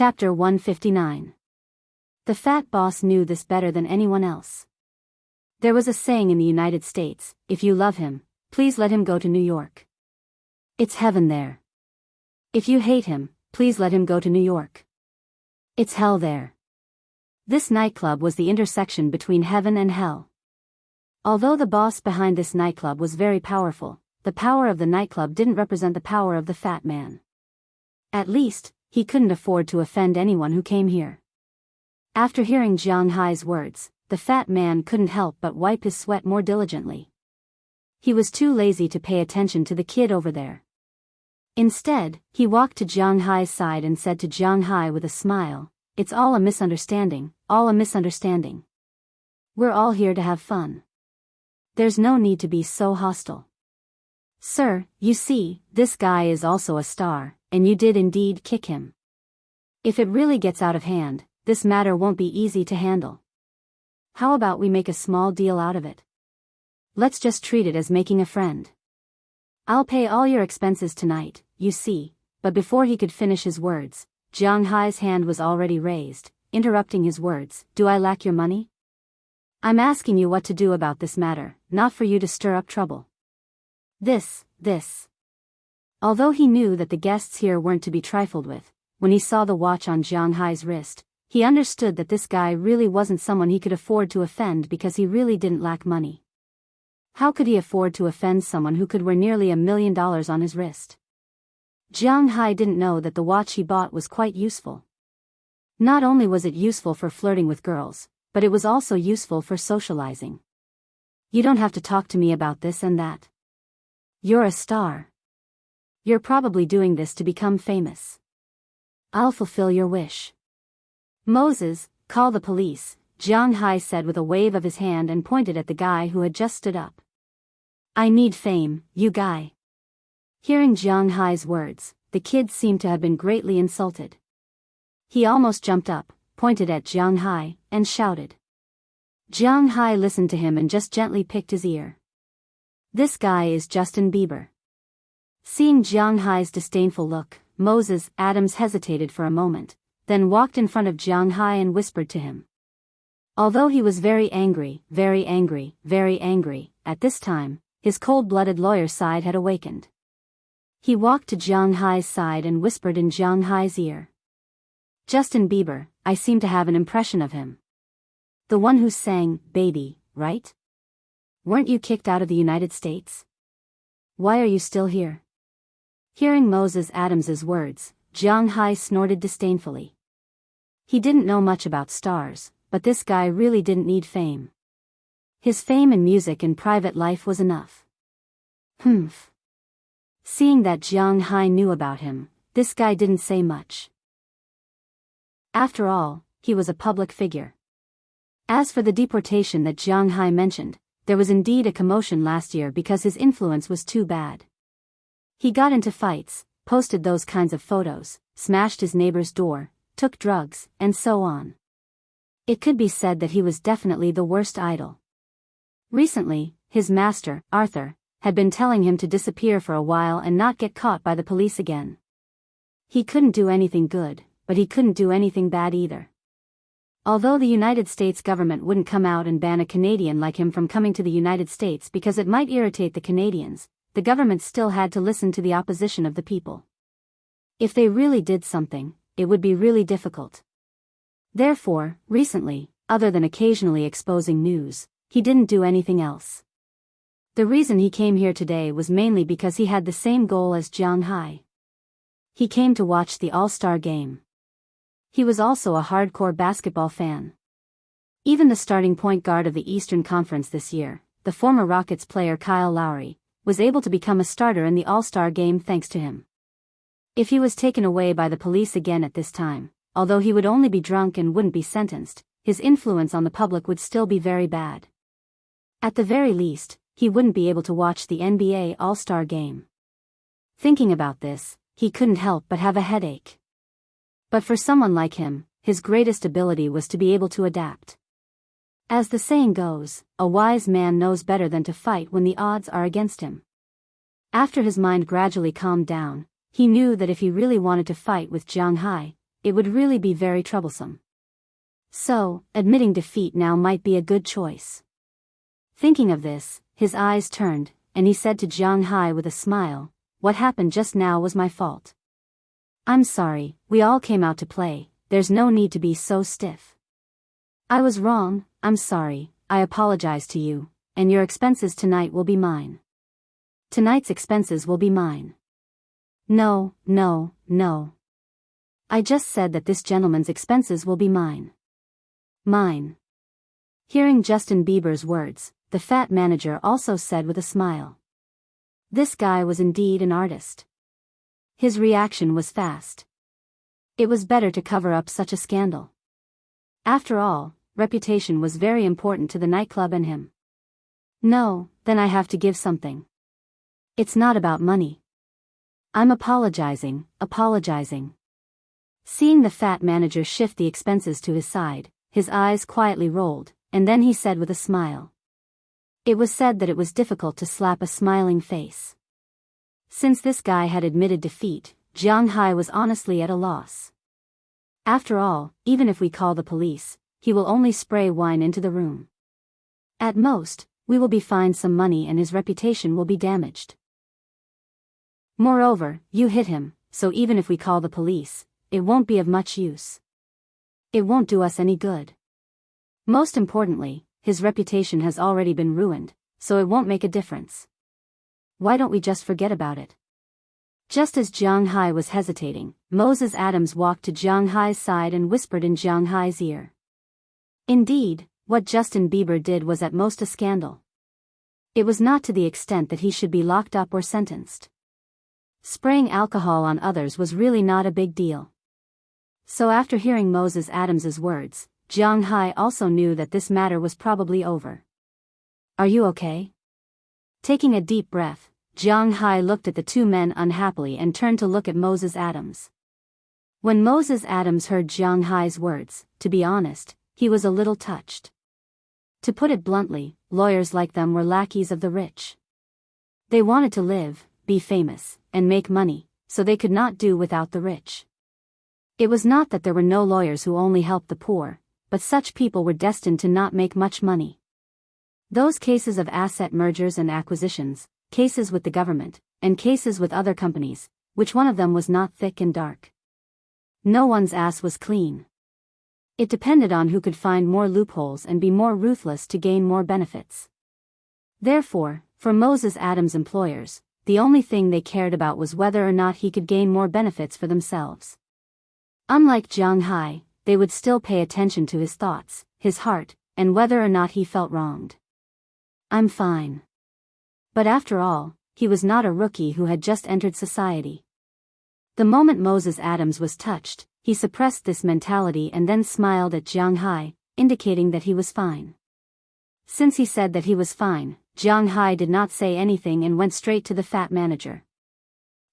Chapter 159. The fat boss knew this better than anyone else. There was a saying in the United States, if you love him, please let him go to New York. It's heaven there. If you hate him, please let him go to New York. It's hell there. This nightclub was the intersection between heaven and hell. Although the boss behind this nightclub was very powerful, the power of the nightclub didn't represent the power of the fat man. At least, he couldn't afford to offend anyone who came here. After hearing Jianghai's words, the fat man couldn't help but wipe his sweat more diligently. He was too lazy to pay attention to the kid over there. Instead, he walked to Jianghai's side and said to Jianghai with a smile, "It's all a misunderstanding, all a misunderstanding. We're all here to have fun. There's no need to be so hostile. Sir, you see, this guy is also a star, and you did indeed kick him. If it really gets out of hand, this matter won't be easy to handle. How about we make a small deal out of it? Let's just treat it as making a friend. I'll pay all your expenses tonight, you see." But before he could finish his words, Jianghai's hand was already raised, interrupting his words. "Do I lack your money? I'm asking you what to do about this matter, not for you to stir up trouble. This. Although he knew that the guests here weren't to be trifled with, when he saw the watch on Jianghai's wrist, he understood that this guy really wasn't someone he could afford to offend because he really didn't lack money. How could he afford to offend someone who could wear nearly $1 million on his wrist? Jianghai didn't know that the watch he bought was quite useful. Not only was it useful for flirting with girls, but it was also useful for socializing. You don't have to talk to me about this and that. You're a star. You're probably doing this to become famous. I'll fulfill your wish. Moses, call the police," Jianghai said with a wave of his hand and pointed at the guy who had just stood up. "I need fame, you guy." Hearing Jianghai's words, the kid seemed to have been greatly insulted. He almost jumped up, pointed at Jianghai, and shouted. Jianghai listened to him and just gently picked his ear. "This guy is Justin Bieber." Seeing Jianghai's disdainful look, Moses Adams hesitated for a moment, then walked in front of Jianghai and whispered to him. Although he was very angry at this time, his cold-blooded lawyer side had awakened. He walked to Jianghai's side and whispered in Jianghai's ear. "Justin Bieber, I seem to have an impression of him. The one who sang, 'Baby,' right? Weren't you kicked out of the United States? Why are you still here?" Hearing Moses Adams's words, Jianghai snorted disdainfully. He didn't know much about stars, but this guy really didn't need fame. His fame in music and private life was enough. Seeing that Jianghai knew about him, this guy didn't say much. After all, he was a public figure. As for the deportation that Jianghai mentioned, there was indeed a commotion last year because his influence was too bad. He got into fights, posted those kinds of photos, smashed his neighbor's door, took drugs, and so on. It could be said that he was definitely the worst idol. Recently, his master, Arthur, had been telling him to disappear for a while and not get caught by the police again. He couldn't do anything good, but he couldn't do anything bad either. Although the United States government wouldn't come out and ban a Canadian like him from coming to the United States because it might irritate the Canadians, the government still had to listen to the opposition of the people. If they really did something, it would be really difficult. Therefore, recently, other than occasionally exposing news, he didn't do anything else. The reason he came here today was mainly because he had the same goal as Jianghai. He came to watch the All-Star game. He was also a hardcore basketball fan. Even the starting point guard of the Eastern Conference this year, the former Rockets player Kyle Lowry, was able to become a starter in the All-Star game thanks to him. If he was taken away by the police again at this time, although he would only be drunk and wouldn't be sentenced, his influence on the public would still be very bad. At the very least, he wouldn't be able to watch the NBA All-Star game. Thinking about this, he couldn't help but have a headache. But for someone like him, his greatest ability was to be able to adapt. As the saying goes, a wise man knows better than to fight when the odds are against him. After his mind gradually calmed down, he knew that if he really wanted to fight with Jianghai, it would really be very troublesome. So, admitting defeat now might be a good choice. Thinking of this, his eyes turned, and he said to Jianghu with a smile, "What happened just now was my fault. I'm sorry, we all came out to play, there's no need to be so stiff. I was wrong, I'm sorry, I apologize to you, and your expenses tonight will be mine. Tonight's expenses will be mine." No, no, no. I just said that this gentleman's expenses will be mine. Mine. Hearing Justin Bieber's words, the fat manager also said with a smile. This guy was indeed an artist. His reaction was fast. It was better to cover up such a scandal. After all, reputation was very important to the nightclub and him. No, then I have to give something. It's not about money. I'm apologizing. Seeing the fat manager shift the expenses to his side, his eyes quietly rolled, and then he said with a smile. It was said that it was difficult to slap a smiling face. Since this guy had admitted defeat, Jianghu was honestly at a loss. After all, even if we call the police, he will only spray wine into the room. At most, we will be fined some money and his reputation will be damaged. Moreover, you hit him, so even if we call the police, it won't be of much use. It won't do us any good. Most importantly, his reputation has already been ruined, so it won't make a difference. Why don't we just forget about it? Just as Jianghu was hesitating, Moses Adams walked to Jianghu's side and whispered in Jianghu's ear. Indeed, what Justin Bieber did was at most a scandal. It was not to the extent that he should be locked up or sentenced. Spraying alcohol on others was really not a big deal. So after hearing Moses Adams's words, Jianghu also knew that this matter was probably over. Are you okay? Taking a deep breath, Jianghu looked at the two men unhappily and turned to look at Moses Adams. When Moses Adams heard Jianghu's words, to be honest, he was a little touched. To put it bluntly, lawyers like them were lackeys of the rich. They wanted to live, be famous, and make money, so they could not do without the rich. It was not that there were no lawyers who only helped the poor, but such people were destined to not make much money. Those cases of asset mergers and acquisitions, cases with the government, and cases with other companies, which one of them was not thick and dark? No one's ass was clean. It depended on who could find more loopholes and be more ruthless to gain more benefits. Therefore, for Moses Adams' employers, the only thing they cared about was whether or not he could gain more benefits for themselves. Unlike Jianghu, they would still pay attention to his thoughts, his heart, and whether or not he felt wronged. I'm fine. But after all, he was not a rookie who had just entered society. The moment Moses Adams was touched, he suppressed this mentality and then smiled at Jianghu, indicating that he was fine. Since he said that he was fine, Jianghu did not say anything and went straight to the fat manager.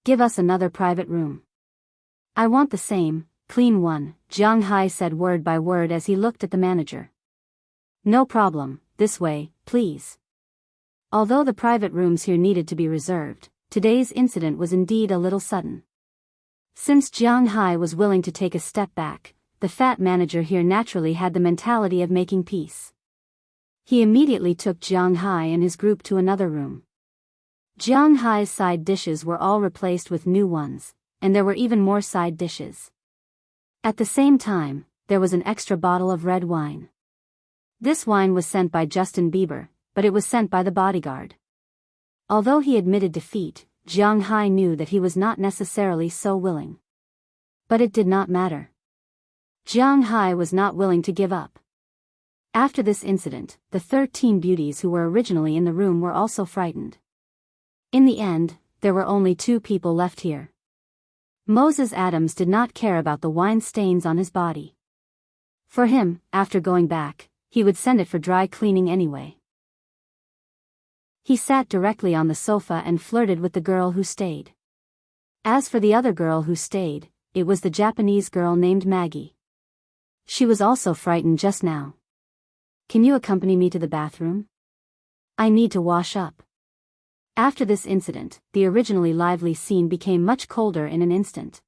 Give us another private room. I want the same, clean one, Jianghu said word by word as he looked at the manager. No problem, this way, please. Although the private rooms here needed to be reserved, today's incident was indeed a little sudden. Since Jianghu was willing to take a step back, the fat manager here naturally had the mentality of making peace. He immediately took Jianghu and his group to another room. Jianghu's side dishes were all replaced with new ones, and there were even more side dishes. At the same time, there was an extra bottle of red wine. This wine was sent by Justin Bieber, but it was sent by the bodyguard. Although he admitted defeat, Jianghu knew that he was not necessarily so willing. But it did not matter. Jianghu was not willing to give up. After this incident, the 13 beauties who were originally in the room were also frightened. In the end, there were only 2 people left here. Moses Adams did not care about the wine stains on his body. For him, after going back, he would send it for dry cleaning anyway. He sat directly on the sofa and flirted with the girl who stayed. As for the other girl who stayed, it was the Japanese girl named Maggie. She was also frightened just now. Can you accompany me to the bathroom? I need to wash up. After this incident, the originally lively scene became much colder in an instant.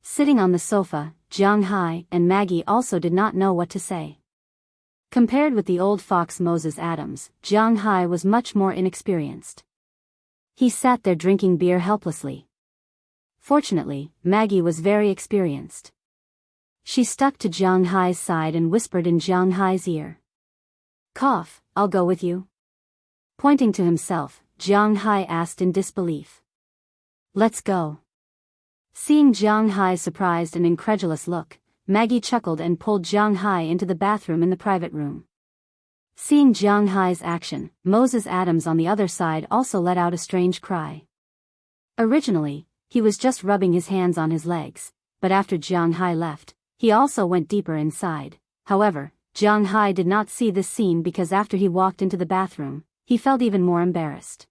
Sitting on the sofa, Jianghu and Maggie also did not know what to say. Compared with the old fox Moses Adams, Jianghu was much more inexperienced. He sat there drinking beer helplessly. Fortunately, Maggie was very experienced. She stuck to Jianghu's side and whispered in Jianghu's ear. "Cough, I'll go with you." Pointing to himself, Jianghu asked in disbelief. "Let's go." Seeing Jianghu's surprised and incredulous look, Maggie chuckled and pulled Jianghu into the bathroom in the private room. Seeing Jianghu's action, Moses Adams on the other side also let out a strange cry. Originally, he was just rubbing his hands on his legs, but after Jianghu left, he also went deeper inside. However, Jianghu did not see this scene because after he walked into the bathroom, he felt even more embarrassed.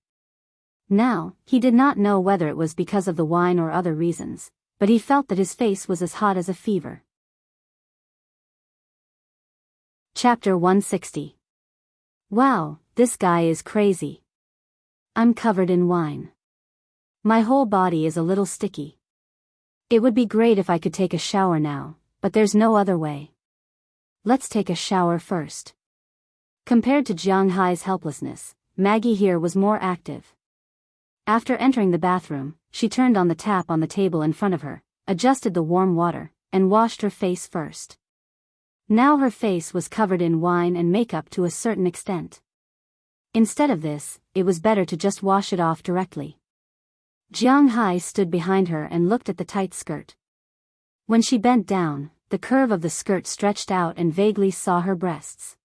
Now, he did not know whether it was because of the wine or other reasons, but he felt that his face was as hot as a fever. Chapter 160. Wow, this guy is crazy. I'm covered in wine. My whole body is a little sticky. It would be great if I could take a shower now, but there's no other way. Let's take a shower first. Compared to Jianghu's helplessness, Maggie here was more active. After entering the bathroom, she turned on the tap on the table in front of her, adjusted the warm water, and washed her face first. Now her face was covered in wine and makeup to a certain extent. Instead of this, it was better to just wash it off directly. Jianghu stood behind her and looked at the tight skirt. When she bent down, the curve of the skirt stretched out and vaguely saw her breasts.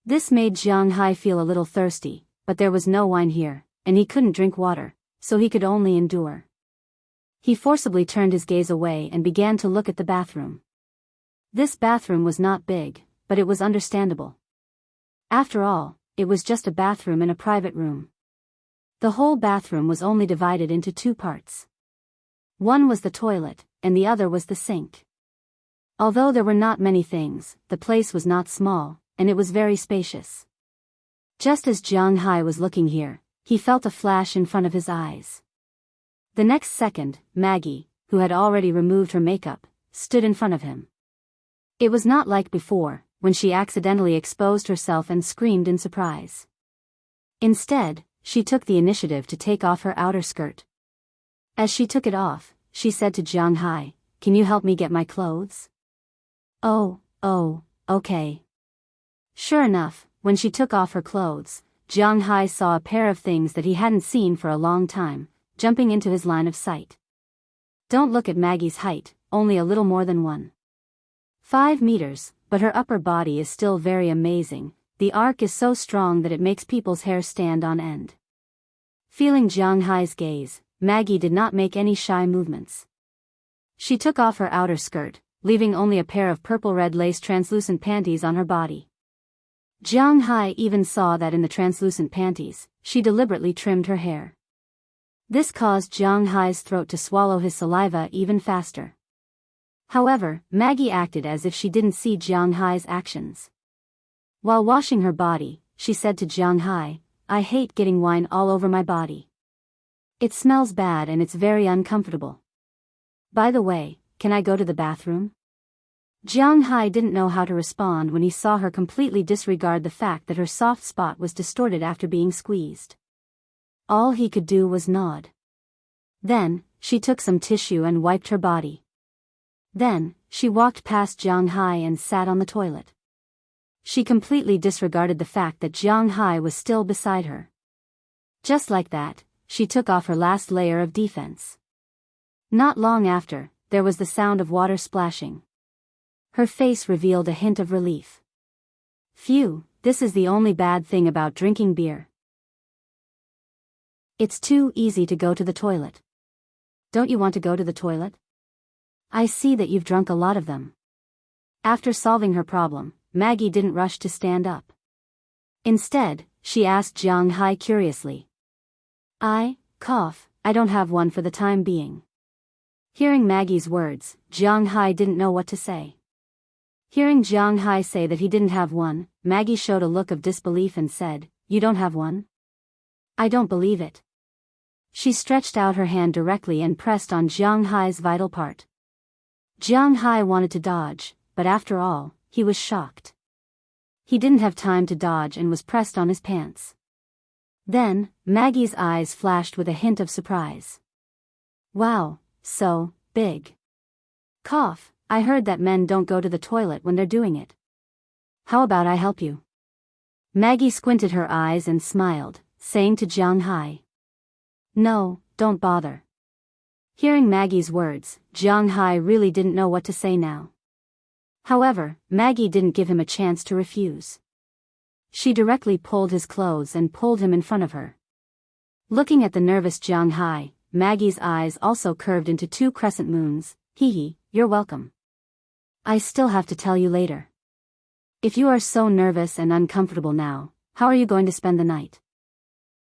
This made Jianghu feel a little thirsty, but there was no wine here, and he couldn't drink water, so he could only endure. He forcibly turned his gaze away and began to look at the bathroom. This bathroom was not big, but it was understandable. After all, it was just a bathroom in a private room. The whole bathroom was only divided into two parts. One was the toilet, and the other was the sink. Although there were not many things, the place was not small, and it was very spacious. Just as Jianghu was looking here, he felt a flash in front of his eyes. The next second, Maggie, who had already removed her makeup, stood in front of him. It was not like before, when she accidentally exposed herself and screamed in surprise. Instead, she took the initiative to take off her outer skirt. As she took it off, she said to Jianghu, "Can you help me get my clothes?" Oh, okay. Sure enough, when she took off her clothes, Jianghu saw a pair of things that he hadn't seen for a long time, jumping into his line of sight. Don't look at Maggie's height, only a little more than 1.5 meters, but her upper body is still very amazing. The arc is so strong that it makes people's hair stand on end. Feeling Jianghu's gaze, Maggie did not make any shy movements. She took off her outer skirt, leaving only a pair of purple-red lace translucent panties on her body. Jianghu even saw that in the translucent panties, she deliberately trimmed her hair. This caused Jianghu's throat to swallow his saliva even faster. However, Maggie acted as if she didn't see Jianghu's actions. While washing her body, she said to Jianghu, "I hate getting wine all over my body. It smells bad and it's very uncomfortable. By the way, can I go to the bathroom?" Jianghu didn't know how to respond when he saw her completely disregard the fact that her soft spot was distorted after being squeezed. All he could do was nod. Then, she took some tissue and wiped her body. Then, she walked past Jianghu and sat on the toilet. She completely disregarded the fact that Jianghu was still beside her. Just like that, she took off her last layer of defense. Not long after, there was the sound of water splashing. Her face revealed a hint of relief. Phew, this is the only bad thing about drinking beer. It's too easy to go to the toilet. Don't you want to go to the toilet? I see that you've drunk a lot of them. After solving her problem, Maggie didn't rush to stand up. Instead, she asked Jianghu curiously. I don't have one for the time being. Hearing Maggie's words, Jianghu didn't know what to say. Hearing Jianghu say that he didn't have one, Maggie showed a look of disbelief and said, "You don't have one? I don't believe it." She stretched out her hand directly and pressed on Jianghu's vital part. Jiang Hai wanted to dodge, but after all, he was shocked. He didn't have time to dodge and was pressed on his pants. Then, Maggie's eyes flashed with a hint of surprise. Wow, so big. Cough, I heard that men don't go to the toilet when they're doing it. How about I help you? Maggie squinted her eyes and smiled, saying to Jiang Hai. No, don't bother. Hearing Maggie's words, Jiang Hai really didn't know what to say now. However, Maggie didn't give him a chance to refuse. She directly pulled his clothes and pulled him in front of her. Looking at the nervous Jiang Hai, Maggie's eyes also curved into two crescent moons. Hee, you're welcome. I still have to tell you later. If you are so nervous and uncomfortable now, how are you going to spend the night?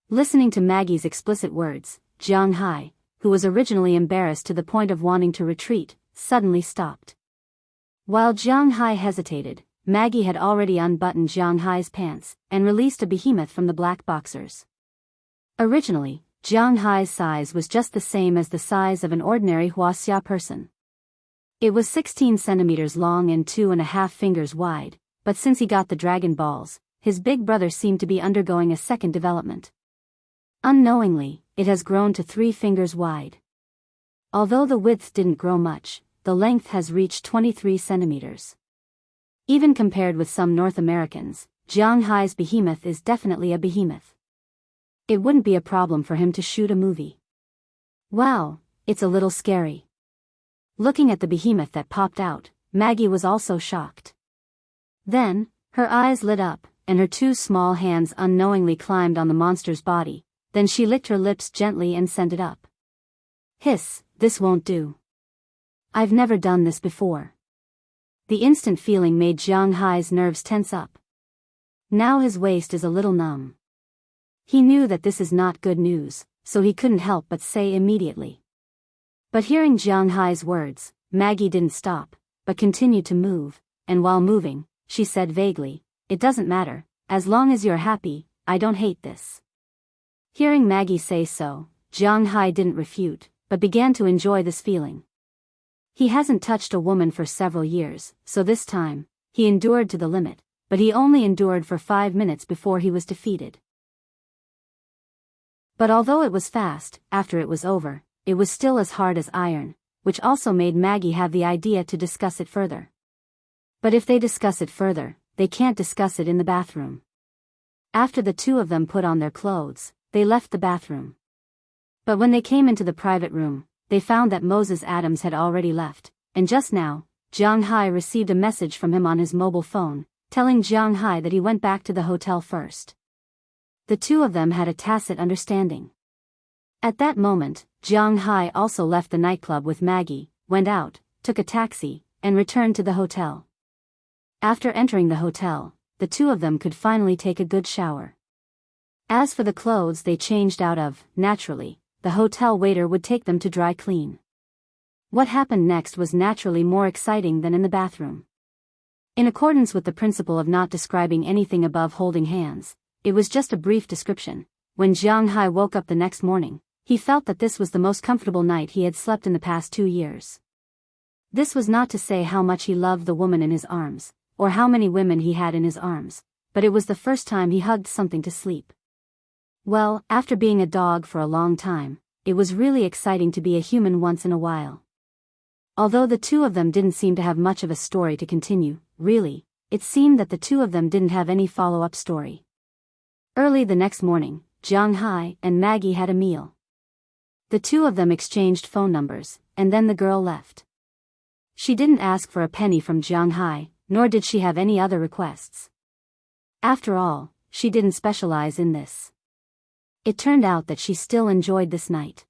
Listening to Maggie's explicit words, Jiang Hai, who was originally embarrassed to the point of wanting to retreat, suddenly stopped. While Jiang Hai hesitated, Maggie had already unbuttoned Jiang Hai's pants and released a behemoth from the black boxers. Originally, Jiang Hai's size was just the same as the size of an ordinary Wuxia person. It was 16 centimeters long and 2.5 fingers wide, but since he got the Dragon Balls, his big brother seemed to be undergoing a second development. Unknowingly, it has grown to 3 fingers wide. Although the width didn't grow much, the length has reached 23 centimeters. Even compared with some North Americans, Jiang Hai's behemoth is definitely a behemoth. It wouldn't be a problem for him to shoot a movie. Wow, it's a little scary. Looking at the behemoth that popped out, Maggie was also shocked. Then, her eyes lit up, and her 2 small hands unknowingly climbed on the monster's body, then she licked her lips gently and sent it up. Hiss, this won't do. I've never done this before. The instant feeling made Jiang Hai's nerves tense up. Now his waist is a little numb. He knew that this is not good news, so he couldn't help but say immediately. But hearing Jiang Hai's words, Maggie didn't stop, but continued to move, and while moving, she said vaguely, "It doesn't matter, as long as you're happy, I don't hate this." Hearing Maggie say so, Jiang Hai didn't refute, but began to enjoy this feeling. He hasn't touched a woman for several years, so this time, he endured to the limit, but he only endured for 5 minutes before he was defeated. But although it was fast, after it was over, it was still as hard as iron, which also made Maggie have the idea to discuss it further. But if they discuss it further, they can't discuss it in the bathroom. After the 2 of them put on their clothes, they left the bathroom. But when they came into the private room, they found that Moses Adams had already left, and just now, Jiang Hai received a message from him on his mobile phone, telling Jiang Hai that he went back to the hotel first. The 2 of them had a tacit understanding. At that moment, Jiang Hai also left the nightclub with Maggie, went out, took a taxi, and returned to the hotel. After entering the hotel, the 2 of them could finally take a good shower. As for the clothes they changed out of, naturally, the hotel waiter would take them to dry clean. What happened next was naturally more exciting than in the bathroom. In accordance with the principle of not describing anything above holding hands, it was just a brief description. When Jiang Hai woke up the next morning, he felt that this was the most comfortable night he had slept in the past 2 years. This was not to say how much he loved the woman in his arms, or how many women he had in his arms, but it was the first time he hugged something to sleep. Well, after being a dog for a long time, it was really exciting to be a human once in a while. Although the 2 of them didn't seem to have much of a story to continue, really, it seemed that the 2 of them didn't have any follow-up story. Early the next morning, Jiang Hai and Maggie had a meal. The 2 of them exchanged phone numbers, and then the girl left. She didn't ask for a penny from Jiang Hai, nor did she have any other requests. After all, she didn't specialize in this. It turned out that she still enjoyed this night.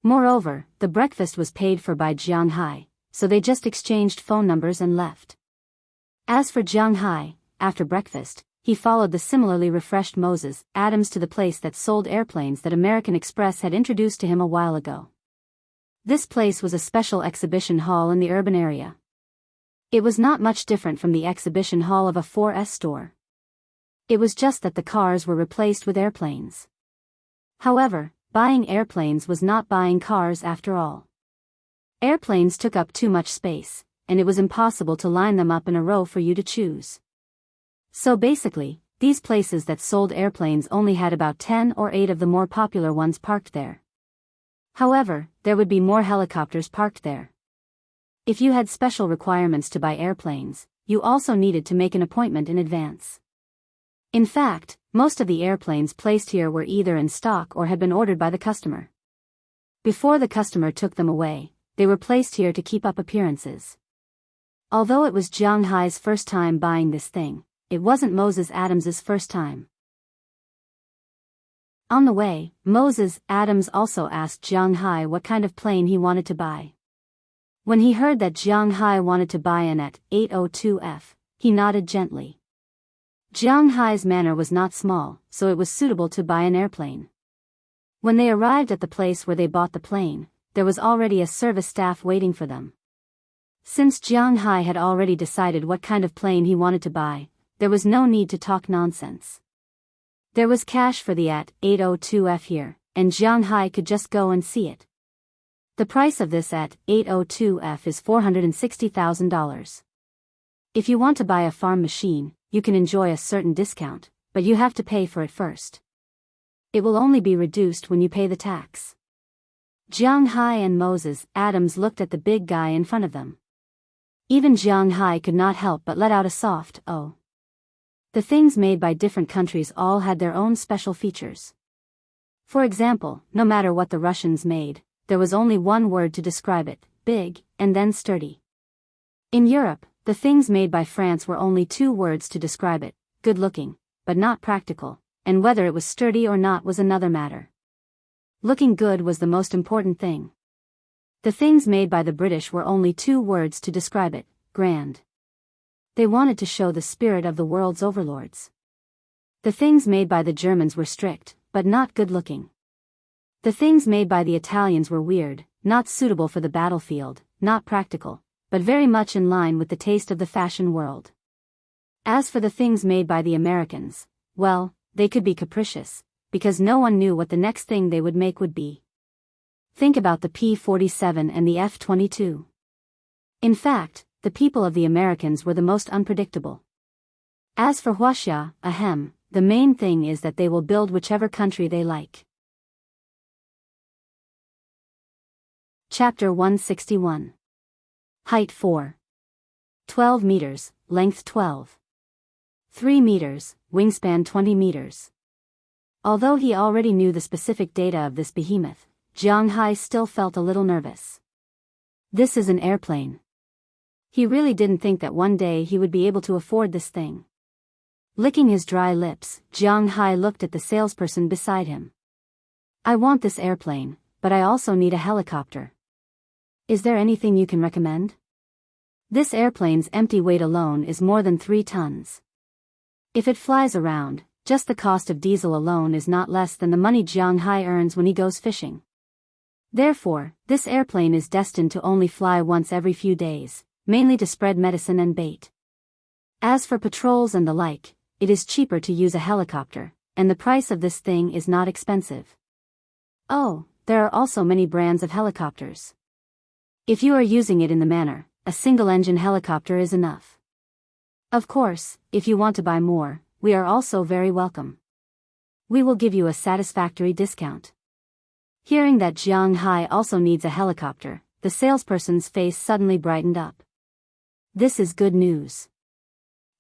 Moreover, the breakfast was paid for by Jiang Hai, so they just exchanged phone numbers and left. As for Jiang Hai, after breakfast, he followed the similarly refreshed Moses Adams to the place that sold airplanes that American Express had introduced to him a while ago. This place was a special exhibition hall in the urban area. It was not much different from the exhibition hall of a 4S store. It was just that the cars were replaced with airplanes. However, buying airplanes was not buying cars after all. Airplanes took up too much space, and it was impossible to line them up in a row for you to choose. So basically, these places that sold airplanes only had about 10 or 8 of the more popular ones parked there. However, there would be more helicopters parked there. If you had special requirements to buy airplanes, you also needed to make an appointment in advance. In fact, most of the airplanes placed here were either in stock or had been ordered by the customer. Before the customer took them away, they were placed here to keep up appearances. Although it was Jianghai's first time buying this thing, it wasn't Moses Adams's first time. On the way, Moses Adams also asked Jianghai what kind of plane he wanted to buy. When he heard that Jianghai wanted to buy an AT-802F, he nodded gently. Jianghai's manor was not small, so it was suitable to buy an airplane. When they arrived at the place where they bought the plane, there was already a service staff waiting for them. Since Jianghai had already decided what kind of plane he wanted to buy, there was no need to talk nonsense. There was cash for the AT-802F here, and Jianghai could just go and see it. The price of this AT-802F is $460,000. If you want to buy a farm machine, you can enjoy a certain discount, but you have to pay for it first. It will only be reduced when you pay the tax. Jianghai and Moses Adams looked at the big guy in front of them. Even Jianghai could not help but let out a soft "oh." The things made by different countries all had their own special features. For example, no matter what the Russians made, there was only one word to describe it: big, and then sturdy. In Europe, the things made by France were only 2 words to describe it: good-looking, but not practical, and whether it was sturdy or not was another matter. Looking good was the most important thing. The things made by the British were only 2 words to describe it: grand. They wanted to show the spirit of the world's overlords. The things made by the Germans were strict, but not good-looking. The things made by the Italians were weird, not suitable for the battlefield, not practical, but very much in line with the taste of the fashion world. As for the things made by the Americans, well, they could be capricious, because no one knew what the next thing they would make would be. Think about the P-47 and the F-22. In fact, the people of the Americans were the most unpredictable. As for Wuxia, the main thing is that they will build whichever country they like. Chapter 161. Height 4. 12 meters, length 12. 3 meters, wingspan 20 meters. Although he already knew the specific data of this behemoth, Jianghai still felt a little nervous. This is an airplane. He really didn't think that one day he would be able to afford this thing. Licking his dry lips, Jianghai looked at the salesperson beside him. I want this airplane, but I also need a helicopter. Is there anything you can recommend? This airplane's empty weight alone is more than 3 tons. If it flies around, just the cost of diesel alone is not less than the money Jianghai earns when he goes fishing. Therefore, this airplane is destined to only fly once every few days, mainly to spread medicine and bait. As for patrols and the like, it is cheaper to use a helicopter, and the price of this thing is not expensive. Oh, there are also many brands of helicopters. If you are using it in the manner, a single-engine helicopter is enough. Of course, if you want to buy more, we are also very welcome. We will give you a satisfactory discount. Hearing that Jianghai also needs a helicopter, the salesperson's face suddenly brightened up. This is good news.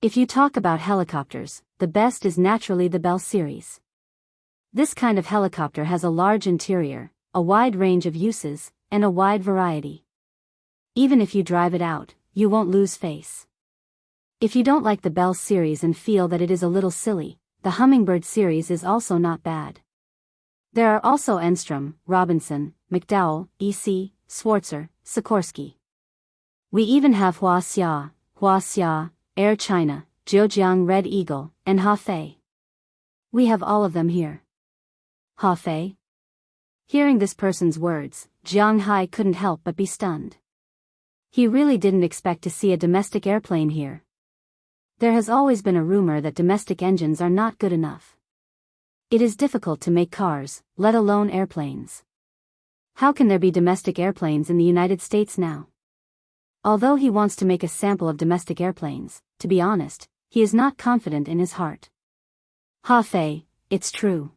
If you talk about helicopters, the best is naturally the Bell series. This kind of helicopter has a large interior, a wide range of uses, and a wide variety. Even if you drive it out, you won't lose face. If you don't like the Bell series and feel that it is a little silly, the Hummingbird series is also not bad. There are also Enstrom, Robinson, McDowell, E.C., Schwarzer, Sikorsky. We even have Huaxia, Air China, Zhejiang Red Eagle, and Hefei. We have all of them here. Hefei? Hearing this person's words, Jianghai couldn't help but be stunned. He really didn't expect to see a domestic airplane here. There has always been a rumor that domestic engines are not good enough. It is difficult to make cars, let alone airplanes. How can there be domestic airplanes in the United States now? Although he wants to make a sample of domestic airplanes, to be honest, he is not confident in his heart. Ha Fei, it's true.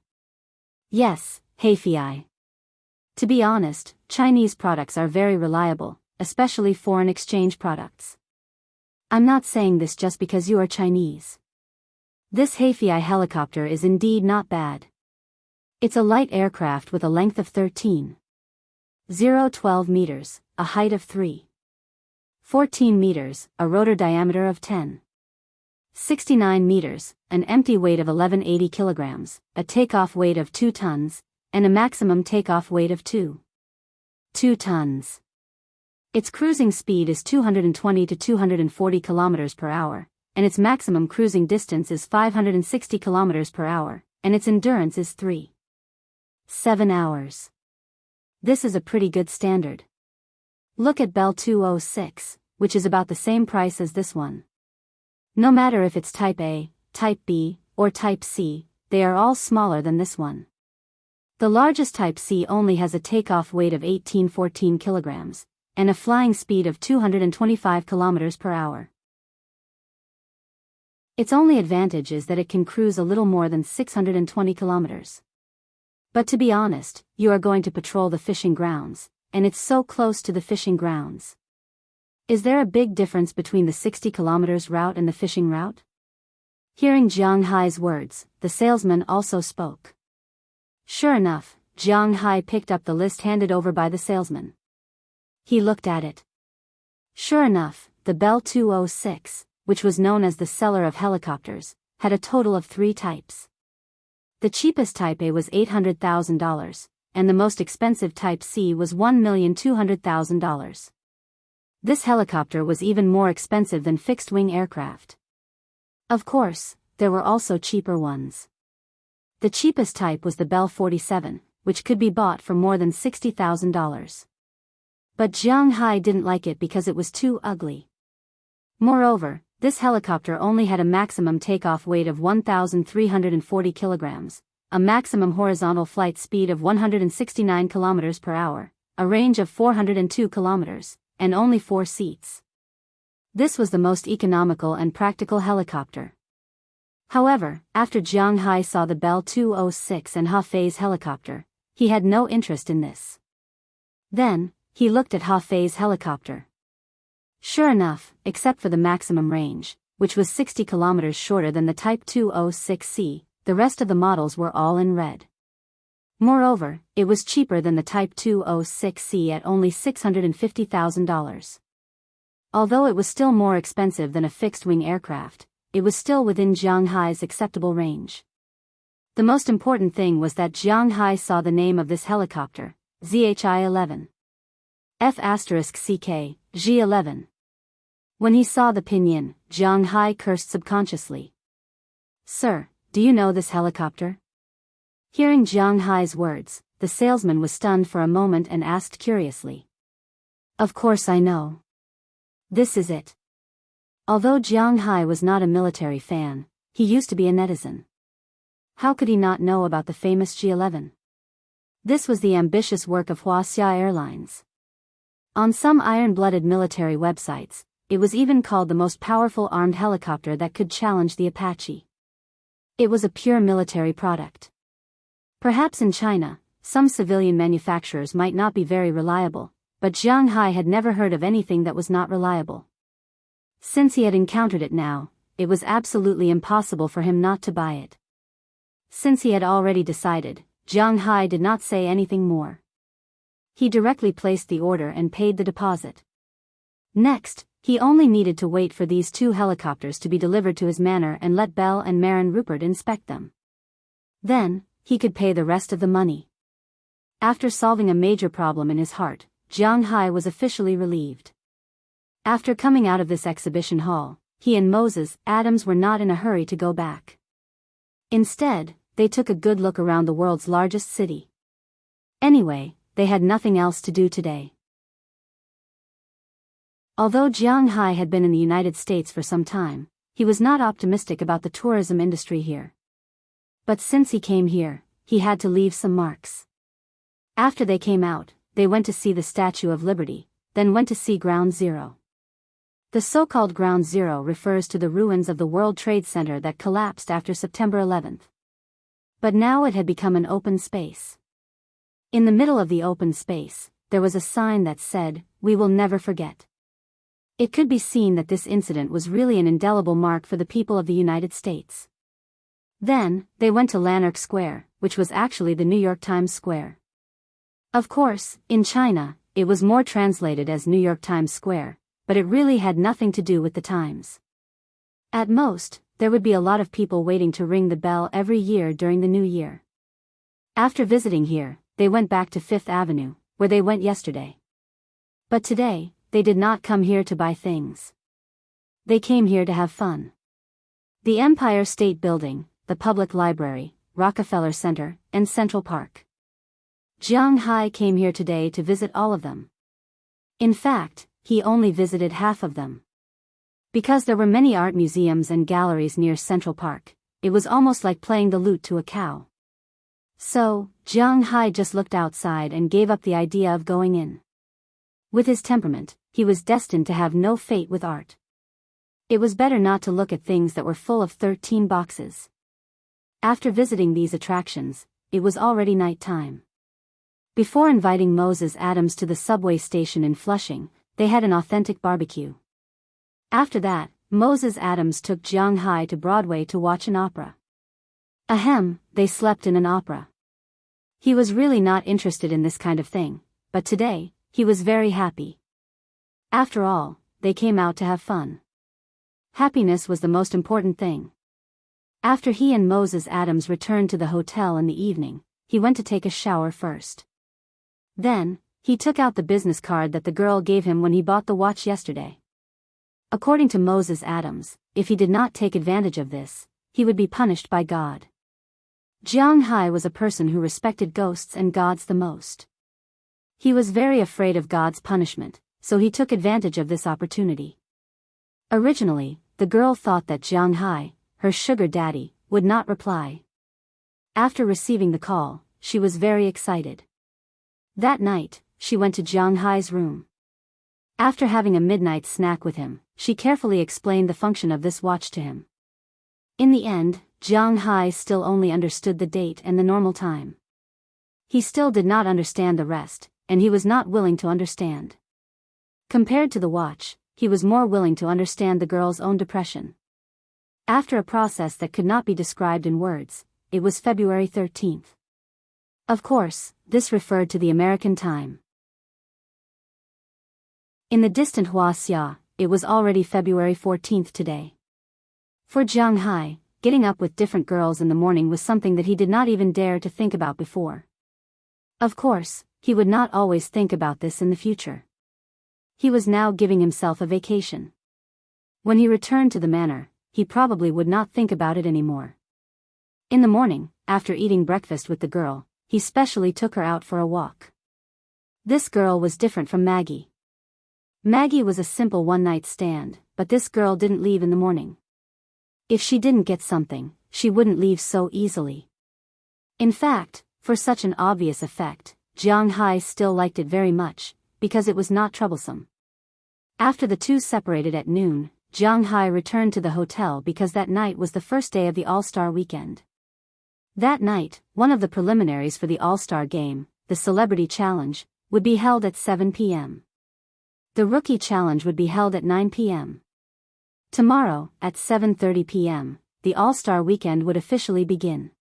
Yes, Hei Fei. To be honest, Chinese products are very reliable, especially foreign exchange products. I'm not saying this just because you are Chinese. This Hei Fei helicopter is indeed not bad. It's a light aircraft with a length of 13.012 meters, a height of 3.14 meters, a rotor diameter of 10.69 meters, an empty weight of 1180 kilograms, a takeoff weight of 2 tons, and a maximum takeoff weight of 2 tons. Its cruising speed is 220 to 240 kilometers per hour, and its maximum cruising distance is 560 kilometers per hour, and its endurance is 3.7 hours. This is a pretty good standard. Look at Bell 206, which is about the same price as this one. No matter if it's Type A, Type B, or Type C, they are all smaller than this one. The largest Type C only has a takeoff weight of 1814 kilograms, and a flying speed of 225 kilometers per hour. Its only advantage is that it can cruise a little more than 620 kilometers. But to be honest, you are going to patrol the fishing grounds, and it's so close to the fishing grounds. Is there a big difference between the 60 kilometers route and the fishing route? Hearing Jiang Hai's words, the salesman also spoke. Sure enough, Jiang Hai picked up the list handed over by the salesman. He looked at it. Sure enough, the Bell 206, which was known as the seller of helicopters, had a total of 3 types. The cheapest Type A was $800,000, and the most expensive Type C was $1,200,000. This helicopter was even more expensive than fixed-wing aircraft. Of course, there were also cheaper ones. The cheapest type was the Bell 47, which could be bought for more than $60,000. But Jiang Hai didn't like it because it was too ugly. Moreover, this helicopter only had a maximum takeoff weight of 1,340 kilograms, a maximum horizontal flight speed of 169 kilometers per hour, a range of 402 kilometers, and only 4 seats. This was the most economical and practical helicopter. However, after Jiang Hai saw the Bell 206 and Ha Fei's helicopter, he had no interest in this. Then, he looked at Ha Fei's helicopter. Sure enough, except for the maximum range, which was 60 kilometers shorter than the Type 206C, the rest of the models were all in red. Moreover, it was cheaper than the Type 206C at only $650,000. Although it was still more expensive than a fixed-wing aircraft, it was still within Jiang Hai's acceptable range. The most important thing was that Jiang Hai saw the name of this helicopter, ZHI-11. F*CK, G11. When he saw the pinyin, Jiang Hai cursed subconsciously. Sir, do you know this helicopter? Hearing Jiang Hai's words, the salesman was stunned for a moment and asked curiously. Of course I know. This is it. Although Jiang Hai was not a military fan, he used to be a netizen. How could he not know about the famous G11? This was the ambitious work of Wuxia Airlines. On some iron-blooded military websites, it was even called the most powerful armed helicopter that could challenge the Apache. It was a pure military product. Perhaps in China, some civilian manufacturers might not be very reliable, but Jiang Hai had never heard of anything that was not reliable. Since he had encountered it now, it was absolutely impossible for him not to buy it. Since he had already decided, Jiang Hai did not say anything more. He directly placed the order and paid the deposit. Next, he only needed to wait for these 2 helicopters to be delivered to his manor and let Bell and Marin Rupert inspect them. Then, he could pay the rest of the money. After solving a major problem in his heart, Jiang Hai was officially relieved. After coming out of this exhibition hall, he and Moses Adams were not in a hurry to go back. Instead, they took a good look around the world's largest city. Anyway, they had nothing else to do today. Although Jiang Hai had been in the United States for some time, he was not optimistic about the tourism industry here. But since he came here, he had to leave some marks. After they came out, they went to see the Statue of Liberty, then went to see Ground Zero. The so-called Ground Zero refers to the ruins of the World Trade Center that collapsed after September 11th. But now it had become an open space. In the middle of the open space, there was a sign that said, "We will never forget." It could be seen that this incident was really an indelible mark for the people of the United States. Then, they went to Lanark Square, which was actually the New York Times Square. Of course, in China, it was more translated as New York Times Square, but it really had nothing to do with the Times. At most, there would be a lot of people waiting to ring the bell every year during the New Year. After visiting here, they went back to Fifth Avenue, where they went yesterday. But today, they did not come here to buy things. They came here to have fun. The Empire State Building, the Public Library, Rockefeller Center, and Central Park. Jianghu came here today to visit all of them. In fact, he only visited half of them. Because there were many art museums and galleries near Central Park, it was almost like playing the lute to a cow. So, Jianghu just looked outside and gave up the idea of going in. With his temperament, he was destined to have no fate with art. It was better not to look at things that were full of 13 boxes. After visiting these attractions, it was already night time. Before inviting Moses Adams to the subway station in Flushing, they had an authentic barbecue. After that, Moses Adams took Jianghu to Broadway to watch an opera. Ahem, they slept in an opera. He was really not interested in this kind of thing, but today, he was very happy. After all, they came out to have fun. Happiness was the most important thing. After he and Moses Adams returned to the hotel in the evening, he went to take a shower first. Then, he took out the business card that the girl gave him when he bought the watch yesterday. According to Moses Adams, if he did not take advantage of this, he would be punished by God. Jianghu was a person who respected ghosts and gods the most. He was very afraid of God's punishment, so he took advantage of this opportunity. Originally, the girl thought that Jianghu, her sugar daddy, would not reply. After receiving the call, she was very excited. That night, she went to Jianghu's room. After having a midnight snack with him, she carefully explained the function of this watch to him. In the end, Jianghu still only understood the date and the normal time. He still did not understand the rest, and he was not willing to understand. Compared to the watch, he was more willing to understand the girl's own depression. After a process that could not be described in words, it was February 13th. Of course, this referred to the American time. In the distant Wuxia, it was already February 14th today. For Jianghu, getting up with different girls in the morning was something that he did not even dare to think about before. Of course, he would not always think about this in the future. He was now giving himself a vacation. When he returned to the manor, he probably would not think about it anymore. In the morning, after eating breakfast with the girl, he specially took her out for a walk. This girl was different from Maggie. Maggie was a simple one-night stand, but this girl didn't leave in the morning. If she didn't get something, she wouldn't leave so easily. In fact, for such an obvious effect, Jianghu still liked it very much, because it was not troublesome. After the two separated at noon, Jianghu returned to the hotel because that night was the first day of the All-Star weekend. That night, one of the preliminaries for the All-Star game, the Celebrity Challenge, would be held at 7 p.m. The Rookie Challenge would be held at 9 p.m. Tomorrow, at 7:30 p.m., the All-Star weekend would officially begin.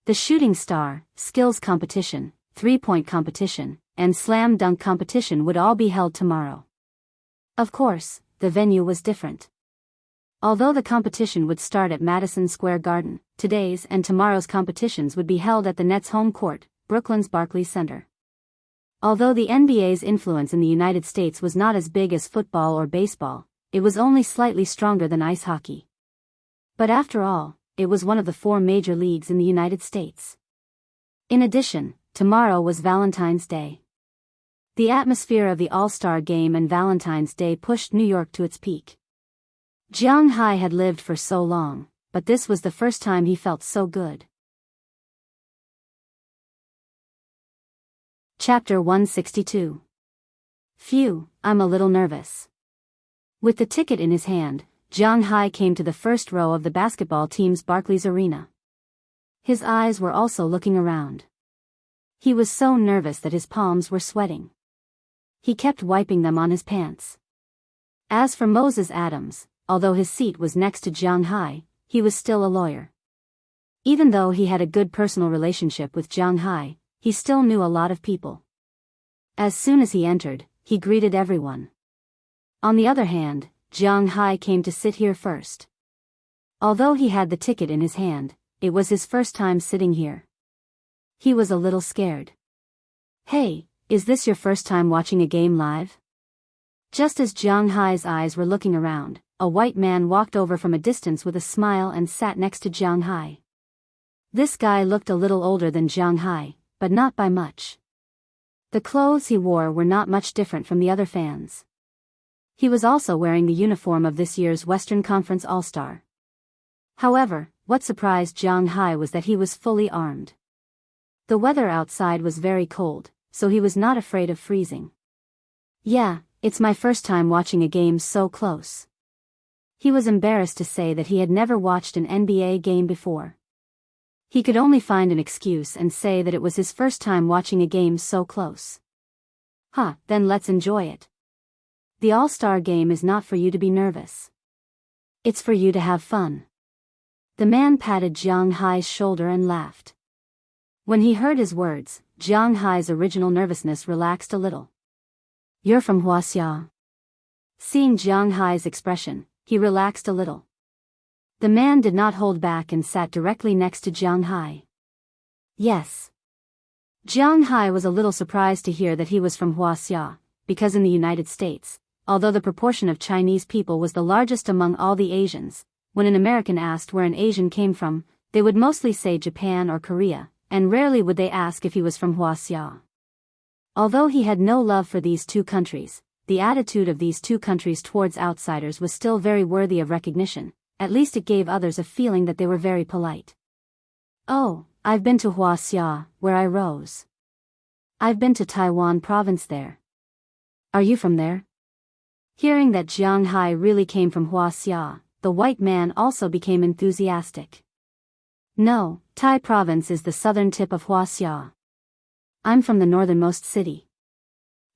The Shooting Star, Skills Competition, Three-Point Competition, and Slam Dunk Competition would all be held tomorrow. Of course, the venue was different. Although the competition would start at Madison Square Garden, today's and tomorrow's competitions would be held at the Nets' home court, Brooklyn's Barclays Center. Although the NBA's influence in the United States was not as big as football or baseball, it was only slightly stronger than ice hockey. But after all, it was one of the 4 major leagues in the United States. In addition, tomorrow was Valentine's Day. The atmosphere of the All-Star Game and Valentine's Day pushed New York to its peak. Jianghu had lived for so long, but this was the first time he felt so good. Chapter 162. Phew, I'm a little nervous. With the ticket in his hand, Jianghu came to the first row of the basketball team's Barclays Arena. His eyes were also looking around. He was so nervous that his palms were sweating. He kept wiping them on his pants. As for Moses Adams, although his seat was next to Jianghu, he was still a lawyer. Even though he had a good personal relationship with Jianghu, he still knew a lot of people. As soon as he entered, he greeted everyone. On the other hand, Jianghu came to sit here first. Although he had the ticket in his hand, it was his first time sitting here. He was a little scared. Hey, is this your first time watching a game live? Just as Jianghu's eyes were looking around, a white man walked over from a distance with a smile and sat next to Jianghu. This guy looked a little older than Jianghu, but not by much. The clothes he wore were not much different from the other fans. He was also wearing the uniform of this year's Western Conference All-Star. However, what surprised Jianghu was that he was fully armed. The weather outside was very cold, so he was not afraid of freezing. Yeah, it's my first time watching a game so close. He was embarrassed to say that he had never watched an NBA game before. He could only find an excuse and say that it was his first time watching a game so close. Then let's enjoy it. The All-Star game is not for you to be nervous. It's for you to have fun. The man patted Jianghu's shoulder and laughed. When he heard his words, Jianghu's original nervousness relaxed a little. You're from Wuxia. Seeing Jianghu's expression, he relaxed a little. The man did not hold back and sat directly next to Jianghu. Yes. Jianghu was a little surprised to hear that he was from Wuxia, because in the United States, although the proportion of Chinese people was the largest among all the Asians, when an American asked where an Asian came from, they would mostly say Japan or Korea, and rarely would they ask if he was from Wuxia. Although he had no love for these two countries, the attitude of these two countries towards outsiders was still very worthy of recognition. At least it gave others a feeling that they were very polite. Oh, I've been to Wuxia, where I rose. I've been to Taiwan province there. Are you from there? Hearing that Jianghu really came from Wuxia, the white man also became enthusiastic. No, Tai province is the southern tip of Wuxia. I'm from the northernmost city.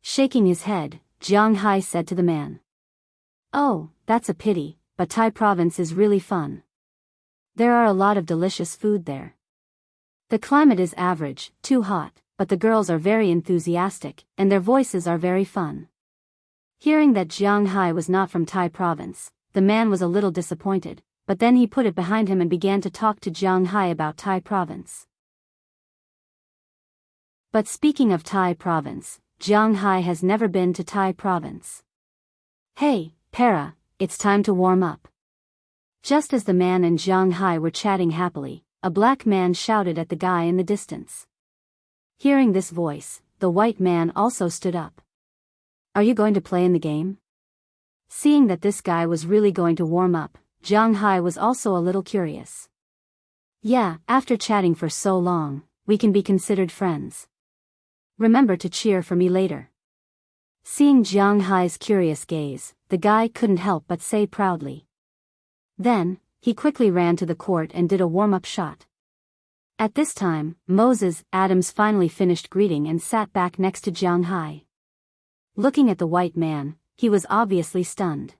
Shaking his head, Jianghu said to the man. Oh, that's a pity. But Tai province is really fun. There are a lot of delicious food there. The climate is average, too hot, but the girls are very enthusiastic, and their voices are very fun. Hearing that Jianghu was not from Tai province, the man was a little disappointed, but then he put it behind him and began to talk to Jianghu about Tai province. But speaking of Tai province, Jianghu has never been to Tai province. Hey, Para. It's time to warm up. Just as the man and Jianghu were chatting happily, a black man shouted at the guy in the distance. Hearing this voice, the white man also stood up. Are you going to play in the game? Seeing that this guy was really going to warm up, Jianghu was also a little curious. Yeah, after chatting for so long, we can be considered friends. Remember to cheer for me later. Seeing Jianghu's curious gaze, the guy couldn't help but say proudly. Then, he quickly ran to the court and did a warm-up shot. At this time, Moses Adams finally finished greeting and sat back next to Jianghu. Looking at the white man, he was obviously stunned.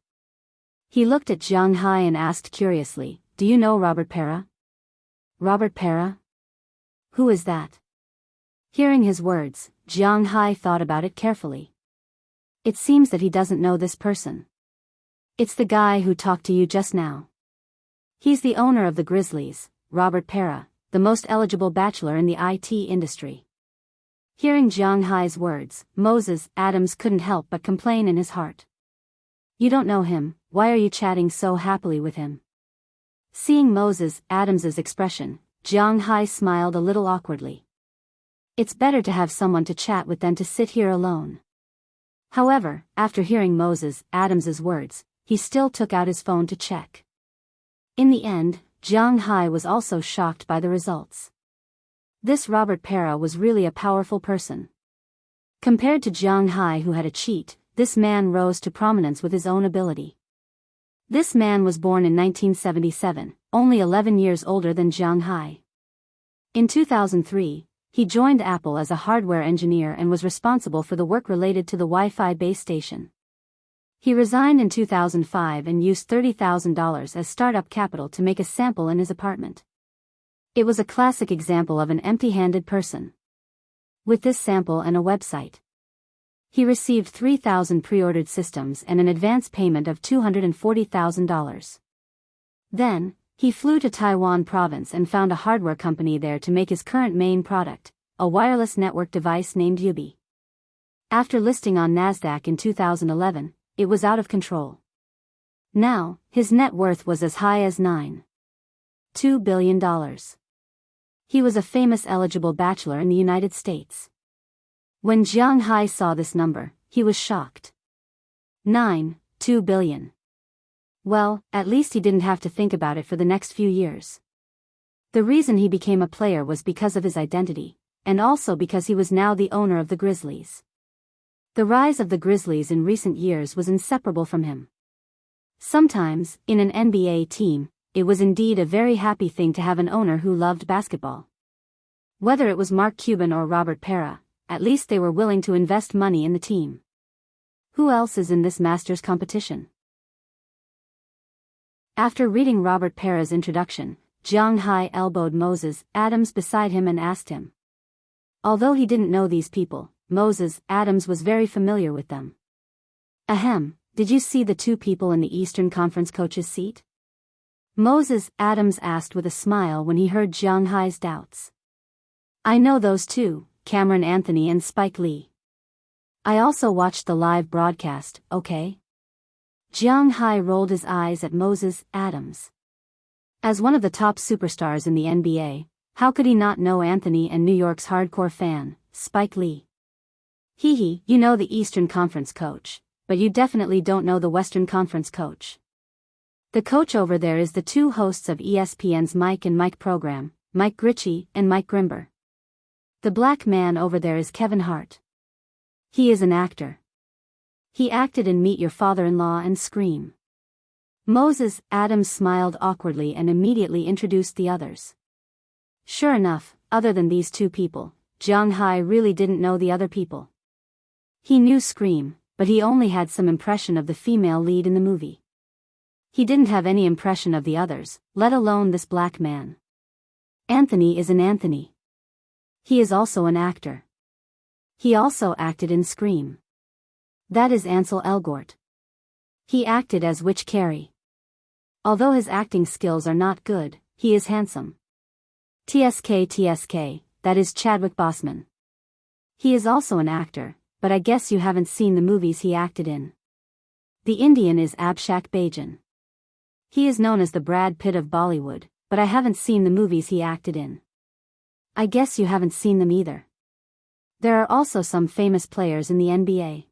He looked at Jianghu and asked curiously, Do you know Robert Para? Robert Para? Who is that? Hearing his words, Jianghu thought about it carefully. It seems that he doesn't know this person. It's the guy who talked to you just now. He's the owner of the Grizzlies, Robert Para, the most eligible bachelor in the IT industry. Hearing Jianghu's words, Moses Adams couldn't help but complain in his heart. You don't know him, why are you chatting so happily with him? Seeing Moses Adams's expression, Jianghu smiled a little awkwardly. It's better to have someone to chat with than to sit here alone. However, after hearing Moses Adams's words, he still took out his phone to check. In the end, Jianghu was also shocked by the results. This Robert Para was really a powerful person. Compared to Jianghu, who had a cheat, this man rose to prominence with his own ability. This man was born in 1977, only 11 years older than Jianghu. In 2003, he joined Apple as a hardware engineer and was responsible for the work related to the Wi-Fi base station. He resigned in 2005 and used $30,000 as startup capital to make a sample in his apartment. It was a classic example of an empty-handed person. With this sample and a website, he received 3,000 pre-ordered systems and an advance payment of $240,000. Then, he flew to Taiwan province and found a hardware company there to make his current main product, a wireless network device named Yubi. After listing on Nasdaq in 2011, it was out of control. Now, his net worth was as high as $9.2 billion. He was a famous eligible bachelor in the United States. When Jianghu saw this number, he was shocked. $9.2 billion. Well, at least he didn't have to think about it for the next few years. The reason he became a player was because of his identity, and also because he was now the owner of the Grizzlies. The rise of the Grizzlies in recent years was inseparable from him. Sometimes, in an NBA team, it was indeed a very happy thing to have an owner who loved basketball. Whether it was Mark Cuban or Robert Pera, at least they were willing to invest money in the team. Who else is in this Masters competition? After reading Robert Pera's introduction, Jianghu elbowed Moses Adams beside him and asked him. Although he didn't know these people, Moses Adams was very familiar with them. Ahem, did you see the two people in the Eastern Conference coach's seat? Moses Adams asked with a smile when he heard Jianghu's doubts. I know those two, Cameron Anthony and Spike Lee. I also watched the live broadcast, okay? Jianghu rolled his eyes at Moses Adams. As one of the top superstars in the NBA, how could he not know Anthony and New York's hardcore fan, Spike Lee? Hee, you know the Eastern Conference coach, but you definitely don't know the Western Conference coach. The coach over there is the two hosts of ESPN's Mike and Mike program, Mike Gritchie and Mike Grimber. The black man over there is Kevin Hart. He is an actor. He acted in Meet Your Father-in-Law and Scream. Moses Adams smiled awkwardly and immediately introduced the others. Sure enough, other than these two people, Jianghu really didn't know the other people. He knew Scream, but he only had some impression of the female lead in the movie. He didn't have any impression of the others, let alone this black man. Anthony is an Anthony. He is also an actor. He also acted in Scream. That is Ansel Elgort. He acted as Witch Carey. Although his acting skills are not good, he is handsome. TSK, that is Chadwick Boseman. He is also an actor, but I guess you haven't seen the movies he acted in. The Indian is Abhishek Bachchan. He is known as the Brad Pitt of Bollywood, but I haven't seen the movies he acted in. I guess you haven't seen them either. There are also some famous players in the NBA.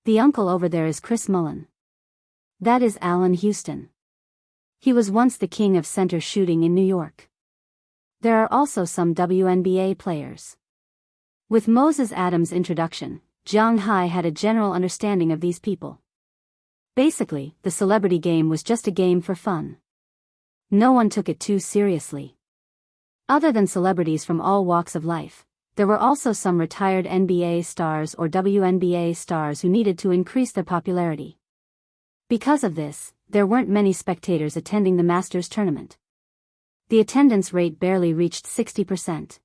The uncle over there is Chris Mullin. That is Allen Houston. He was once the king of center shooting in New York. There are also some WNBA players. With Moses Adams' introduction, Jianghu had a general understanding of these people. Basically, the celebrity game was just a game for fun. No one took it too seriously. Other than celebrities from all walks of life, there were also some retired NBA stars or WNBA stars who needed to increase their popularity. Because of this, there weren't many spectators attending the Masters tournament. The attendance rate barely reached 60%.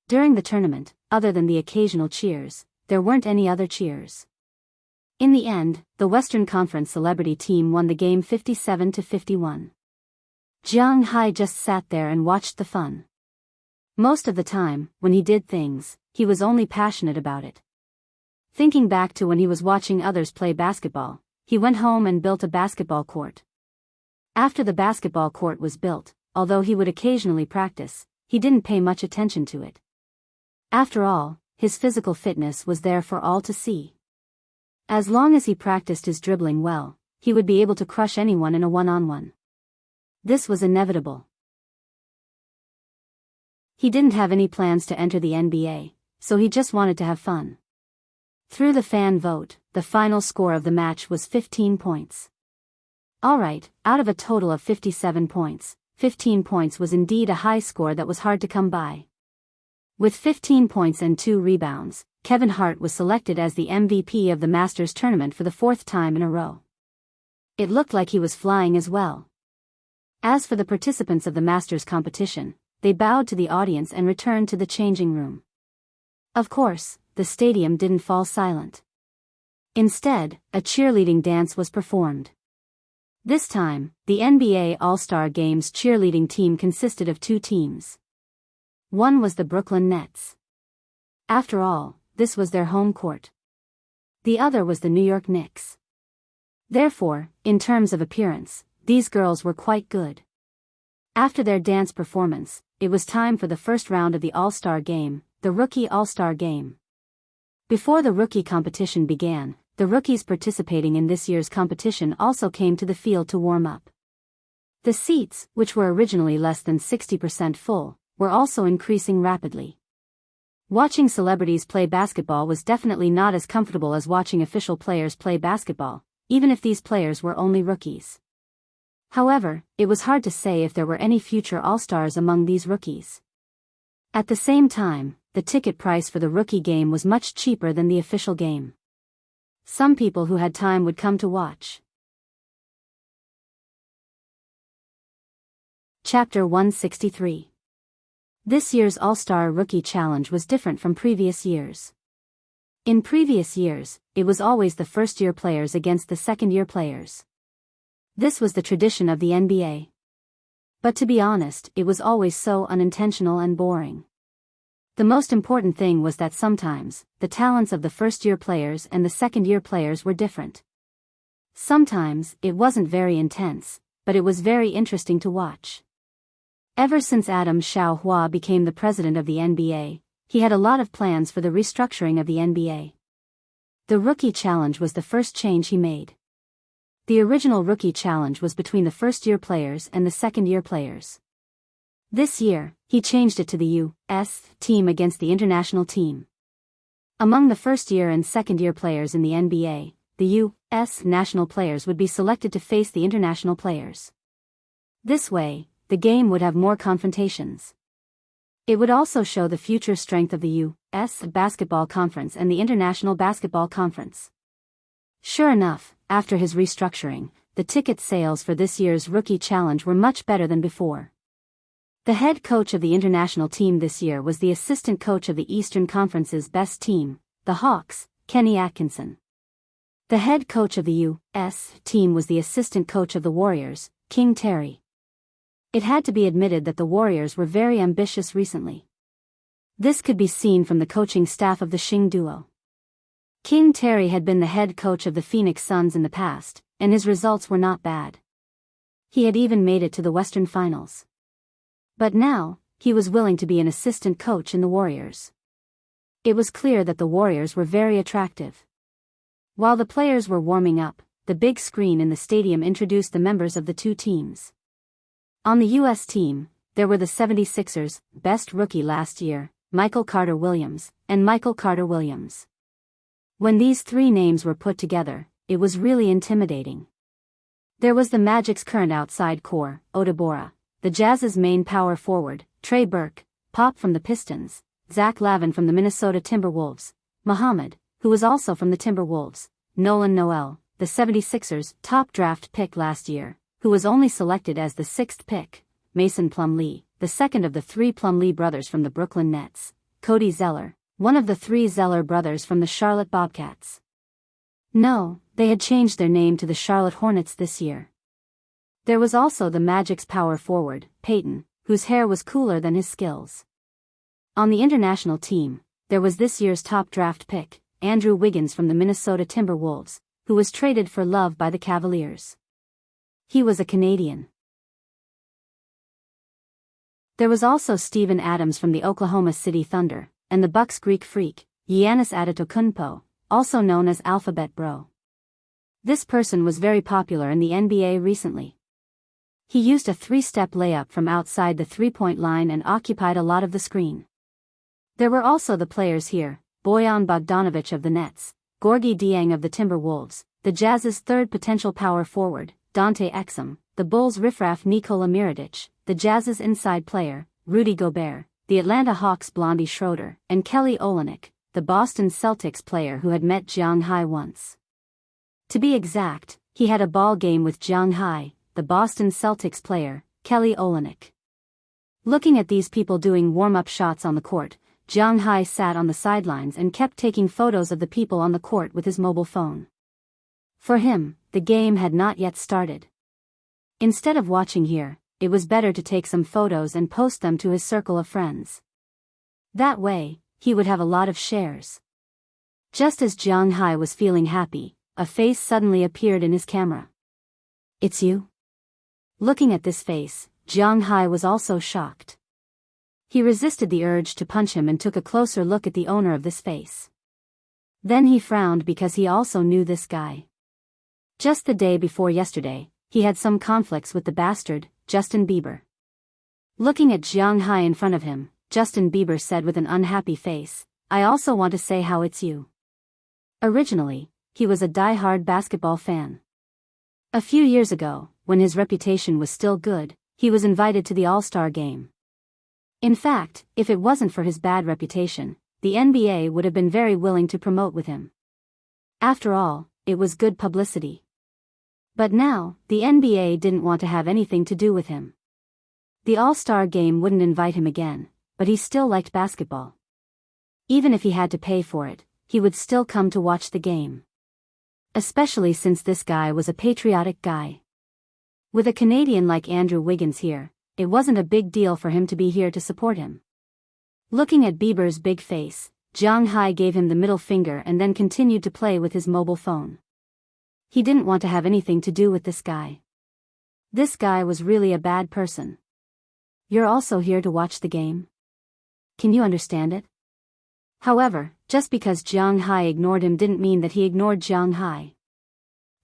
During the tournament, other than the occasional cheers, there weren't any other cheers. In the end, the Western Conference celebrity team won the game 57-51. Jianghu just sat there and watched the fun. Most of the time, when he did things, he was only passionate about it. Thinking back to when he was watching others play basketball, he went home and built a basketball court. After the basketball court was built, although he would occasionally practice, he didn't pay much attention to it. After all, his physical fitness was there for all to see. As long as he practiced his dribbling well, he would be able to crush anyone in a one-on-one. This was inevitable. He didn't have any plans to enter the NBA, so he just wanted to have fun. Through the fan vote, the final score of the match was 15 points. Alright, out of a total of 57 points, 15 points was indeed a high score that was hard to come by. With 15 points and 2 rebounds, Kevin Hart was selected as the MVP of the Masters tournament for the 4th time in a row. It looked like he was flying as well. As for the participants of the Masters competition, they bowed to the audience and returned to the changing room. Of course, the stadium didn't fall silent. Instead, a cheerleading dance was performed. This time, the NBA All-Star Games cheerleading team consisted of 2 teams. One was the Brooklyn Nets. After all, this was their home court. The other was the New York Knicks. Therefore, in terms of appearance, these girls were quite good. After their dance performance, it was time for the first round of the All-Star Game, the Rookie All-Star Game. Before the rookie competition began, the rookies participating in this year's competition also came to the field to warm up. The seats, which were originally less than 60% full, were also increasing rapidly. Watching celebrities play basketball was definitely not as comfortable as watching official players play basketball, even if these players were only rookies. However, it was hard to say if there were any future All-Stars among these rookies. At the same time, the ticket price for the rookie game was much cheaper than the official game. Some people who had time would come to watch. Chapter 163. This year's All-Star Rookie Challenge was different from previous years. In previous years, it was always the first-year players against the second-year players. This was the tradition of the NBA. But to be honest, it was always so unintentional and boring. The most important thing was that sometimes, the talents of the first-year players and the second-year players were different. Sometimes, it wasn't very intense, but it was very interesting to watch. Ever since Adam Xiaohua became the president of the NBA, he had a lot of plans for the restructuring of the NBA. The Rookie Challenge was the first change he made. The original Rookie Challenge was between the first-year players and the second-year players. This year, he changed it to the U.S. team against the international team. Among the first-year and second-year players in the NBA, the U.S. national players would be selected to face the international players. This way, the game would have more confrontations. It would also show the future strength of the U.S. Basketball Conference and the International Basketball Conference. Sure enough, after his restructuring, the ticket sales for this year's Rookie Challenge were much better than before. The head coach of the international team this year was the assistant coach of the Eastern Conference's best team, the Hawks, Kenny Atkinson. The head coach of the U.S. team was the assistant coach of the Warriors, King Terry. It had to be admitted that the Warriors were very ambitious recently. This could be seen from the coaching staff of the Xing duo. King Terry had been the head coach of the Phoenix Suns in the past, and his results were not bad. He had even made it to the Western Finals. But now, he was willing to be an assistant coach in the Warriors. It was clear that the Warriors were very attractive. While the players were warming up, the big screen in the stadium introduced the members of the two teams. On the U.S. team, there were the 76ers' best rookie last year, Michael Carter-Williams, and Michael Carter-Williams. When these three names were put together, it was really intimidating. There was the Magic's current outside core, Odubora, the Jazz's main power forward, Trey Burke, Pop from the Pistons, Zach Lavin from the Minnesota Timberwolves, Muhammad, who was also from the Timberwolves, Nolan Noel, the 76ers' top draft pick last year, who was only selected as the 6th pick, Mason Plumlee, the second of the 3 Plumlee brothers from the Brooklyn Nets, Cody Zeller, one of the 3 Zeller brothers from the Charlotte Bobcats. No, they had changed their name to the Charlotte Hornets this year. There was also the Magic's power forward, Peyton, whose hair was cooler than his skills. On the international team, there was this year's top draft pick, Andrew Wiggins from the Minnesota Timberwolves, who was traded for Love by the Cavaliers. He was a Canadian. There was also Steven Adams from the Oklahoma City Thunder, and the Bucks' Greek freak, Giannis Antetokounmpo, also known as Alphabet Bro. This person was very popular in the NBA recently. He used a 3-step layup from outside the three-point line and occupied a lot of the screen. There were also the players here, Bojan Bogdanovic of the Nets, Gorgie Dieng of the Timberwolves, the Jazz's third potential power forward, Dante Exum, the Bulls' riffraff Nikola Mirotic, the Jazz's inside player, Rudy Gobert, the Atlanta Hawks' Blondie Schroeder, and Kelly Olynyk, the Boston Celtics player who had met Jianghu once. To be exact, he had a ball game with Jianghu, the Boston Celtics player, Kelly Olynyk. Looking at these people doing warm-up shots on the court, Jianghu sat on the sidelines and kept taking photos of the people on the court with his mobile phone. For him, the game had not yet started. Instead of watching here, it was better to take some photos and post them to his circle of friends. That way, he would have a lot of shares. Just as Jianghu was feeling happy, a face suddenly appeared in his camera. "It's you?" Looking at this face, Jianghu was also shocked. He resisted the urge to punch him and took a closer look at the owner of this face. Then he frowned because he also knew this guy. Just the day before yesterday, he had some conflicts with the bastard, Justin Bieber. Looking at Jianghu in front of him, Justin Bieber said with an unhappy face, "I also want to say how it's you." Originally, he was a die-hard basketball fan. A few years ago, when his reputation was still good, he was invited to the All-Star game. In fact, if it wasn't for his bad reputation, the NBA would have been very willing to promote with him. After all, it was good publicity. But now, the NBA didn't want to have anything to do with him. The All-Star game wouldn't invite him again, but he still liked basketball. Even if he had to pay for it, he would still come to watch the game. Especially since this guy was a patriotic guy. With a Canadian like Andrew Wiggins here, it wasn't a big deal for him to be here to support him. Looking at Bieber's big face, Jianghu gave him the middle finger and then continued to play with his mobile phone. He didn't want to have anything to do with this guy. This guy was really a bad person. "You're also here to watch the game? Can you understand it?" However, just because Jianghu ignored him didn't mean that he ignored Jianghu.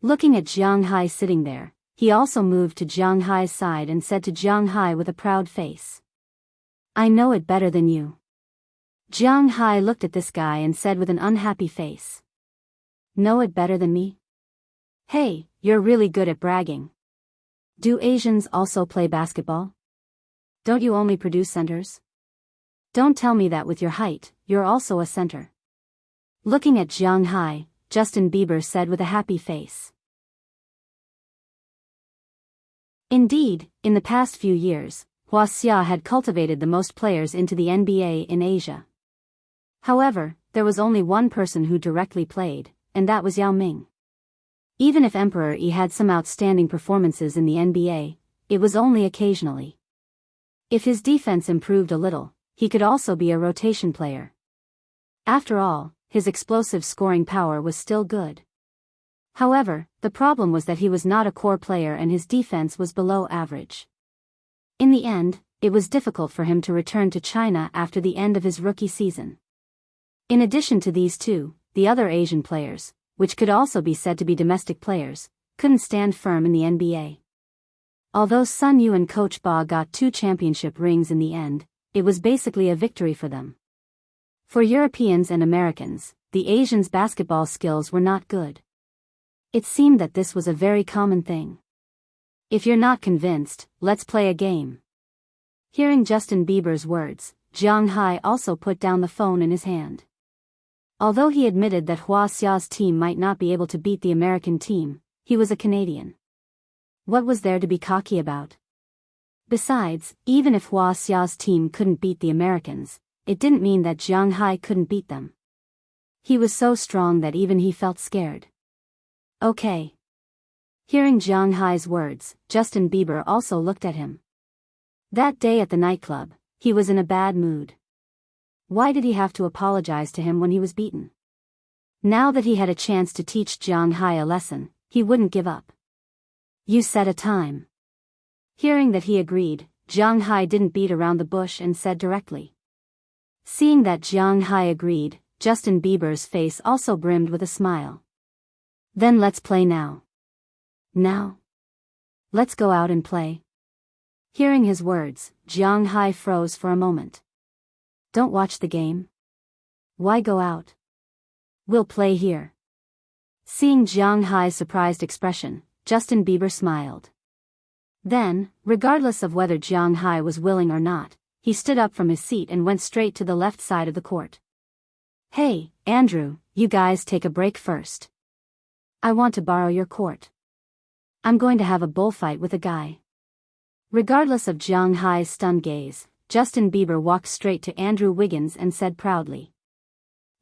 Looking at Jianghu sitting there, he also moved to Jianghu's side and said to Jianghu with a proud face, "I know it better than you." Jianghu looked at this guy and said with an unhappy face, "Know it better than me? Hey, you're really good at bragging. Do Asians also play basketball? Don't you only produce centers? Don't tell me that with your height, you're also a center." Looking at Jianghu, Justin Bieber said with a happy face. Indeed, in the past few years, Wuxia had cultivated the most players into the NBA in Asia. However, there was only one person who directly played, and that was Yao Ming. Even if Emperor Yi had some outstanding performances in the NBA, it was only occasionally. If his defense improved a little, he could also be a rotation player. After all, his explosive scoring power was still good. However, the problem was that he was not a core player and his defense was below average. In the end, it was difficult for him to return to China after the end of his rookie season. In addition to these two, the other Asian players, which could also be said to be domestic players, couldn't stand firm in the NBA. Although Sun Yu and Coach Ba got 2 championship rings in the end, it was basically a victory for them. For Europeans and Americans, the Asians' basketball skills were not good. It seemed that this was a very common thing. "If you're not convinced, let's play a game." Hearing Justin Bieber's words, Jianghu also put down the phone in his hand. Although he admitted that Wuxia's team might not be able to beat the American team, he was a Canadian. What was there to be cocky about? Besides, even if Wuxia's team couldn't beat the Americans, it didn't mean that Jianghu couldn't beat them. He was so strong that even he felt scared. "Okay." Hearing Jianghu's words, Justin Bieber also looked at him. That day at the nightclub, he was in a bad mood. Why did he have to apologize to him when he was beaten? Now that he had a chance to teach Jianghu a lesson, he wouldn't give up. "You set a time." Hearing that he agreed, Jianghu didn't beat around the bush and said directly. Seeing that Jianghu agreed, Justin Bieber's face also brimmed with a smile. "Then let's play now." "Now? Let's go out and play." Hearing his words, Jianghu froze for a moment. "Don't watch the game? Why go out? We'll play here." Seeing Jianghai's surprised expression, Justin Bieber smiled. Then, regardless of whether Jianghai was willing or not, he stood up from his seat and went straight to the left side of the court. Hey, Andrew, you guys take a break first. I want to borrow your court. I'm going to have a bullfight with a guy. Regardless of Jianghai's stunned gaze, Justin Bieber walked straight to Andrew Wiggins and said proudly.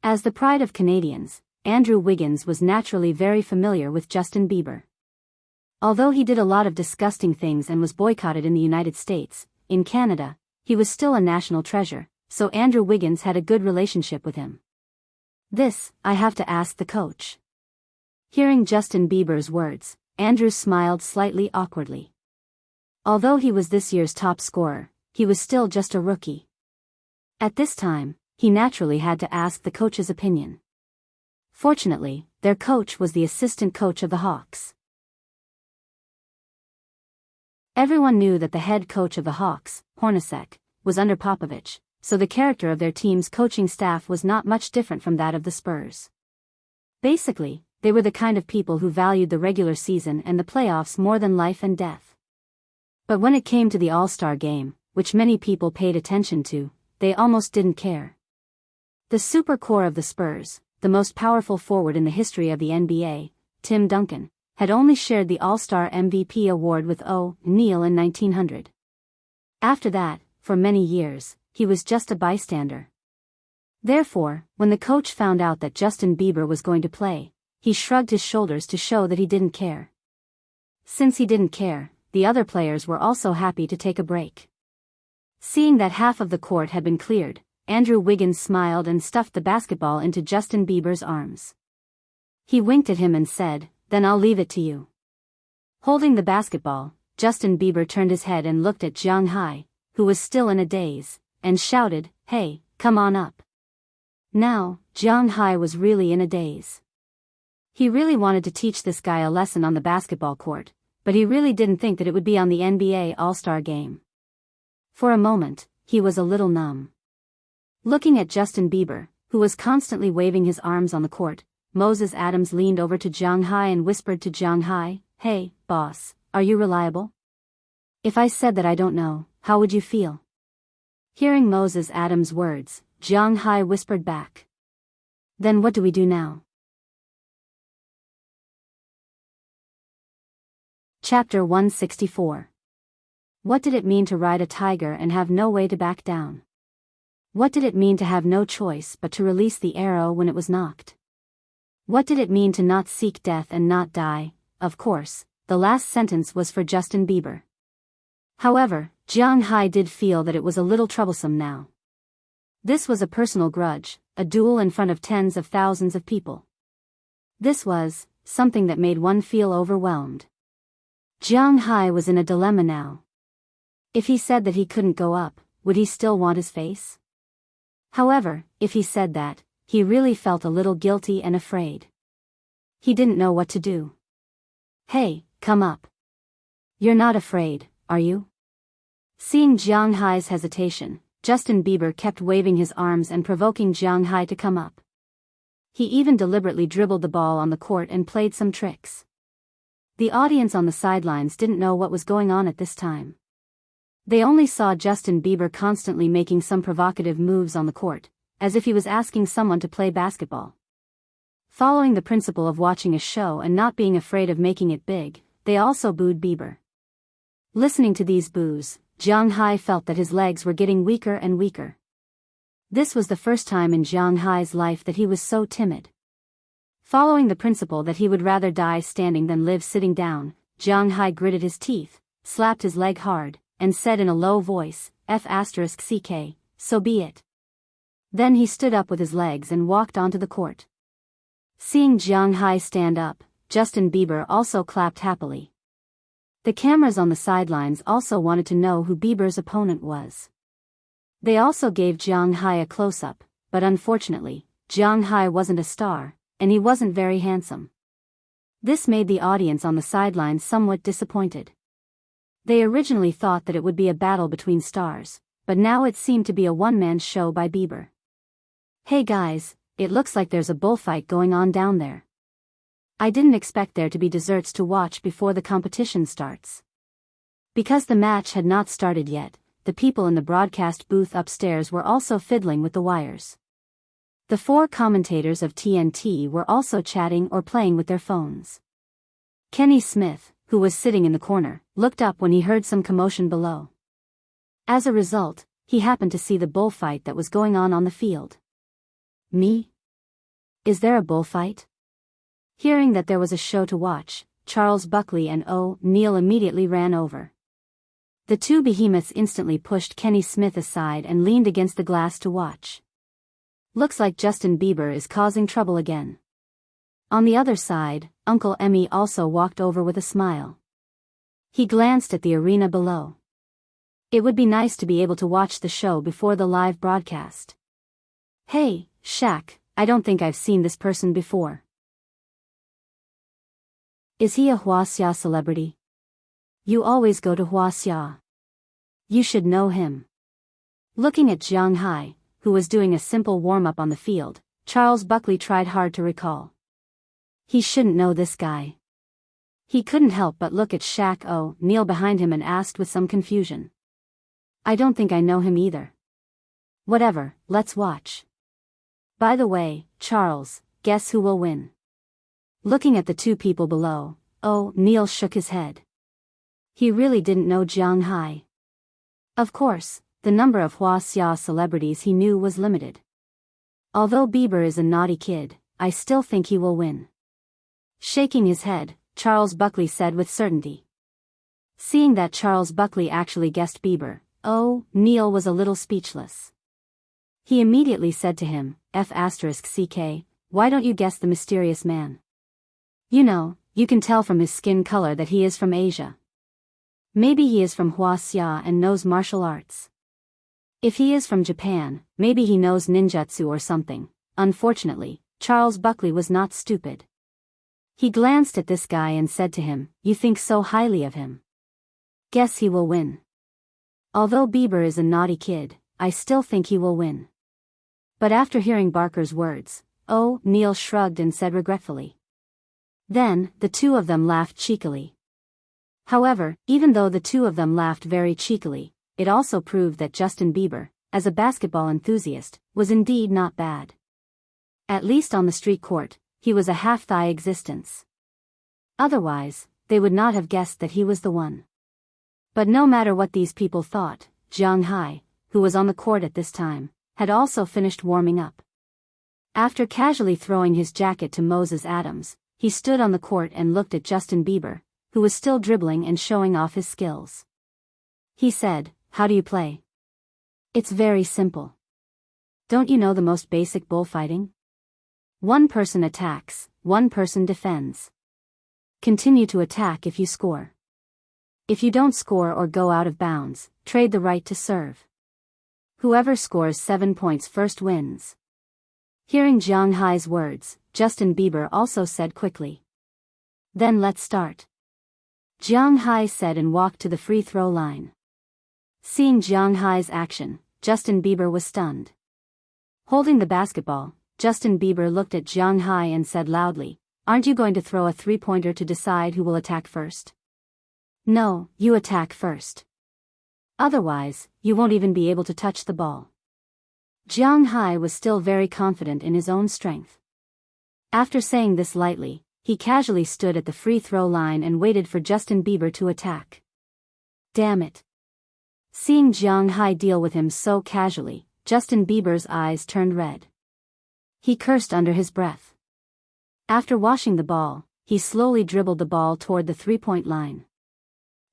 As the pride of Canadians, Andrew Wiggins was naturally very familiar with Justin Bieber. Although he did a lot of disgusting things and was boycotted in the United States, in Canada, he was still a national treasure, so Andrew Wiggins had a good relationship with him. This, I have to ask the coach. Hearing Justin Bieber's words, Andrew smiled slightly awkwardly. Although he was this year's top scorer, he was still just a rookie. At this time, he naturally had to ask the coach's opinion. Fortunately, their coach was the assistant coach of the Hawks. Everyone knew that the head coach of the Hawks, Hornacek, was under Popovich, so the character of their team's coaching staff was not much different from that of the Spurs. Basically, they were the kind of people who valued the regular season and the playoffs more than life and death. But when it came to the All-Star game, which many people paid attention to, they almost didn't care. The super core of the Spurs, the most powerful forward in the history of the NBA, Tim Duncan, had only shared the All-Star MVP award with O'Neal in 1900. After that, for many years, he was just a bystander. Therefore, when the coach found out that Justin Bieber was going to play, he shrugged his shoulders to show that he didn't care. Since he didn't care, the other players were also happy to take a break. Seeing that half of the court had been cleared, Andrew Wiggins smiled and stuffed the basketball into Justin Bieber's arms. He winked at him and said, "Then I'll leave it to you." Holding the basketball, Justin Bieber turned his head and looked at Jianghai, who was still in a daze, and shouted, "Hey, come on up." Now, Jianghai was really in a daze. He really wanted to teach this guy a lesson on the basketball court, but he really didn't think that it would be on the NBA All-Star game. For a moment, he was a little numb. Looking at Justin Bieber, who was constantly waving his arms on the court, Moses Adams leaned over to Jianghai and whispered to Jianghai, "Hey, boss, are you reliable? If I said that I don't know, how would you feel?" Hearing Moses Adams' words, Jianghai whispered back, "Then what do we do now?" Chapter 164. What did it mean to ride a tiger and have no way to back down? What did it mean to have no choice but to release the arrow when it was knocked? What did it mean to not seek death and not die? Of course, the last sentence was for Justin Bieber. However, Jianghai did feel that it was a little troublesome now. This was a personal grudge, a duel in front of tens of thousands of people. This was something that made one feel overwhelmed. Jianghai was in a dilemma now. If he said that he couldn't go up, would he still want his face? However, if he said that, he really felt a little guilty and afraid. He didn't know what to do. "Hey, come up. You're not afraid, are you?" Seeing Jianghai's hesitation, Justin Bieber kept waving his arms and provoking Jianghai to come up. He even deliberately dribbled the ball on the court and played some tricks. The audience on the sidelines didn't know what was going on at this time. They only saw Justin Bieber constantly making some provocative moves on the court, as if he was asking someone to play basketball. Following the principle of watching a show and not being afraid of making it big, they also booed Bieber. Listening to these boos, Jianghai felt that his legs were getting weaker and weaker. This was the first time in Jianghai's life that he was so timid. Following the principle that he would rather die standing than live sitting down, Jianghai gritted his teeth, slapped his leg hard, and said in a low voice, "F***ck, so be it." Then he stood up with his legs and walked onto the court. Seeing Jianghai stand up, Justin Bieber also clapped happily. The cameras on the sidelines also wanted to know who Bieber's opponent was. They also gave Jianghai a close-up, but unfortunately, Jianghai wasn't a star, and he wasn't very handsome. This made the audience on the sidelines somewhat disappointed. They originally thought that it would be a battle between stars, but now it seemed to be a one-man show by Bieber. "Hey guys, it looks like there's a bullfight going on down there. I didn't expect there to be desserts to watch before the competition starts. Because the match had not started yet, the people in the broadcast booth upstairs were also fiddling with the wires. The 4 commentators of TNT were also chatting or playing with their phones. Kenny Smith, who was sitting in the corner, looked up when he heard some commotion below. As a result, he happened to see the bullfight that was going on the field. Me? Is there a bullfight? Hearing that there was a show to watch, Charles Buckley and O'Neill immediately ran over. The 2 behemoths instantly pushed Kenny Smith aside and leaned against the glass to watch. Looks like Justin Bieber is causing trouble again. On the other side, Uncle Emmy also walked over with a smile. He glanced at the arena below. It would be nice to be able to watch the show before the live broadcast. Hey, Shaq, I don't think I've seen this person before. Is he a Wuxia celebrity? You always go to Wuxia. You should know him. Looking at Jianghu, who was doing a simple warm-up on the field, Charles Buckley tried hard to recall. He shouldn't know this guy. He couldn't help but look at Shaq O'Neill behind him and asked with some confusion. I don't think I know him either. Whatever, let's watch. By the way, Charles, guess who will win? Looking at the 2 people below, O'Neill shook his head. He really didn't know Jianghu. Of course, the number of Wuxia celebrities he knew was limited. Although Bieber is a naughty kid, I still think he will win. Shaking his head, Charles Buckley said with certainty. Seeing that Charles Buckley actually guessed Bieber, O'Neill was a little speechless. He immediately said to him, F***CK, why don't you guess the mysterious man? You know, you can tell from his skin color that he is from Asia. Maybe he is from Wuxia and knows martial arts. If he is from Japan, maybe he knows ninjutsu or something. Unfortunately, Charles Buckley was not stupid. He glanced at this guy and said to him, you think so highly of him. Guess he will win. Although Bieber is a naughty kid, I still think he will win. But after hearing Barker's words, O'Neill shrugged and said regretfully. Then, the 2 of them laughed cheekily. However, even though the 2 of them laughed very cheekily, it also proved that Justin Bieber, as a basketball enthusiast, was indeed not bad. At least on the street court, he was a half-thigh existence. Otherwise, they would not have guessed that he was the one. But no matter what these people thought, Jianghu, who was on the court at this time, had also finished warming up. After casually throwing his jacket to Moses Adams, he stood on the court and looked at Justin Bieber, who was still dribbling and showing off his skills. He said, how do you play? It's very simple. Don't you know the most basic bullfighting? 1 person attacks, 1 person defends. Continue to attack if you score. If you don't score or go out of bounds, trade the right to serve. Whoever scores 7 points first wins. Hearing Jianghu's words, Justin Bieber also said quickly. Then let's start. Jianghu said and walked to the free throw line. Seeing Jianghu's action, Justin Bieber was stunned. Holding the basketball, Justin Bieber looked at Jianghu and said loudly, aren't you going to throw a 3-pointer to decide who will attack first? No, you attack first. Otherwise, you won't even be able to touch the ball. Jianghu was still very confident in his own strength. After saying this lightly, he casually stood at the free throw line and waited for Justin Bieber to attack. Damn it. Seeing Jianghu deal with him so casually, Justin Bieber's eyes turned red. He cursed under his breath. After washing the ball, he slowly dribbled the ball toward the 3-point line.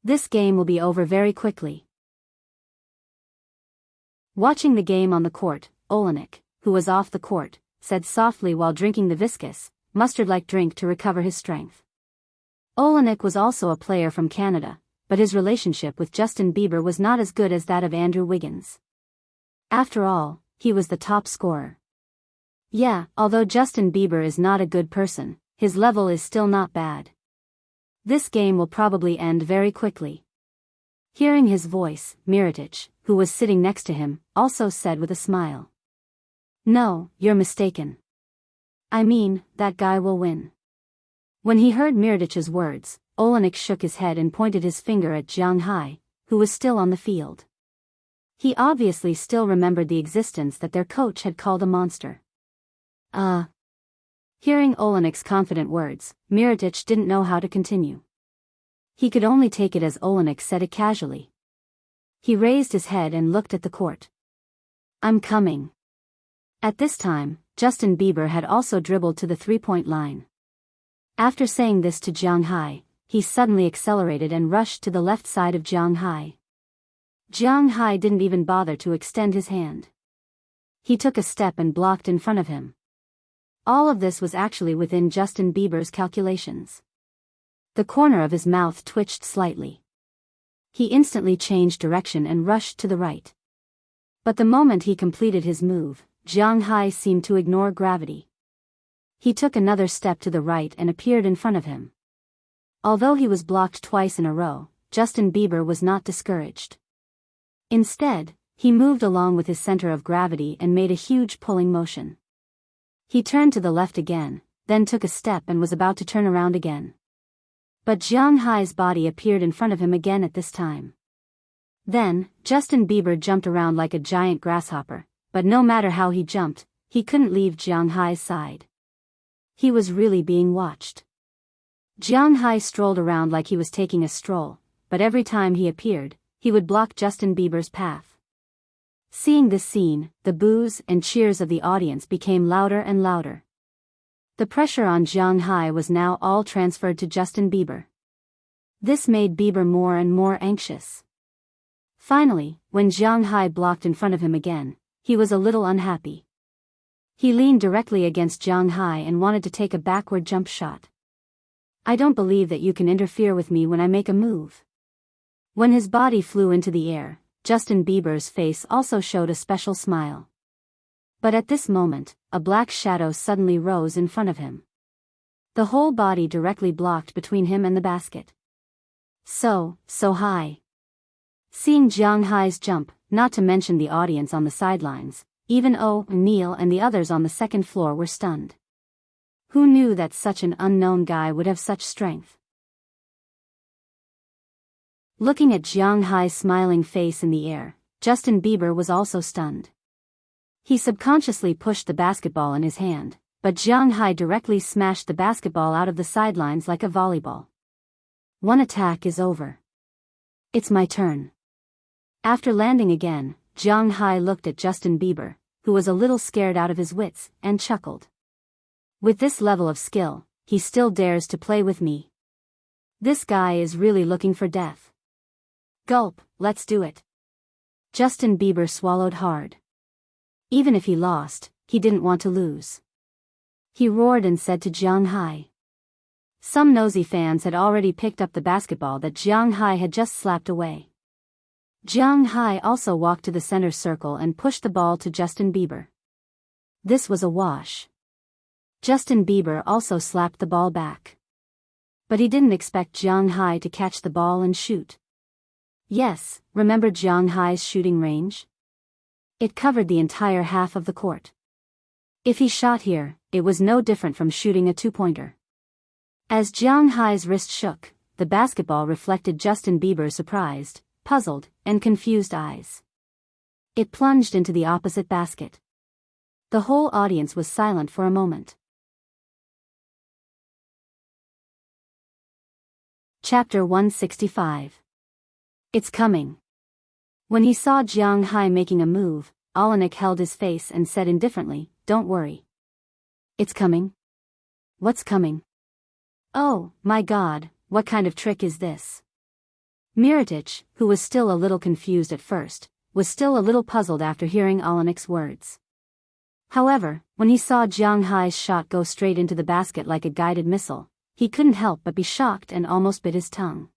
This game will be over very quickly. Watching the game on the court, Olenek, who was off the court, said softly while drinking the viscous, mustard-like drink to recover his strength. Olenek was also a player from Canada, but his relationship with Justin Bieber was not as good as that of Andrew Wiggins. After all, he was the top scorer. Yeah, although Justin Bieber is not a good person, his level is still not bad. This game will probably end very quickly. Hearing his voice, Miritich, who was sitting next to him, also said with a smile. No, you're mistaken. I mean, that guy will win. When he heard Miritich's words, Olenek shook his head and pointed his finger at Jianghu, who was still on the field. He obviously still remembered the existence that their coach had called a monster. Hearing Olenek's confident words, Miritich didn't know how to continue. He could only take it as Olenek said it casually. He raised his head and looked at the court. "I'm coming." At this time, Justin Bieber had also dribbled to the three-point line. After saying this to Jianghu, he suddenly accelerated and rushed to the left side of Jianghu. Jianghu didn't even bother to extend his hand. He took a step and blocked in front of him. All of this was actually within Justin Bieber's calculations. The corner of his mouth twitched slightly. He instantly changed direction and rushed to the right. But the moment he completed his move, Jianghu seemed to ignore gravity. He took another step to the right and appeared in front of him. Although he was blocked twice in a row, Justin Bieber was not discouraged. Instead, he moved along with his center of gravity and made a huge pulling motion. He turned to the left again, then took a step and was about to turn around again. But Jianghu's body appeared in front of him again at this time. Then, Justin Bieber jumped around like a giant grasshopper, but no matter how he jumped, he couldn't leave Jianghu's side. He was really being watched. Jianghu strolled around like he was taking a stroll, but every time he appeared, he would block Justin Bieber's path. Seeing this scene, the boos and cheers of the audience became louder and louder. The pressure on Jianghu was now all transferred to Justin Bieber. This made Bieber more and more anxious. Finally, when Jianghu blocked in front of him again, he was a little unhappy. He leaned directly against Jianghu and wanted to take a backward jump shot. "I don't believe that you can interfere with me when I make a move." When his body flew into the air, Justin Bieber's face also showed a special smile. But at this moment, a black shadow suddenly rose in front of him. The whole body directly blocked between him and the basket. So high. Seeing Jianghu's jump, not to mention the audience on the sidelines, even Neil and the others on the second floor were stunned. Who knew that such an unknown guy would have such strength? Looking at Jianghu's smiling face in the air, Justin Bieber was also stunned. He subconsciously pushed the basketball in his hand, but Jianghu directly smashed the basketball out of the sidelines like a volleyball. One attack is over. It's my turn. After landing again, Jianghu looked at Justin Bieber, who was a little scared out of his wits, and chuckled. With this level of skill, he still dares to play with me. This guy is really looking for death. Gulp, let's do it. Justin Bieber swallowed hard. Even if he lost, he didn't want to lose. He roared and said to Jianghu. Some nosy fans had already picked up the basketball that Jianghu had just slapped away. Jianghu also walked to the center circle and pushed the ball to Justin Bieber. This was a wash. Justin Bieber also slapped the ball back. But he didn't expect Jianghu to catch the ball and shoot. Yes, remember Jianghu's shooting range? It covered the entire half of the court. If he shot here, it was no different from shooting a two-pointer. As Jianghu's wrist shook, the basketball reflected Justin Bieber's surprised, puzzled, and confused eyes. It plunged into the opposite basket. The whole audience was silent for a moment. Chapter 165. It's coming. When he saw Jianghu making a move, Olenek held his face and said indifferently, "Don't worry. It's coming." "What's coming?" "Oh, my God, what kind of trick is this?" Miritich, who was still a little confused at first, was still a little puzzled after hearing Olenek's words. However, when he saw Jianghu's shot go straight into the basket like a guided missile, he couldn't help but be shocked and almost bit his tongue.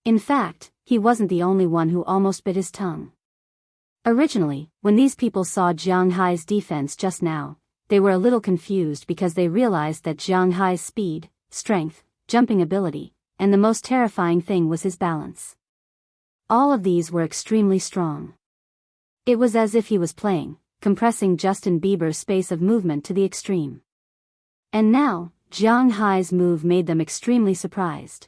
In fact, he wasn't the only one who almost bit his tongue. Originally, when these people saw Jianghu's defense just now, they were a little confused because they realized that Jianghu's speed, strength, jumping ability, and the most terrifying thing was his balance. All of these were extremely strong. It was as if he was playing, compressing Justin Bieber's space of movement to the extreme. And now, Jianghai's move made them extremely surprised.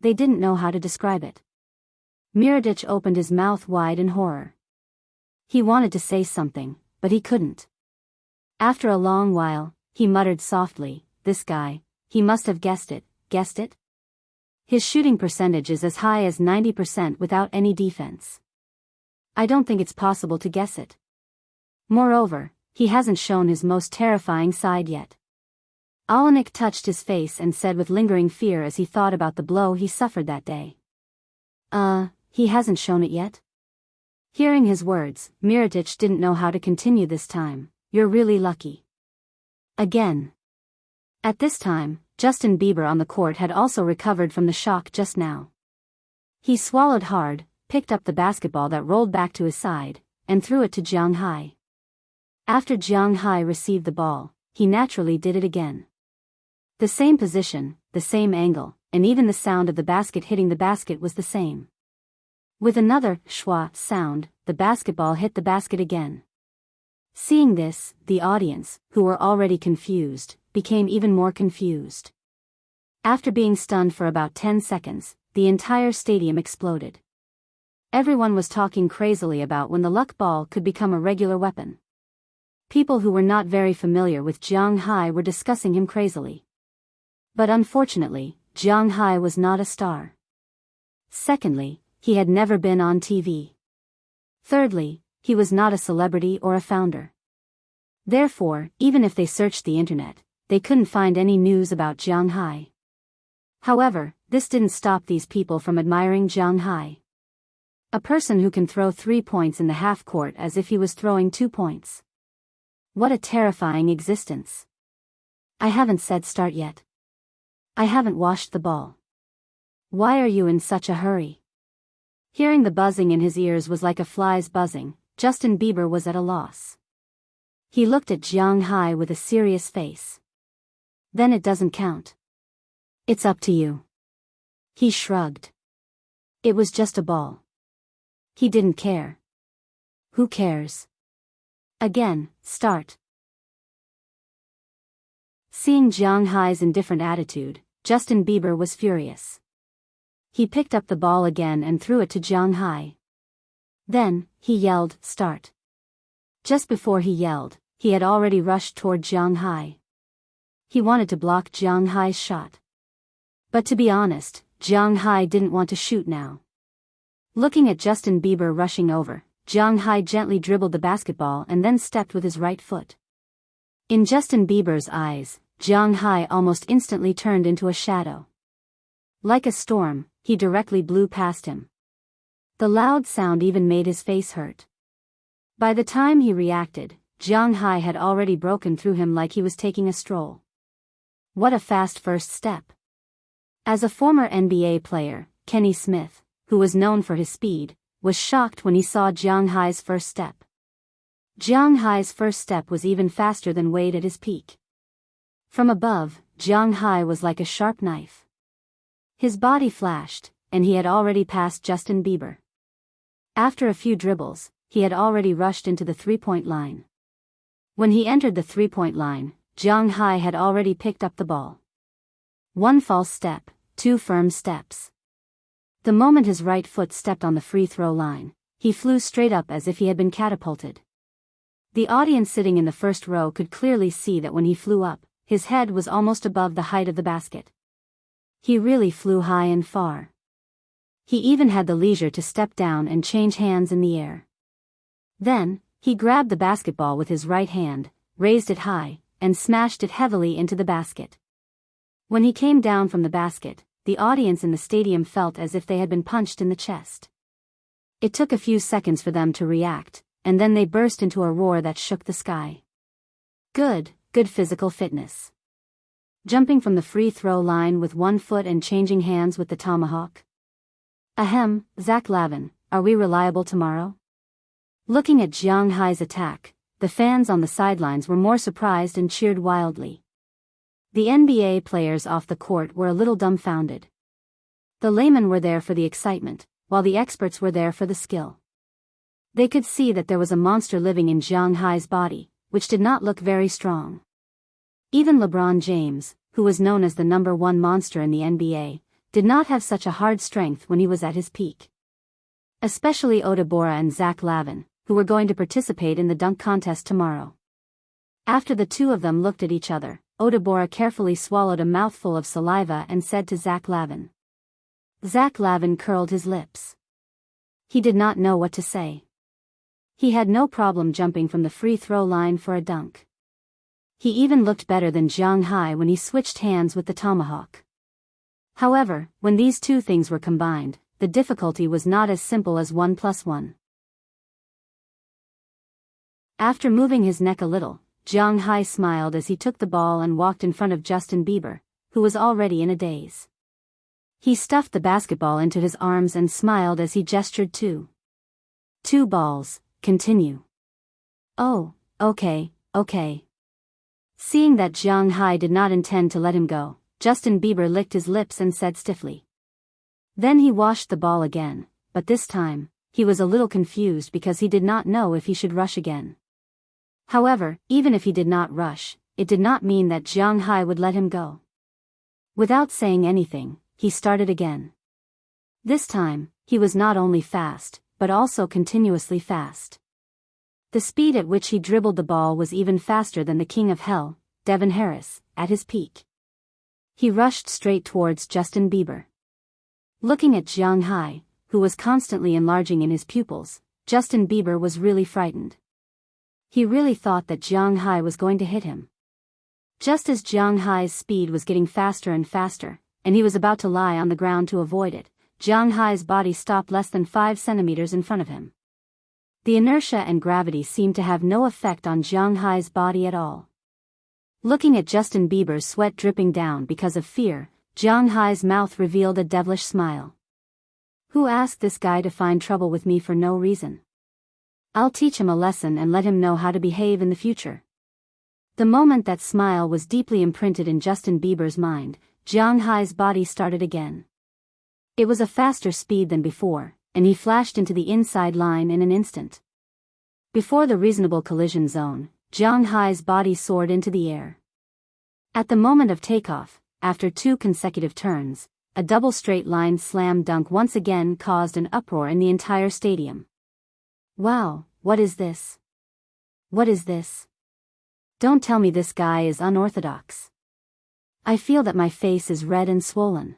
They didn't know how to describe it. Miradich opened his mouth wide in horror. He wanted to say something, but he couldn't. After a long while, he muttered softly, "This guy, he must have guessed it, guessed it? His shooting percentage is as high as 90% without any defense. I don't think it's possible to guess it. Moreover, he hasn't shown his most terrifying side yet." Alanik touched his face and said with lingering fear as he thought about the blow he suffered that day. He hasn't shown it yet?" Hearing his words, Miradich didn't know how to continue this time. "You're really lucky." Again. At this time, Justin Bieber on the court had also recovered from the shock just now. He swallowed hard, picked up the basketball that rolled back to his side, and threw it to Jianghai. After Jianghai received the ball, he naturally did it again. The same position, the same angle, and even the sound of the basket hitting the basket was the same. With another schwa sound, the basketball hit the basket again. Seeing this, the audience, who were already confused, became even more confused. After being stunned for about 10 seconds, the entire stadium exploded. Everyone was talking crazily about when the luck ball could become a regular weapon. People who were not very familiar with Jianghai were discussing him crazily. But unfortunately, Jianghai was not a star. Secondly, he had never been on TV. Thirdly, he was not a celebrity or a founder. Therefore, even if they searched the internet, they couldn't find any news about Jianghai. However, this didn't stop these people from admiring Jianghai. A person who can throw 3 points in the half court as if he was throwing 2 points. What a terrifying existence. I haven't said start yet. I haven't washed the ball. Why are you in such a hurry? Hearing the buzzing in his ears was like a fly's buzzing. Justin Bieber was at a loss. He looked at Jianghai with a serious face. Then it doesn't count. It's up to you. He shrugged. It was just a ball. He didn't care. Who cares? Again, start. Seeing Jianghai's indifferent attitude, Justin Bieber was furious. He picked up the ball again and threw it to Jianghai. Then, he yelled, "Start." Just before he yelled, he had already rushed toward Jianghai. He wanted to block Jianghai's shot. But to be honest, Jianghai didn't want to shoot now. Looking at Justin Bieber rushing over, Jianghai gently dribbled the basketball and then stepped with his right foot. In Justin Bieber's eyes, Jianghai almost instantly turned into a shadow. Like a storm, he directly blew past him. The loud sound even made his face hurt. By the time he reacted, Jianghai had already broken through him like he was taking a stroll. What a fast first step. As a former NBA player, Kenny Smith, who was known for his speed, was shocked when he saw Jianghai's first step. Jianghai's first step was even faster than Wade at his peak. From above, Jianghai was like a sharp knife. His body flashed, and he had already passed Justin Bieber. After a few dribbles, he had already rushed into the three-point line. When he entered the three-point line, Jianghai had already picked up the ball. One false step, 2 firm steps. The moment his right foot stepped on the free throw line, he flew straight up as if he had been catapulted. The audience sitting in the first row could clearly see that when he flew up, his head was almost above the height of the basket. He really flew high and far. He even had the leisure to step down and change hands in the air. Then, he grabbed the basketball with his right hand, raised it high, and smashed it heavily into the basket. When he came down from the basket, the audience in the stadium felt as if they had been punched in the chest. It took a few seconds for them to react, and then they burst into a roar that shook the sky. Good physical fitness. Jumping from the free throw line with one foot and changing hands with the tomahawk. Ahem, Zach Lavin, are we reliable tomorrow? Looking at Jianghai's attack, the fans on the sidelines were more surprised and cheered wildly. The NBA players off the court were a little dumbfounded. The laymen were there for the excitement, while the experts were there for the skill. They could see that there was a monster living in Jianghai's body, which did not look very strong. Even LeBron James, who was known as the #1 monster in the NBA, did not have such a hard strength when he was at his peak. Especially Odabora and Zach Lavin, who were going to participate in the dunk contest tomorrow. After the two of them looked at each other, Odabora carefully swallowed a mouthful of saliva and said to Zach Lavin. Zach Lavin curled his lips. He did not know what to say. He had no problem jumping from the free throw line for a dunk. He even looked better than Jianghu when he switched hands with the tomahawk. However, when these two things were combined, the difficulty was not as simple as 1 + 1. After moving his neck a little, Jianghu smiled as he took the ball and walked in front of Justin Bieber, who was already in a daze. He stuffed the basketball into his arms and smiled as he gestured to 2 balls, continue. Oh, okay. Seeing that Jianghu did not intend to let him go, Justin Bieber licked his lips and said stiffly. Then he washed the ball again, but this time, he was a little confused because he did not know if he should rush again. However, even if he did not rush, it did not mean that Jianghu would let him go. Without saying anything, he started again. This time, he was not only fast, but also continuously fast. The speed at which he dribbled the ball was even faster than the King of Hell, Devin Harris, at his peak. He rushed straight towards Justin Bieber. Looking at Jianghu, who was constantly enlarging in his pupils, Justin Bieber was really frightened. He really thought that Jianghu was going to hit him. Just as Jianghu's speed was getting faster and faster, and he was about to lie on the ground to avoid it, Jianghu's body stopped less than 5 centimeters in front of him. The inertia and gravity seemed to have no effect on Jianghu's body at all. Looking at Justin Bieber's sweat dripping down because of fear, Jianghu's mouth revealed a devilish smile. Who asked this guy to find trouble with me for no reason? I'll teach him a lesson and let him know how to behave in the future. The moment that smile was deeply imprinted in Justin Bieber's mind, Jianghu's body started again. It was a faster speed than before, and he flashed into the inside line in an instant. Before the reasonable collision zone, Jianghu's body soared into the air. At the moment of takeoff, after 2 consecutive turns, a double straight-line slam dunk once again caused an uproar in the entire stadium. Wow, what is this? What is this? Don't tell me this guy is unorthodox. I feel that my face is red and swollen.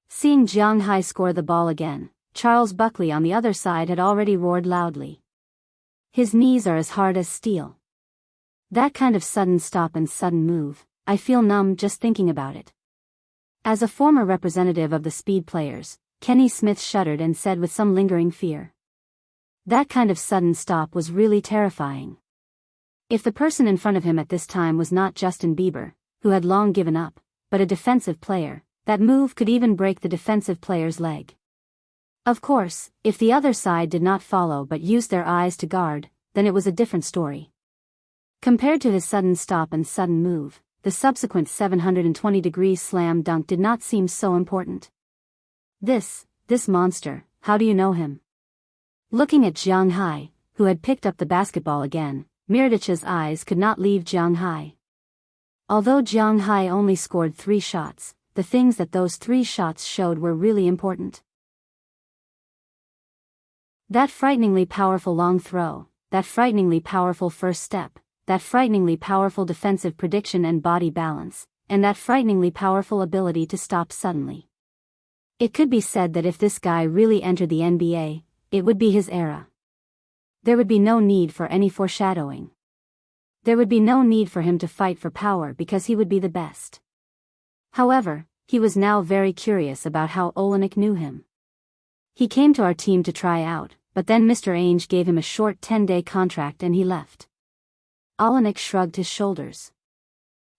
Seeing Jianghu score the ball again, Charles Buckley on the other side had already roared loudly. His knees are as hard as steel. That kind of sudden stop and sudden move, I feel numb just thinking about it. As a former representative of the speed players, Kenny Smith shuddered and said with some lingering fear. That kind of sudden stop was really terrifying. If the person in front of him at this time was not Justin Bieber, who had long given up, but a defensive player, that move could even break the defensive player's leg. Of course, if the other side did not follow but used their eyes to guard, then it was a different story. Compared to his sudden stop and sudden move, the subsequent 720-degree slam dunk did not seem so important. This monster, how do you know him? Looking at Jianghu, who had picked up the basketball again, Mirodic's eyes could not leave Jianghu. Although Jianghu only scored 3 shots, the things that those 3 shots showed were really important. That frighteningly powerful long throw, that frighteningly powerful first step, that frighteningly powerful defensive prediction and body balance, and that frighteningly powerful ability to stop suddenly. It could be said that if this guy really entered the NBA, it would be his era. There would be no need for any foreshadowing. There would be no need for him to fight for power because he would be the best. However, he was now very curious about how Olenek knew him. He came to our team to try out, but then Mr. Ainge gave him a short 10-day contract and he left. Olenek shrugged his shoulders.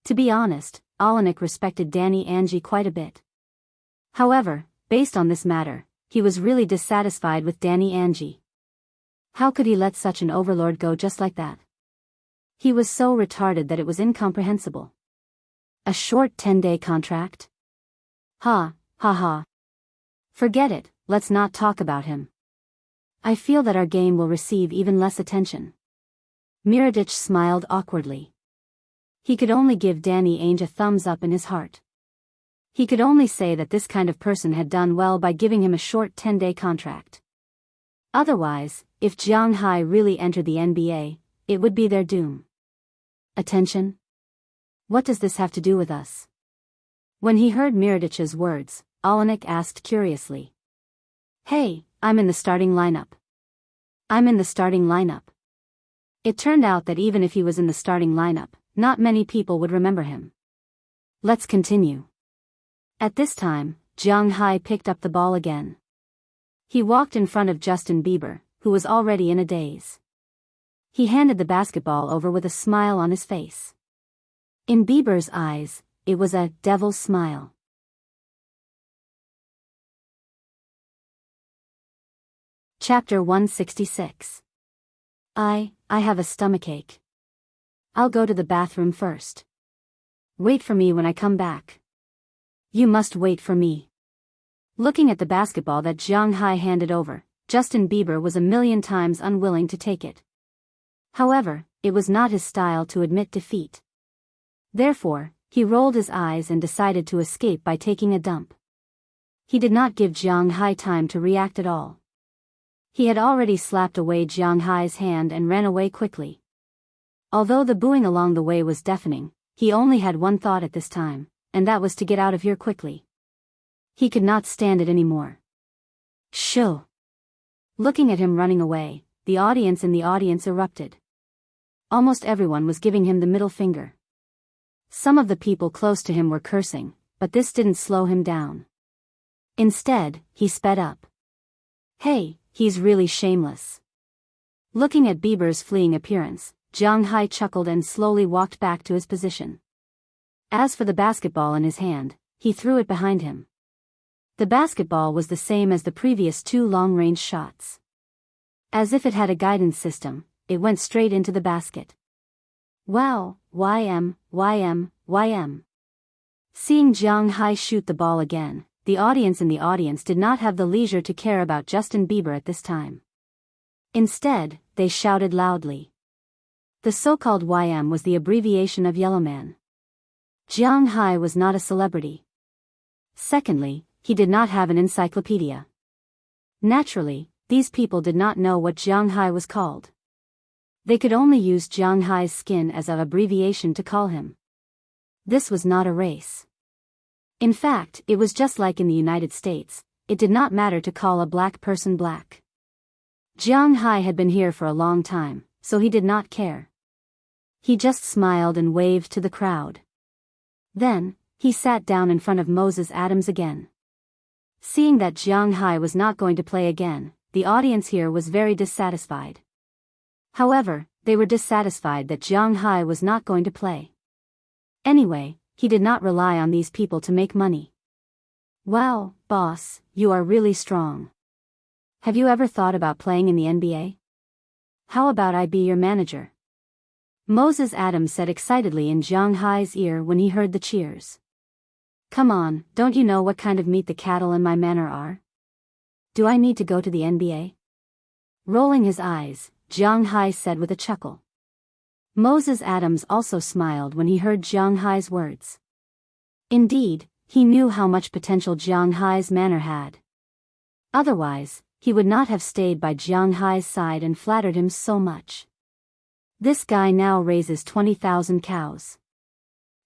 To be honest, Olenek respected Danny Ainge quite a bit. However, based on this matter, he was really dissatisfied with Danny Ainge. How could he let such an overlord go just like that? He was so retarded that it was incomprehensible. A short 10-day contract? Ha. Forget it, let's not talk about him. I feel that our game will receive even less attention. Mirodic smiled awkwardly. He could only give Danny Ainge a thumbs up in his heart. He could only say that this kind of person had done well by giving him a short 10-day contract. Otherwise, if Jianghu really entered the NBA, it would be their doom. Attention? What does this have to do with us? When he heard Mirotich's words, Olenek asked curiously. Hey, I'm in the starting lineup. I'm in the starting lineup. It turned out that even if he was in the starting lineup, not many people would remember him. Let's continue. At this time, Jianghu picked up the ball again. He walked in front of Justin Bieber, who was already in a daze. He handed the basketball over with a smile on his face. In Bieber's eyes, it was a devil's smile. Chapter 166. I have a stomachache. I'll go to the bathroom first. Wait for me when I come back. You must wait for me. Looking at the basketball that Jianghu handed over, Justin Bieber was a million times unwilling to take it. However, it was not his style to admit defeat. Therefore, he rolled his eyes and decided to escape by taking a dump. He did not give Jianghu time to react at all. He had already slapped away Jianghu's hand and ran away quickly. Although the booing along the way was deafening, he only had one thought at this time, and that was to get out of here quickly. He could not stand it anymore. Shoo! Looking at him running away, the audience in the audience erupted. Almost everyone was giving him the middle finger. Some of the people close to him were cursing, but this didn't slow him down. Instead, he sped up. Hey, he's really shameless. Looking at Bieber's fleeing appearance, Jianghu chuckled and slowly walked back to his position. As for the basketball in his hand, he threw it behind him. The basketball was the same as the previous two long-range shots. As if it had a guidance system, it went straight into the basket. Wow, YM. Seeing Jianghu shoot the ball again, the audience in the audience did not have the leisure to care about Justin Bieber at this time. Instead, they shouted loudly. The so-called YM was the abbreviation of Yellow Man. Jianghu was not a celebrity. Secondly, he did not have an encyclopedia. Naturally, these people did not know what Jianghu was called. They could only use Jianghu's skin as an abbreviation to call him. This was not a race. In fact, it was just like in the United States, it did not matter to call a black person black. Jianghu had been here for a long time, so he did not care. He just smiled and waved to the crowd. Then, he sat down in front of Moses Adams again. Seeing that Jianghu was not going to play again, the audience here was very dissatisfied. However, they were dissatisfied that Jianghu was not going to play. Anyway, he did not rely on these people to make money. Wow, boss, you are really strong. Have you ever thought about playing in the NBA? How about I be your manager? Moses Adams said excitedly in Jianghu's ear when he heard the cheers. Come on, don't you know what kind of meat the cattle in my manor are? Do I need to go to the NBA? Rolling his eyes, Jianghu said with a chuckle. Moses Adams also smiled when he heard Jianghu's words. Indeed, he knew how much potential Jianghu's manor had. Otherwise, he would not have stayed by Jianghu's side and flattered him so much. This guy now raises 20,000 cows.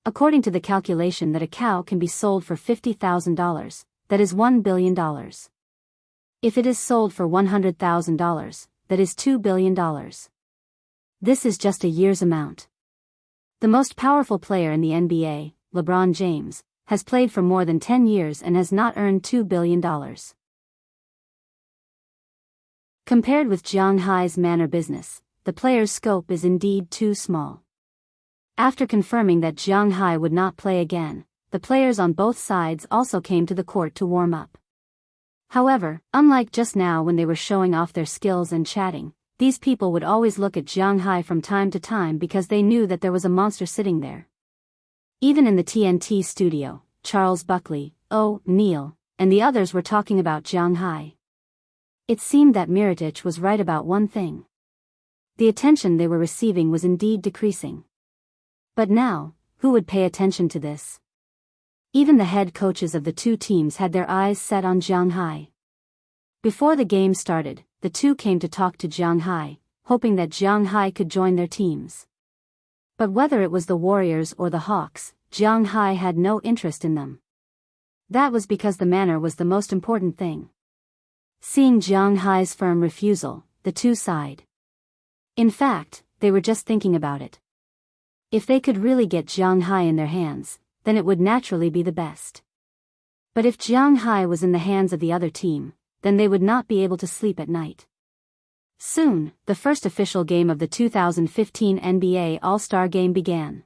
According to the calculation that a cow can be sold for $50,000, that is $1 billion. If it is sold for $100,000, that is $2 billion. This is just a year's amount. The most powerful player in the NBA, LeBron James, has played for more than 10 years and has not earned $2 billion. Compared with Jianghu's manor business, the player's scope is indeed too small. After confirming that Jianghu would not play again, the players on both sides also came to the court to warm up. However, unlike just now when they were showing off their skills and chatting, these people would always look at Jianghu from time to time because they knew that there was a monster sitting there. Even in the TNT studio, Charles Buckley, Neil, and the others were talking about Jianghu. It seemed that Miritich was right about one thing. The attention they were receiving was indeed decreasing. But now, who would pay attention to this? Even the head coaches of the two teams had their eyes set on Jianghu. Before the game started, the two came to talk to Jianghu, hoping that Jianghu could join their teams. But whether it was the Warriors or the Hawks, Jianghu had no interest in them. That was because the manner was the most important thing. Seeing Jianghu's firm refusal, the two sighed. In fact, they were just thinking about it. If they could really get Jianghu in their hands, then it would naturally be the best. But if Jianghu was in the hands of the other team, then they would not be able to sleep at night. Soon, the first official game of the 2015 NBA All-Star Game began.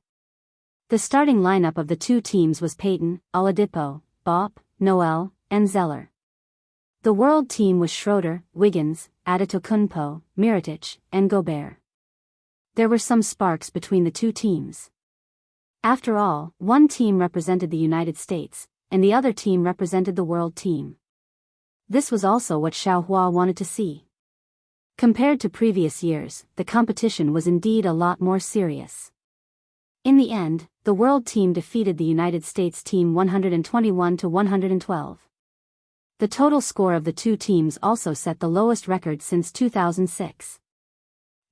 The starting lineup of the two teams was Payton, Oladipo, Bopp, Noel, and Zeller. The world team was Schroeder, Wiggins, Antetokounmpo, Mirotic, and Gobert. There were some sparks between the two teams. After all, one team represented the United States, and the other team represented the world team. This was also what Xiaohua wanted to see. Compared to previous years, the competition was indeed a lot more serious. In the end, the world team defeated the United States team 121-112. The total score of the two teams also set the lowest record since 2006.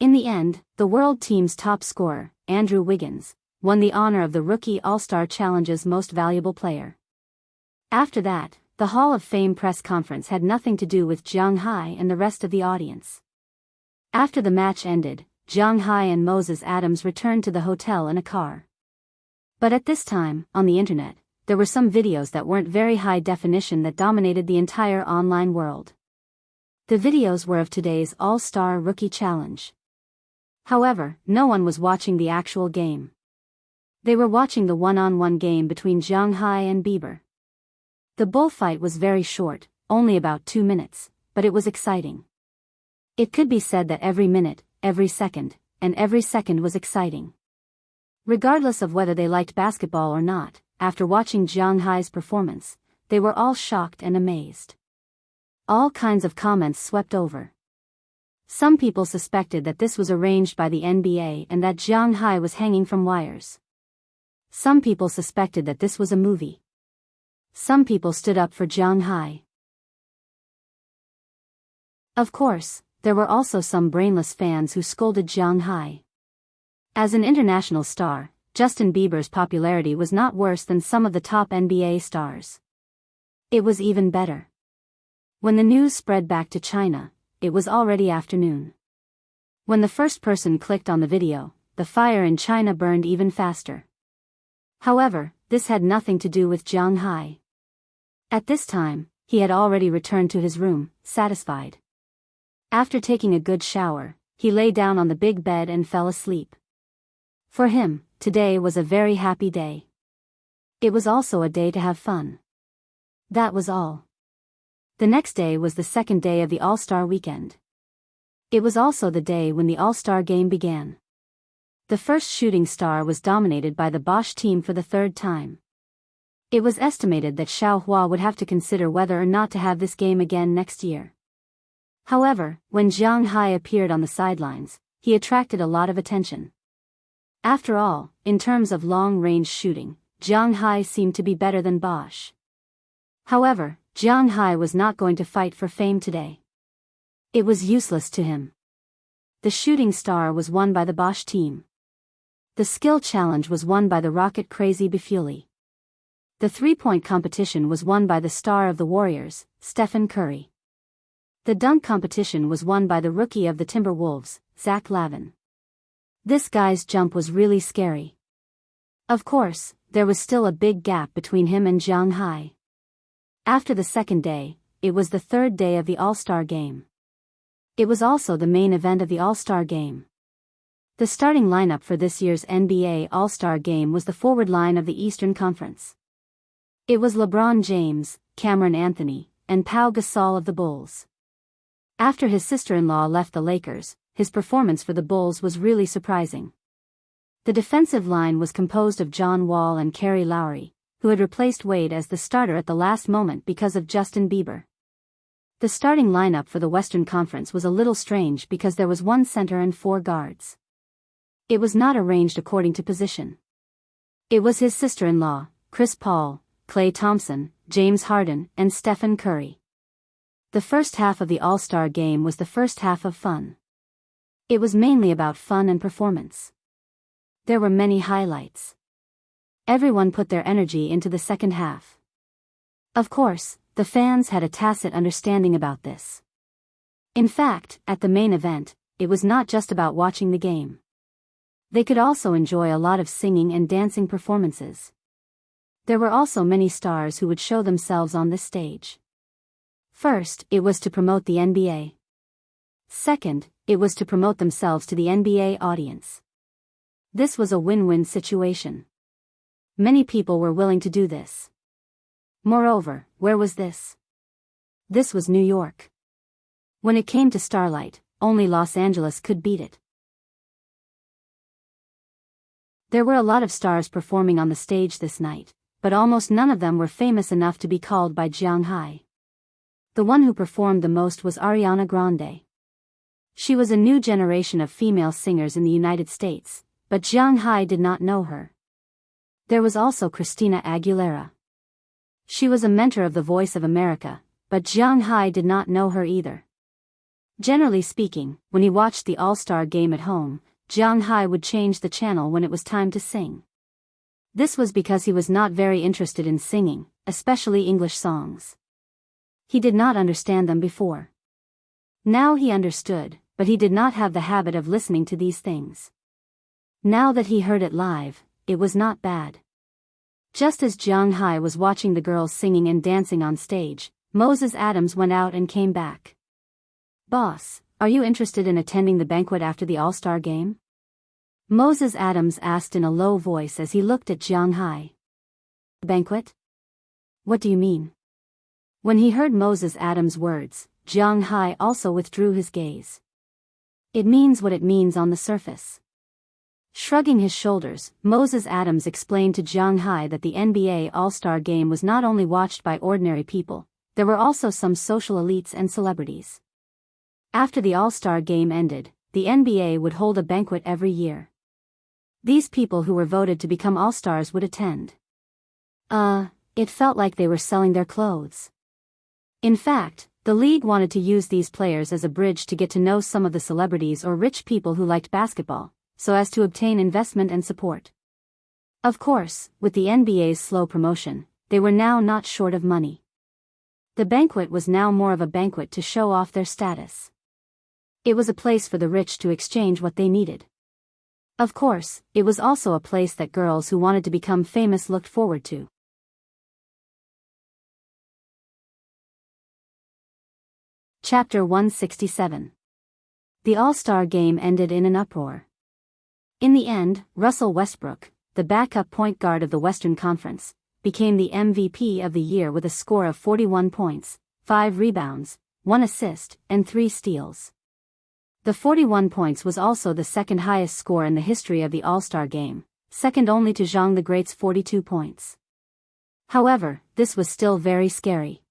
In the end, the world team's top scorer, Andrew Wiggins, won the honor of the Rookie All-Star Challenge's Most Valuable Player. After that, the Hall of Fame press conference had nothing to do with Jianghu and the rest of the audience. After the match ended, Jianghu and Moses Adams returned to the hotel in a car. But at this time, on the internet, there were some videos that weren't very high definition that dominated the entire online world. The videos were of today's All-Star Rookie Challenge. However, no one was watching the actual game. They were watching the one-on-one game between Jianghu and Bieber. The bullfight was very short, only about 2 minutes, but it was exciting. It could be said that every minute, every second, and every second was exciting. Regardless of whether they liked basketball or not, after watching Jianghu's performance, they were all shocked and amazed. All kinds of comments swept over. Some people suspected that this was arranged by the NBA and that Jianghu was hanging from wires. Some people suspected that this was a movie. Some people stood up for Jianghu. Of course, there were also some brainless fans who scolded Jianghu. As an international star, Justin Bieber's popularity was not worse than some of the top NBA stars. It was even better. When the news spread back to China, it was already afternoon. When the first person clicked on the video, the fire in China burned even faster. However, this had nothing to do with Jianghu. At this time, he had already returned to his room, satisfied. After taking a good shower, he lay down on the big bed and fell asleep. For him, today was a very happy day. It was also a day to have fun. That was all. The next day was the second day of the All-Star weekend. It was also the day when the All-Star game began. The first shooting star was dominated by the Bosch team for the third time. It was estimated that Xiaohua would have to consider whether or not to have this game again next year. However, when Jianghu appeared on the sidelines, he attracted a lot of attention. After all, in terms of long-range shooting, Jianghu seemed to be better than Bosch. However, Jianghu was not going to fight for fame today. It was useless to him. The shooting star was won by the Bosch team. The skill challenge was won by the rocket-crazy Biyao. The three-point competition was won by the star of the Warriors, Stephen Curry. The dunk competition was won by the rookie of the Timberwolves, Zach Lavin. This guy's jump was really scary. Of course, there was still a big gap between him and Jianghu. After the second day, it was the third day of the All-Star game. It was also the main event of the All-Star game. The starting lineup for this year's NBA All-Star game was the forward line of the Eastern Conference. It was LeBron James, Cameron Anthony, and Pau Gasol of the Bulls. After his sister-in-law left the Lakers, his performance for the Bulls was really surprising. The defensive line was composed of John Wall and Kerry Lowry, who had replaced Wade as the starter at the last moment because of Justin Bieber. The starting lineup for the Western Conference was a little strange because there was one center and 4 guards. It was not arranged according to position. It was his sister-in-law, Chris Paul, Klay Thompson, James Harden, and Stephen Curry. The first half of the All-Star Game was the first half of fun. It was mainly about fun and performance. There were many highlights. Everyone put their energy into the second half. Of course, the fans had a tacit understanding about this. In fact, at the main event, it was not just about watching the game. They could also enjoy a lot of singing and dancing performances. There were also many stars who would show themselves on this stage. First, it was to promote the NBA. Second, it was to promote themselves to the NBA audience. This was a win-win situation. Many people were willing to do this. Moreover, where was this? This was New York. When it came to starlight, only Los Angeles could beat it. There were a lot of stars performing on the stage this night, but almost none of them were famous enough to be called by Jianghu. The one who performed the most was Ariana Grande. She was a new generation of female singers in the United States, but Jianghu did not know her. There was also Christina Aguilera. She was a mentor of the Voice of America, but Jianghu did not know her either. Generally speaking, when he watched the All-Star Game at home, Jianghu would change the channel when it was time to sing. This was because he was not very interested in singing, especially English songs. He did not understand them before. Now he understood, but he did not have the habit of listening to these things. Now that he heard it live, it was not bad. Just as Jianghu was watching the girls singing and dancing on stage, Moses Adams went out and came back. "Boss, are you interested in attending the banquet after the All-Star Game?" Moses Adams asked in a low voice as he looked at Jianghu. "Banquet? What do you mean?" When he heard Moses Adams' words, Jianghu also withdrew his gaze. "It means what it means on the surface." Shrugging his shoulders, Moses Adams explained to Jianghu that the NBA All-Star Game was not only watched by ordinary people, there were also some social elites and celebrities. After the All-Star Game ended, the NBA would hold a banquet every year. These people who were voted to become All-Stars would attend. It felt like they were selling their clothes. In fact, the league wanted to use these players as a bridge to get to know some of the celebrities or rich people who liked basketball, so as to obtain investment and support. Of course, with the NBA's slow promotion, they were now not short of money. The banquet was now more of a banquet to show off their status. It was a place for the rich to exchange what they needed. Of course, it was also a place that girls who wanted to become famous looked forward to. Chapter 167. The All-Star Game ended in an uproar. In the end, Russell Westbrook, the backup point guard of the Western Conference, became the MVP of the year with a score of 41 points, 5 rebounds, 1 assist, and 3 steals. The 41 points was also the second highest score in the history of the All-Star Game, second only to Zhang the Great's 42 points. However, this was still very scary.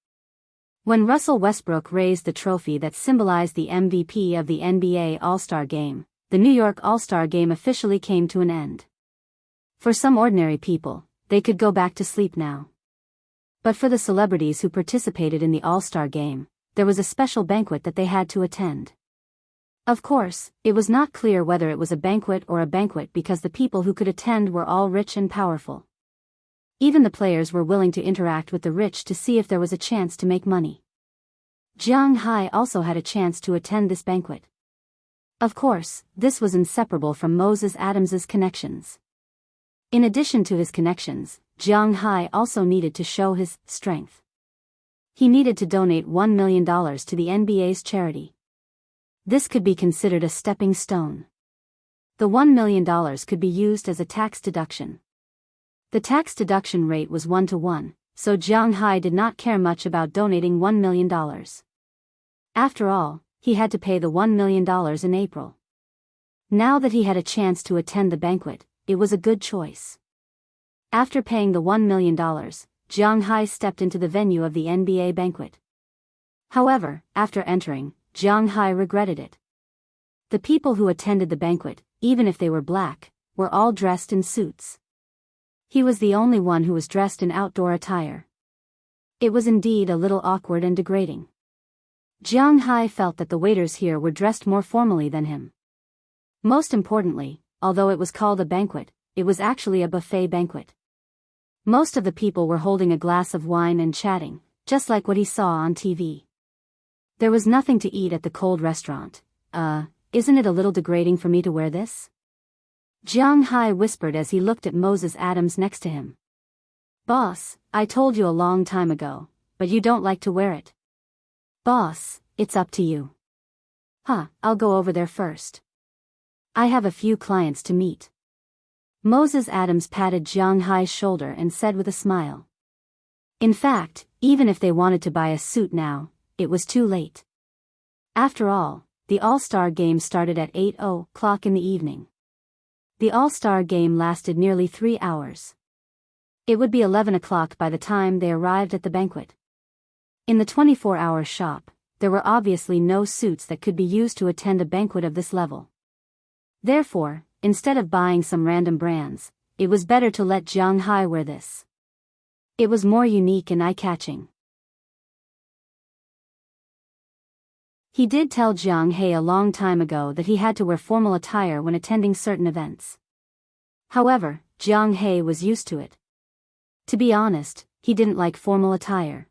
When Russell Westbrook raised the trophy that symbolized the MVP of the NBA All-Star Game, the New York All-Star Game officially came to an end. For some ordinary people, they could go back to sleep now. But for the celebrities who participated in the All-Star Game, there was a special banquet that they had to attend. Of course, it was not clear whether it was a banquet or a banquet because the people who could attend were all rich and powerful. Even the players were willing to interact with the rich to see if there was a chance to make money. Jianghu also had a chance to attend this banquet. Of course, this was inseparable from Moses Adams's connections. In addition to his connections, Jianghu also needed to show his strength. He needed to donate $1 million to the NBA's charity. This could be considered a stepping stone. The $1 million could be used as a tax deduction. The tax deduction rate was 1-to-1, so Jianghu did not care much about donating $1 million. After all, he had to pay the $1 million in April. Now that he had a chance to attend the banquet, it was a good choice. After paying the $1 million, Jianghu stepped into the venue of the NBA banquet. However, after entering, Jianghu regretted it. The people who attended the banquet, even if they were black, were all dressed in suits. He was the only one who was dressed in outdoor attire. It was indeed a little awkward and degrading. Jianghu felt that the waiters here were dressed more formally than him. Most importantly, although it was called a banquet, it was actually a buffet banquet. Most of the people were holding a glass of wine and chatting, just like what he saw on TV. There was nothing to eat at the cold restaurant. Isn't it a little degrading for me to wear this? Jianghu whispered as he looked at Moses Adams next to him. Boss, I told you a long time ago, but you don't like to wear it. Boss, it's up to you. I'll go over there first. I have a few clients to meet. Moses Adams patted Jianghu's shoulder and said with a smile. In fact, even if they wanted to buy a suit now, it was too late. After all, the All-Star game started at 8:00 in the evening. The All-Star game lasted nearly 3 hours. It would be 11 o'clock by the time they arrived at the banquet. In the 24-hour shop, there were obviously no suits that could be used to attend a banquet of this level. Therefore, instead of buying some random brands, it was better to let Jianghu wear this. It was more unique and eye-catching. He did tell Jianghu a long time ago that he had to wear formal attire when attending certain events. However, Jianghu was used to it. To be honest, he didn't like formal attire.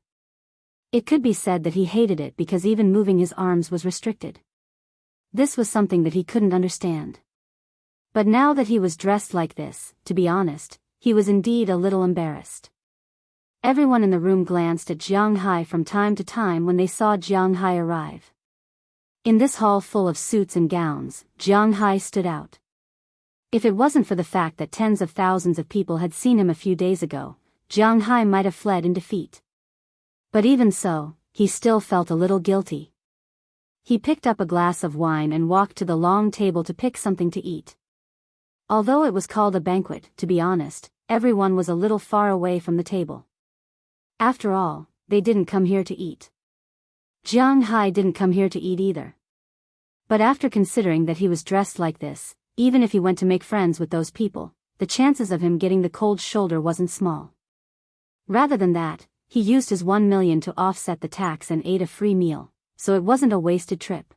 It could be said that he hated it because even moving his arms was restricted. This was something that he couldn't understand. But now that he was dressed like this, to be honest, he was indeed a little embarrassed. Everyone in the room glanced at Jianghu from time to time when they saw Jianghu arrive. In this hall full of suits and gowns, Jianghu stood out. If it wasn't for the fact that tens of thousands of people had seen him a few days ago, Jianghu might have fled in defeat. But even so, he still felt a little guilty. He picked up a glass of wine and walked to the long table to pick something to eat. Although it was called a banquet, to be honest, everyone was a little far away from the table. After all, they didn't come here to eat. Jianghu didn't come here to eat either. But after considering that he was dressed like this, even if he went to make friends with those people, the chances of him getting the cold shoulder wasn't small. Rather than that, he used his 1 million to offset the tax and ate a free meal, so it wasn't a wasted trip.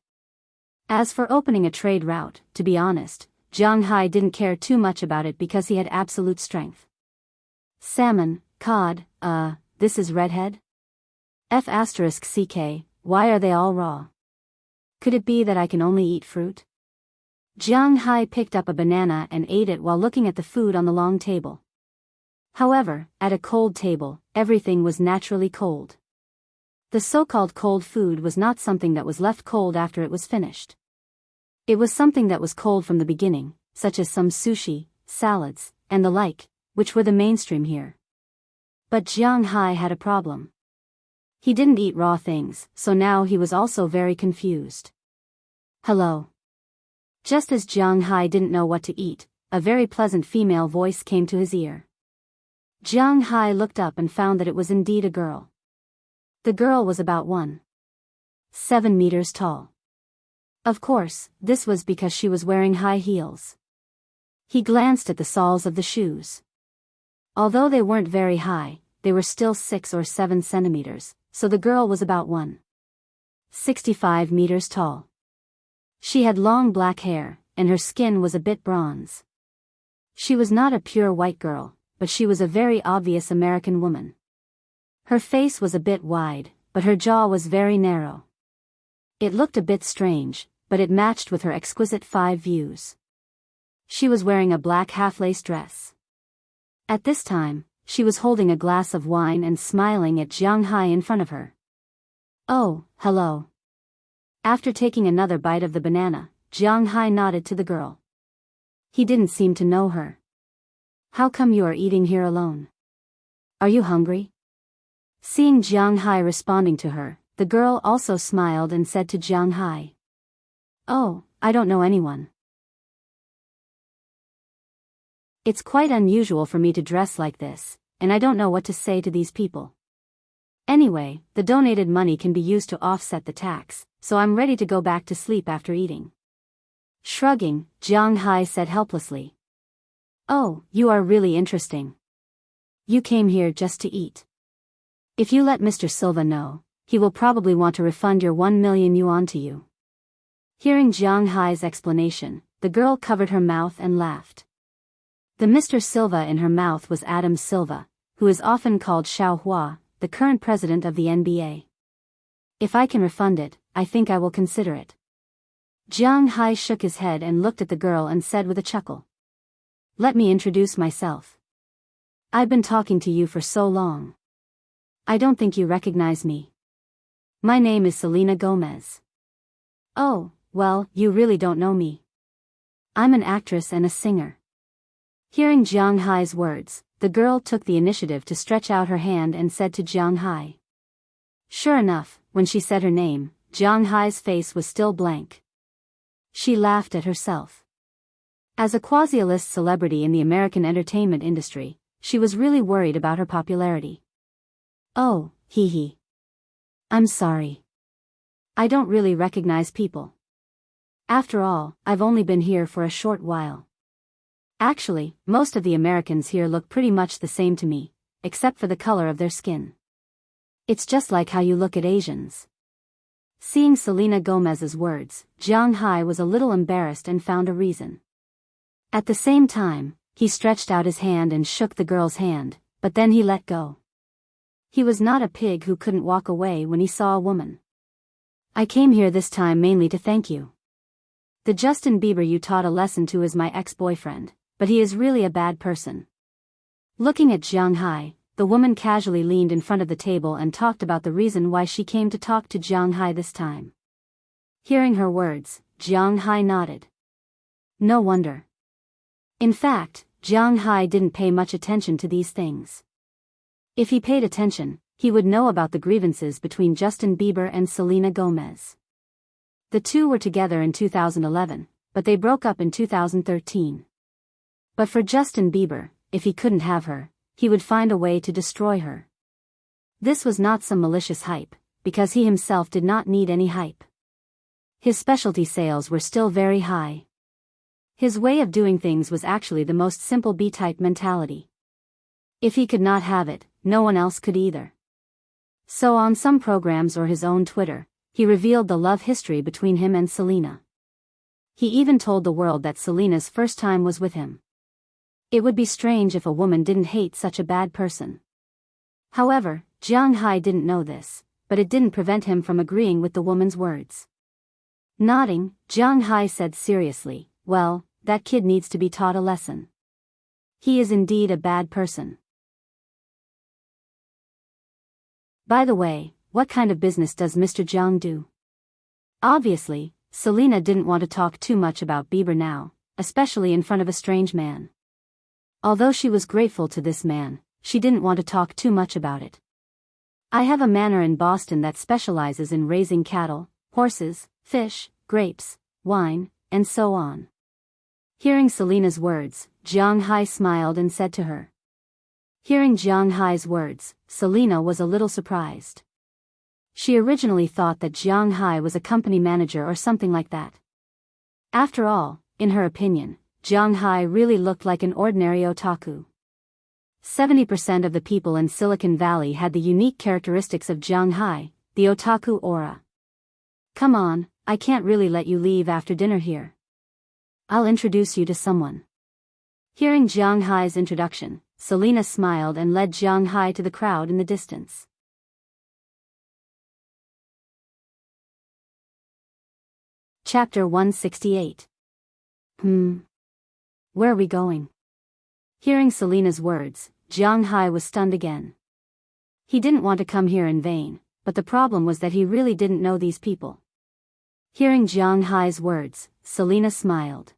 As for opening a trade route, to be honest, Jianghu didn't care too much about it because he had absolute strength. Salmon, cod, this is redhead? F***ck, why are they all raw? Could it be that I can only eat fruit? Jianghu picked up a banana and ate it while looking at the food on the long table. However, at a cold table, everything was naturally cold. The so-called cold food was not something that was left cold after it was finished. It was something that was cold from the beginning, such as some sushi, salads, and the like, which were the mainstream here. But Jianghu had a problem. He didn't eat raw things, so now he was also very confused. Hello. Just as Jianghu didn't know what to eat, a very pleasant female voice came to his ear. Jianghu looked up and found that it was indeed a girl. The girl was about 1.7 meters tall. Of course, this was because she was wearing high heels. He glanced at the soles of the shoes. Although they weren't very high, they were still 6 or 7 centimeters, so the girl was about 1.65 meters tall. She had long black hair, and her skin was a bit bronze. She was not a pure white girl, but she was a very obvious American woman. Her face was a bit wide, but her jaw was very narrow. It looked a bit strange, but it matched with her exquisite 5 views. She was wearing a black half-lace dress. At this time, she was holding a glass of wine and smiling at Jianghu in front of her. Oh, hello. After taking another bite of the banana, Jianghu nodded to the girl. He didn't seem to know her. How come you are eating here alone? Are you hungry? Seeing Jianghu responding to her, the girl also smiled and said to Jianghu, "Oh, I don't know anyone. It's quite unusual for me to dress like this, and I don't know what to say to these people. Anyway, the donated money can be used to offset the tax, so I'm ready to go back to sleep after eating." Shrugging, Jianghu said helplessly, "Oh, you are really interesting. You came here just to eat. If you let Mr. Silva know, he will probably want to refund your 1 million yuan to you. Hearing Jiang Hai's explanation, the girl covered her mouth and laughed. The Mr. Silva in her mouth was Adam Silva, who is often called Xiao Hua, the current president of the NBA. If I can refund it, I think I will consider it. Jiang Hai shook his head and looked at the girl and said with a chuckle. Let me introduce myself. I've been talking to you for so long. I don't think you recognize me. My name is Selena Gomez. Oh, well, you really don't know me. I'm an actress and a singer. Hearing Jiang Hai's words, the girl took the initiative to stretch out her hand and said to Jiang Hai. Sure enough, when she said her name, Jiang Hai's face was still blank. She laughed at herself. As a quasi-A-list celebrity in the American entertainment industry, she was really worried about her popularity. Oh, hee hee. I'm sorry. I don't really recognize people. After all, I've only been here for a short while. Actually, most of the Americans here look pretty much the same to me, except for the color of their skin. It's just like how you look at Asians. Seeing Selena Gomez's words, Jiang Hai was a little embarrassed and found a reason. At the same time, he stretched out his hand and shook the girl's hand, but then he let go. He was not a pig who couldn't walk away when he saw a woman. I came here this time mainly to thank you. The Justin Bieber you taught a lesson to is my ex-boyfriend, but he is really a bad person. Looking at Jiang Hai, the woman casually leaned in front of the table and talked about the reason why she came to talk to Jiang Hai this time. Hearing her words, Jiang Hai nodded. No wonder. In fact, Jiang Hai didn't pay much attention to these things. If he paid attention, he would know about the grievances between Justin Bieber and Selena Gomez. The two were together in 2011, but they broke up in 2013. But for Justin Bieber, if he couldn't have her, he would find a way to destroy her. This was not some malicious hype, because he himself did not need any hype. His specialty sales were still very high. His way of doing things was actually the most simple B-type mentality. If he could not have it, no one else could either. So on some programs or his own Twitter, he revealed the love history between him and Selena. He even told the world that Selena's first time was with him. It would be strange if a woman didn't hate such a bad person. However, Jiang Hai didn't know this, but it didn't prevent him from agreeing with the woman's words. Nodding, Jiang Hai said seriously, well, that kid needs to be taught a lesson. He is indeed a bad person. By the way, what kind of business does Mr. Jiang do? Obviously, Selena didn't want to talk too much about Bieber now, especially in front of a strange man. Although she was grateful to this man, she didn't want to talk too much about it. I have a manor in Boston that specializes in raising cattle, horses, fish, grapes, wine, and so on. Hearing Selena's words, Jiang Hai smiled and said to her. Hearing Jiang Hai's words, Selena was a little surprised. She originally thought that Jiang Hai was a company manager or something like that. After all, in her opinion, Jiang Hai really looked like an ordinary otaku. 70% of the people in Silicon Valley had the unique characteristics of Jiang Hai, the otaku aura. Come on, I can't really let you leave after dinner here. I'll introduce you to someone. Hearing Jiang Hai's introduction, Selena smiled and led Jiang Hai to the crowd in the distance. Chapter 168. Where are we going? Hearing Selena's words, Jiang Hai was stunned again. He didn't want to come here in vain, but the problem was that he really didn't know these people. Hearing Jiang Hai's words, Selena smiled.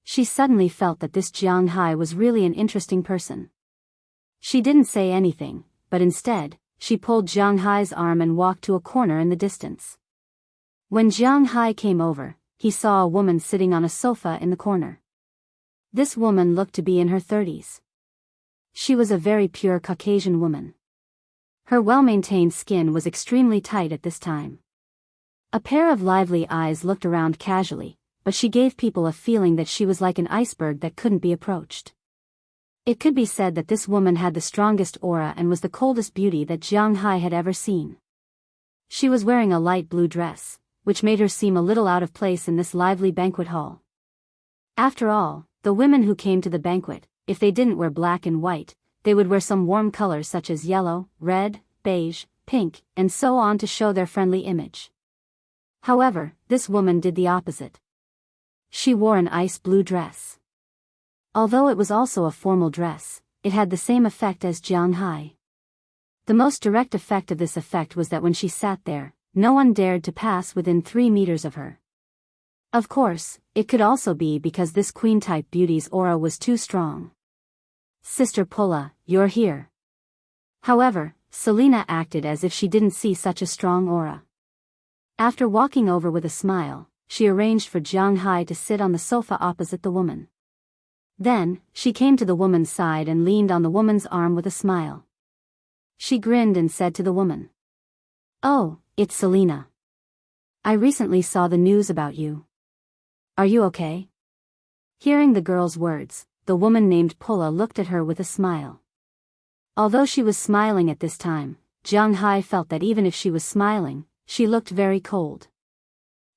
She suddenly felt that this Jiang Hai was really an interesting person. She didn't say anything, but instead, she pulled Jiang Hai's arm and walked to a corner in the distance. When Jiang Hai came over, he saw a woman sitting on a sofa in the corner. This woman looked to be in her 30s. She was a very pure Caucasian woman. Her well-maintained skin was extremely tight at this time. A pair of lively eyes looked around casually, but she gave people a feeling that she was like an iceberg that couldn't be approached. It could be said that this woman had the strongest aura and was the coldest beauty that Jianghu had ever seen. She was wearing a light blue dress, which made her seem a little out of place in this lively banquet hall. After all, the women who came to the banquet, if they didn't wear black and white, they would wear some warm colors such as yellow, red, beige, pink, and so on to show their friendly image. However, this woman did the opposite. She wore an ice blue dress. Although it was also a formal dress, it had the same effect as Jianghu. The most direct effect of this effect was that when she sat there, no one dared to pass within 3 meters of her. Of course, it could also be because this queen-type beauty's aura was too strong. "Sister Pulla, you're here." However, Selina acted as if she didn't see such a strong aura. After walking over with a smile, she arranged for Jianghu to sit on the sofa opposite the woman. Then, she came to the woman's side and leaned on the woman's arm with a smile. She grinned and said to the woman, "Oh, it's Selina. I recently saw the news about you. Are you okay?" Hearing the girl's words, the woman named Pulla looked at her with a smile. Although she was smiling at this time, Jianghu felt that even if she was smiling, she looked very cold.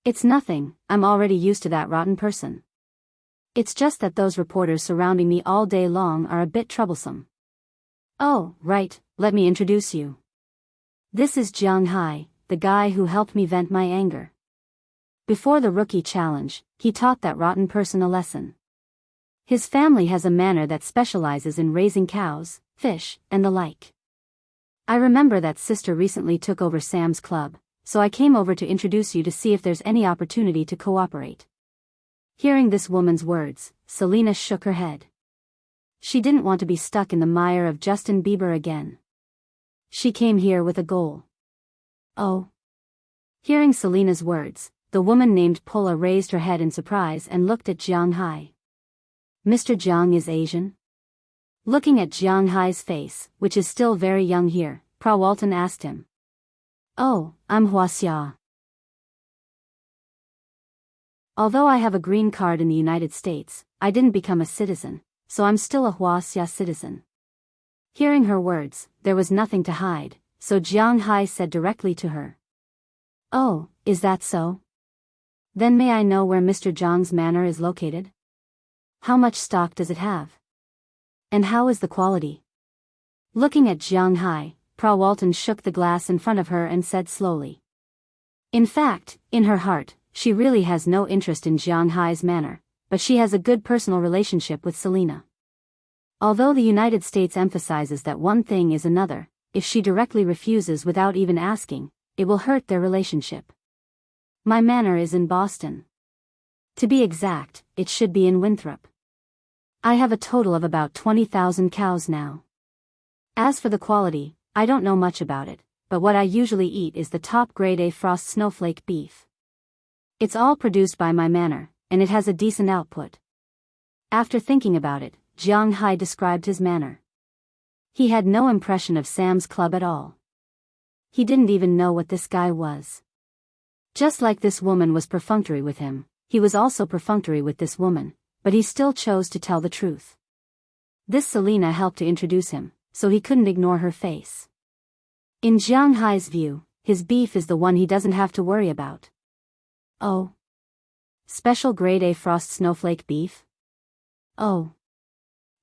"It's nothing, I'm already used to that rotten person. It's just that those reporters surrounding me all day long are a bit troublesome." "Oh, right, let me introduce you. This is Jianghu, the guy who helped me vent my anger." Before the rookie challenge, he taught that rotten person a lesson. His family has a manor that specializes in raising cows, fish, and the like. "I remember that sister recently took over Sam's club, so I came over to introduce you to see if there's any opportunity to cooperate." Hearing this woman's words, Selina shook her head. She didn't want to be stuck in the mire of Justin Bieber again. She came here with a goal. "Oh." Hearing Selina's words, the woman named Pulla raised her head in surprise and looked at Jianghu. "Mr. Jiang is Asian?" Looking at Jianghu's face, which is still very young here, Walton asked him. "Oh, I'm Wuxia. Although I have a green card in the United States, I didn't become a citizen, so I'm still a Wuxia citizen." Hearing her words, there was nothing to hide, so Jianghu said directly to her. "Oh, is that so? Then may I know where Mr. Jiang's manor is located? How much stock does it have? And how is the quality?" Looking at Jianghu, Walton shook the glass in front of her and said slowly. In fact, in her heart, she really has no interest in Jianghu's manor, but she has a good personal relationship with Selina. Although the United States emphasizes that one thing is another, if she directly refuses without even asking, it will hurt their relationship. "My manor is in Boston. To be exact, it should be in Winthrop. I have a total of about 20,000 cows now. As for the quality, I don't know much about it, but what I usually eat is the top grade A frost snowflake beef. It's all produced by my manor, and it has a decent output." After thinking about it, Jianghu described his manor. He had no impression of Sam's club at all. He didn't even know what this guy was. Just like this woman was perfunctory with him, he was also perfunctory with this woman, but he still chose to tell the truth. This Selina helped to introduce him, so he couldn't ignore her face. In Jianghu's view, his beef is the one he doesn't have to worry about. "Oh. Special grade A frost snowflake beef? Oh.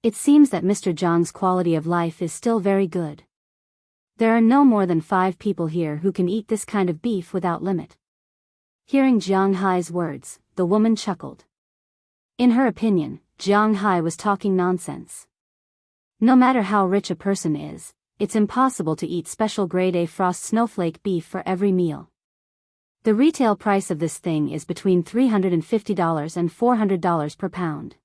It seems that Mr. Jiang's quality of life is still very good. There are no more than 5 people here who can eat this kind of beef without limit." Hearing Jianghu's words, the woman chuckled. In her opinion, Jianghu was talking nonsense. No matter how rich a person is, it's impossible to eat special grade A frost snowflake beef for every meal. The retail price of this thing is between $350 and $400 per pound.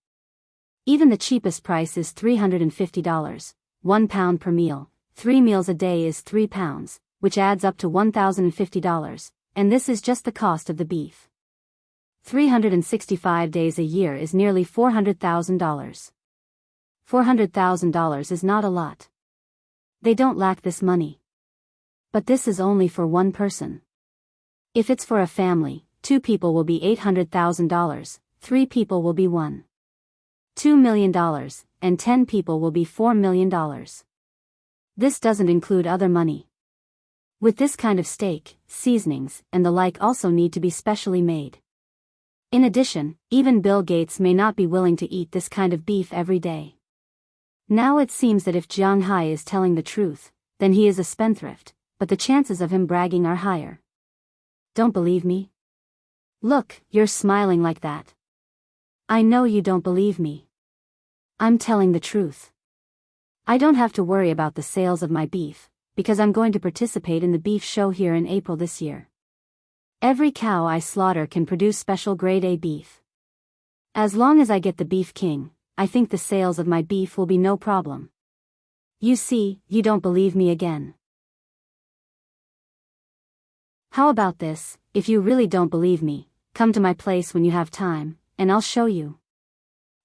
Even the cheapest price is $350, 1 pound per meal. 3 meals a day is 3 pounds, which adds up to $1,050, and this is just the cost of the beef. 365 days a year is nearly $400,000. $400,000 is not a lot. They don't lack this money. But this is only for one person. If it's for a family, 2 people will be $800,000, 3 people will be $1.2 million, and 10 people will be $4 million. This doesn't include other money. With this kind of steak, seasonings, and the like also need to be specially made. In addition, even Bill Gates may not be willing to eat this kind of beef every day. Now it seems that if Jianghu is telling the truth, then he is a spendthrift, but the chances of him bragging are higher. Don't believe me? Look, you're smiling like that. I know you don't believe me. I'm telling the truth. I don't have to worry about the sales of my beef, because I'm going to participate in the beef show here in April this year. Every cow I slaughter can produce special grade A beef. As long as I get the beef king, I think the sales of my beef will be no problem. You see, you don't believe me again. How about this, if you really don't believe me, come to my place when you have time, and I'll show you.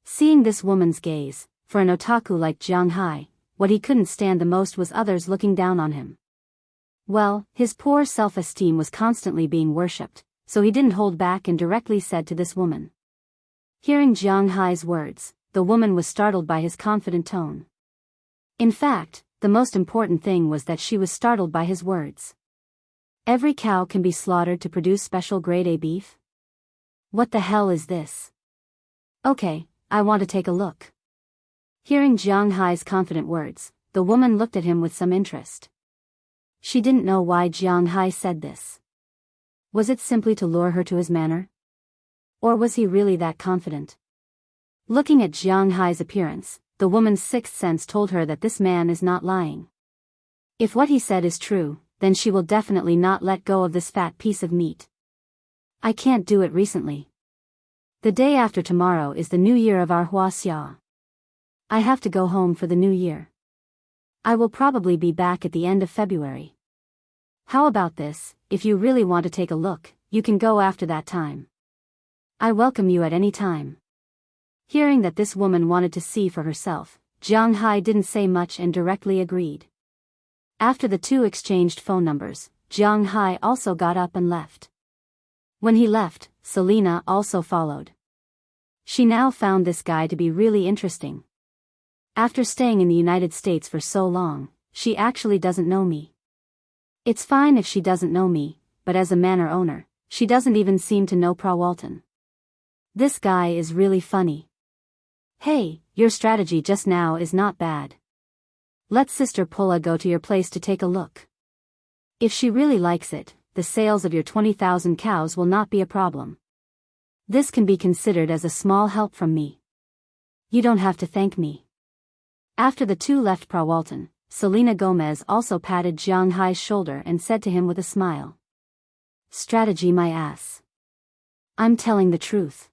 Seeing this woman's gaze, for an otaku like Jianghu, what he couldn't stand the most was others looking down on him. Well, his poor self-esteem was constantly being worshipped, so he didn't hold back and directly said to this woman. Hearing Jianghu's words, the woman was startled by his confident tone. In fact, the most important thing was that she was startled by his words. Every cow can be slaughtered to produce special grade A beef? What the hell is this? Okay, I want to take a look. Hearing Jianghu's confident words, the woman looked at him with some interest. She didn't know why Jianghu said this. Was it simply to lure her to his manor? Or was he really that confident? Looking at Jianghu's appearance, the woman's sixth sense told her that this man is not lying. If what he said is true, then she will definitely not let go of this fat piece of meat. I can't do it recently. The day after tomorrow is the new year of our Wuxia. I have to go home for the new year. I will probably be back at the end of February. How about this, if you really want to take a look, you can go after that time. I welcome you at any time. Hearing that this woman wanted to see for herself, Jianghu didn't say much and directly agreed. After the two exchanged phone numbers, Jianghu also got up and left. When he left, Selena also followed. She now found this guy to be really interesting. After staying in the United States for so long, she actually doesn't know me. It's fine if she doesn't know me, but as a manor owner, she doesn't even seem to know Pra Walton. This guy is really funny. Hey, your strategy just now is not bad. Let Sister Pulla go to your place to take a look. If she really likes it, the sales of your 20,000 cows will not be a problem. This can be considered as a small help from me. You don't have to thank me. After the two left Pra Walton, Selena Gomez also patted Jianghu's shoulder and said to him with a smile. Strategy my ass. I'm telling the truth.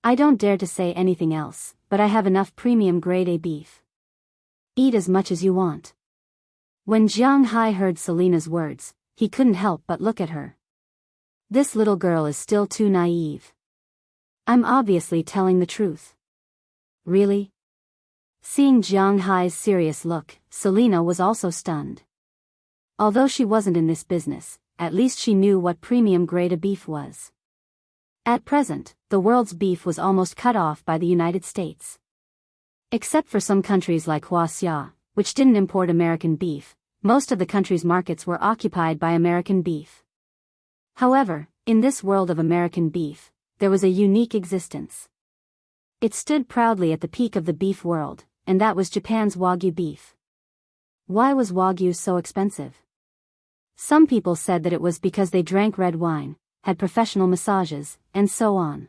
I don't dare to say anything else, but I have enough premium grade A beef. Eat as much as you want. When Jianghu heard Selena's words, he couldn't help but look at her. This little girl is still too naive. I'm obviously telling the truth. Really? Seeing Jianghu's serious look, Selena was also stunned. Although she wasn't in this business, at least she knew what premium grade of beef was. At present, the world's beef was almost cut off by the United States. Except for some countries like Wuxia, which didn't import American beef, most of the country's markets were occupied by American beef. However, in this world of American beef, there was a unique existence. It stood proudly at the peak of the beef world, and that was Japan's Wagyu beef. Why was Wagyu so expensive? Some people said that it was because they drank red wine, had professional massages, and so on.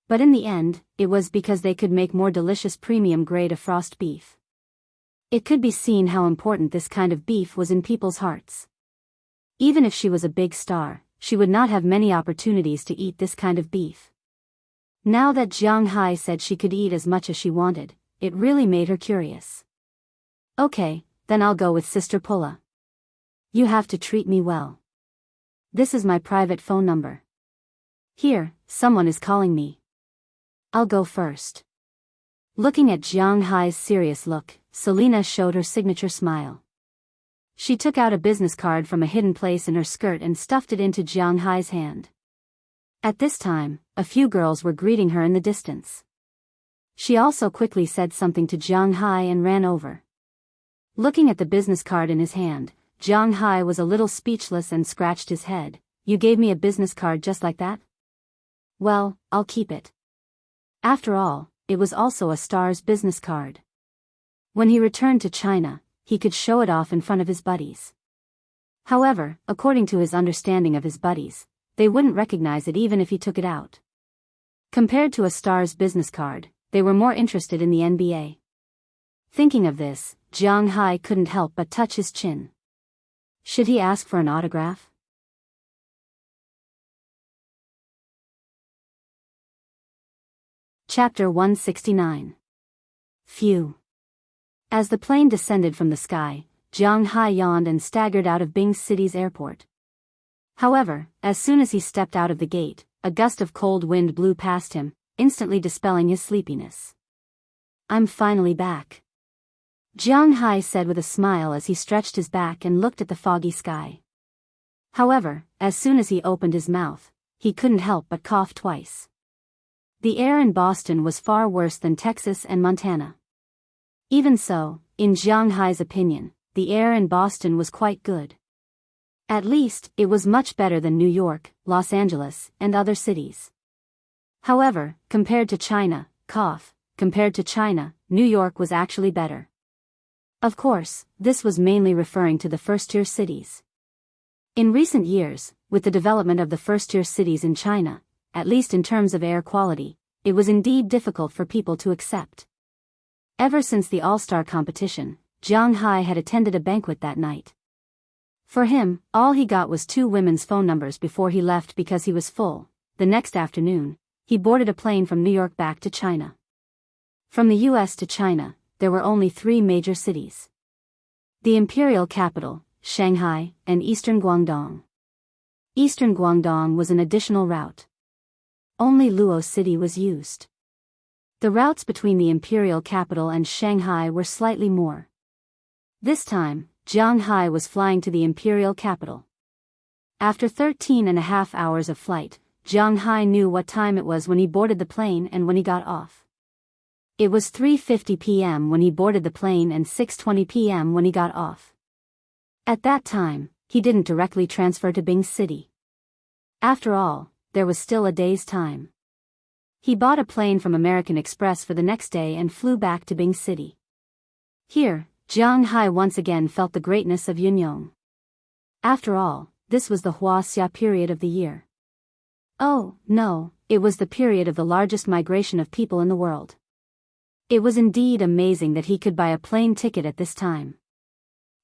But in the end, it was because they could make more delicious premium grade of frost beef. It could be seen how important this kind of beef was in people's hearts. Even if she was a big star, she would not have many opportunities to eat this kind of beef. Now that Jianghu said she could eat as much as she wanted, it really made her curious. Okay, then I'll go with Sister Pulla. You have to treat me well. This is my private phone number. Here, someone is calling me. I'll go first. Looking at Jianghu's serious look, Selena showed her signature smile. She took out a business card from a hidden place in her skirt and stuffed it into Jianghu's hand. At this time, a few girls were greeting her in the distance. She also quickly said something to Jiang Hai and ran over. Looking at the business card in his hand, Jiang Hai was a little speechless and scratched his head. You gave me a business card just like that? Well, I'll keep it. After all, it was also a star's business card. When he returned to China, he could show it off in front of his buddies. However, according to his understanding of his buddies, they wouldn't recognize it even if he took it out. Compared to a star's business card, they were more interested in the NBA. Thinking of this, Jiang Hai couldn't help but touch his chin. Should he ask for an autograph? Chapter 169. Phew. As the plane descended from the sky, Jiang Hai yawned and staggered out of Bing City's airport. However, as soon as he stepped out of the gate, a gust of cold wind blew past him, instantly dispelling his sleepiness. I'm finally back. Jiang Hai said with a smile as he stretched his back and looked at the foggy sky. However, as soon as he opened his mouth, he couldn't help but cough twice. The air in Boston was far worse than Texas and Montana. Even so, in Jiang Hai's opinion, the air in Boston was quite good. At least, it was much better than New York, Los Angeles, and other cities. However, compared to China, New York was actually better. Of course, this was mainly referring to the first-tier cities. In recent years, with the development of the first-tier cities in China, at least in terms of air quality, it was indeed difficult for people to accept. Ever since the All-Star competition, Jiang Hai had attended a banquet that night. For him, all he got was 2 women's phone numbers before he left because he was full. The next afternoon, he boarded a plane from New York back to China. From the US to China, there were only 3 major cities: the imperial capital, Shanghai, and eastern Guangdong. Eastern Guangdong was an additional route. Only Luo City was used. The routes between the imperial capital and Shanghai were slightly more. This time, Jiang Hai was flying to the imperial capital. After 13.5 hours of flight, Jiang Hai knew what time it was when he boarded the plane and when he got off. It was 3:50 p.m. when he boarded the plane and 6:20 p.m. when he got off. At that time, he didn't directly transfer to Bing City. After all, there was still a day's time. He bought a plane from American Express for the next day and flew back to Bing City. Here, Jiang Hai once again felt the greatness of Yunyong. After all, this was the Wuxia period of the year. Oh, no, it was the period of the largest migration of people in the world. It was indeed amazing that he could buy a plane ticket at this time.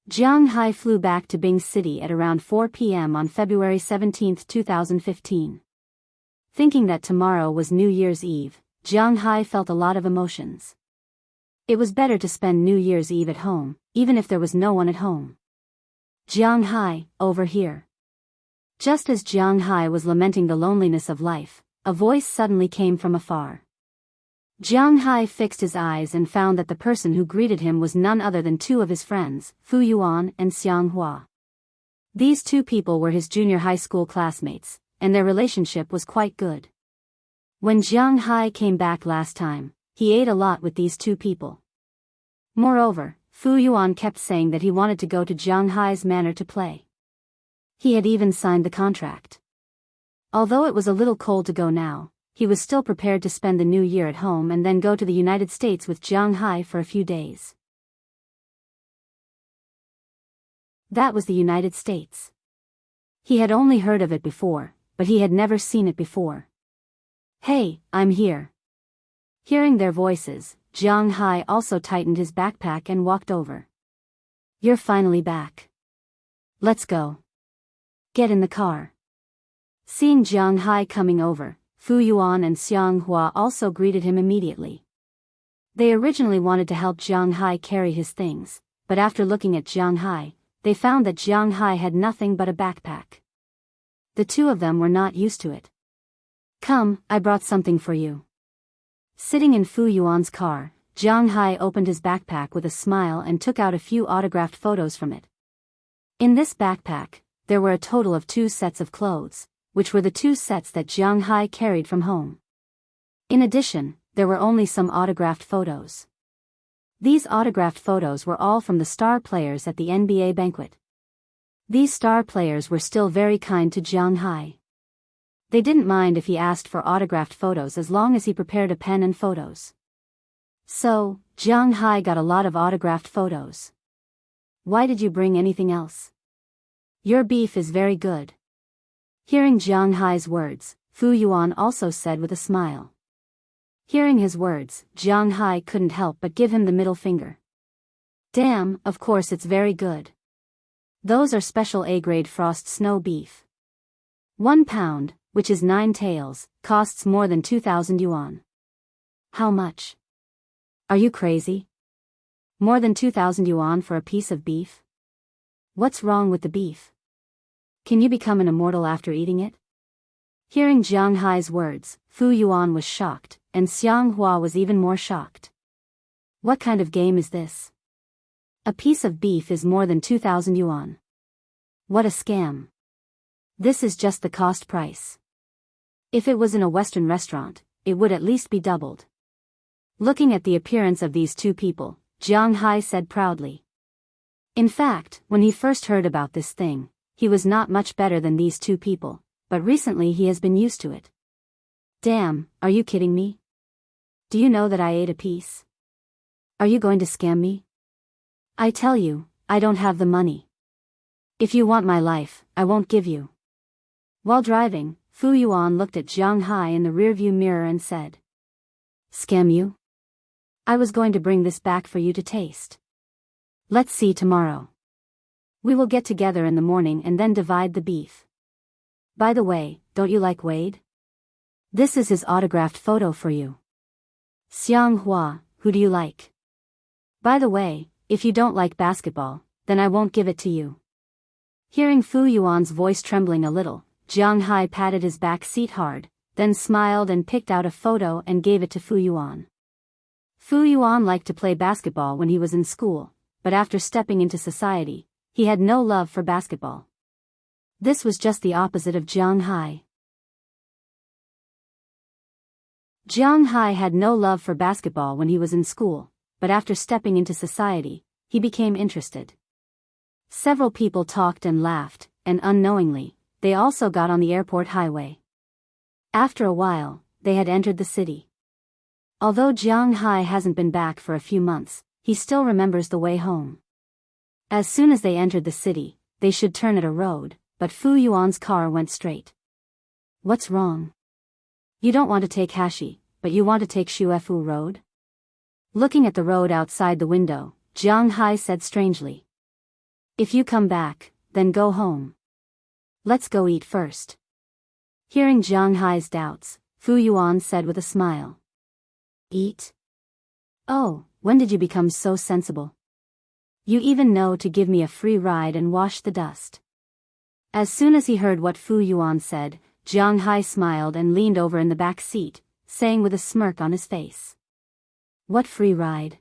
Jiang Hai flew back to Bing City at around 4 p.m. on February 17, 2015. Thinking that tomorrow was New Year's Eve, Jiang Hai felt a lot of emotions. It was better to spend New Year's Eve at home, even if there was no one at home. Jiang Hai, over here. Just as Jiang Hai was lamenting the loneliness of life, a voice suddenly came from afar. Jiang Hai fixed his eyes and found that the person who greeted him was none other than 2 of his friends, Fu Yuan and Xiang Hua. These 2 people were his junior high school classmates, and their relationship was quite good. When Jiang Hai came back last time, he ate a lot with these 2 people. Moreover, Fu Yuan kept saying that he wanted to go to Jiang Hai's manor to play. He had even signed the contract. Although it was a little cold to go now, he was still prepared to spend the new year at home and then go to the United States with Jiang Hai for a few days. That was the United States. He had only heard of it before, but he had never seen it before. Hey, I'm here. Hearing their voices, Jiang Hai also tightened his backpack and walked over. You're finally back. Let's go. Get in the car. Seeing Jiang Hai coming over, Fu Yuan and Xiang Hua also greeted him immediately. They originally wanted to help Jiang Hai carry his things, but after looking at Jiang Hai, they found that Jiang Hai had nothing but a backpack. The 2 of them were not used to it. Come, I brought something for you. Sitting in Fu Yuan's car, Jiang Hai opened his backpack with a smile and took out a few autographed photos from it. In this backpack, there were a total of 2 sets of clothes, which were the 2 sets that Jiang Hai carried from home. In addition, there were only some autographed photos. These autographed photos were all from the star players at the NBA banquet. These star players were still very kind to Jianghu. They didn't mind if he asked for autographed photos as long as he prepared a pen and photos. So, Jianghu got a lot of autographed photos. Why did you bring anything else? Your beef is very good. Hearing Jianghu's words, Fu Yuan also said with a smile. Hearing his words, Jianghu couldn't help but give him the middle finger. Damn, of course it's very good. Those are special A-grade frost snow beef. 1 pound, which is 9 taels, costs more than 2,000 yuan. How much? Are you crazy? More than 2,000 yuan for a piece of beef? What's wrong with the beef? Can you become an immortal after eating it? Hearing Jianghu's words, Fu Yuan was shocked, and Xiang Hua was even more shocked. What kind of game is this? A piece of beef is more than 2,000 yuan. What a scam. This is just the cost price. If it was in a Western restaurant, it would at least be doubled. Looking at the appearance of these two people, Jianghu said proudly. In fact, when he first heard about this thing, he was not much better than these two people, but recently he has been used to it. Damn, are you kidding me? Do you know that I ate a piece? Are you going to scam me? I tell you, I don't have the money. If you want my life, I won't give you. While driving, Fu Yuan looked at Jianghu in the rearview mirror and said. Scam you? I was going to bring this back for you to taste. Let's see tomorrow. We will get together in the morning and then divide the beef. By the way, don't you like Wade? This is his autographed photo for you. Xiang Hua, who do you like? By the way, if you don't like basketball, then I won't give it to you. Hearing Fu Yuan's voice trembling a little, Jianghu patted his back seat hard, then smiled and picked out a photo and gave it to Fu Yuan. Fu Yuan liked to play basketball when he was in school, but after stepping into society, he had no love for basketball. This was just the opposite of Jianghu. Jianghu had no love for basketball when he was in school, but after stepping into society, he became interested. Several people talked and laughed, and unknowingly, they also got on the airport highway. After a while, they had entered the city. Although Jianghu hasn't been back for a few months, he still remembers the way home. As soon as they entered the city, they should turn at a road, but Fu Yuan's car went straight. What's wrong? You don't want to take Hashi, but you want to take Shuefu Road? Looking at the road outside the window, Jianghu said strangely. If you come back, then go home. Let's go eat first. Hearing Jianghu's doubts, Fu Yuan said with a smile. Eat? Oh, when did you become so sensible? You even know to give me a free ride and wash the dust. As soon as he heard what Fu Yuan said, Jianghu smiled and leaned over in the back seat, saying with a smirk on his face. What free ride?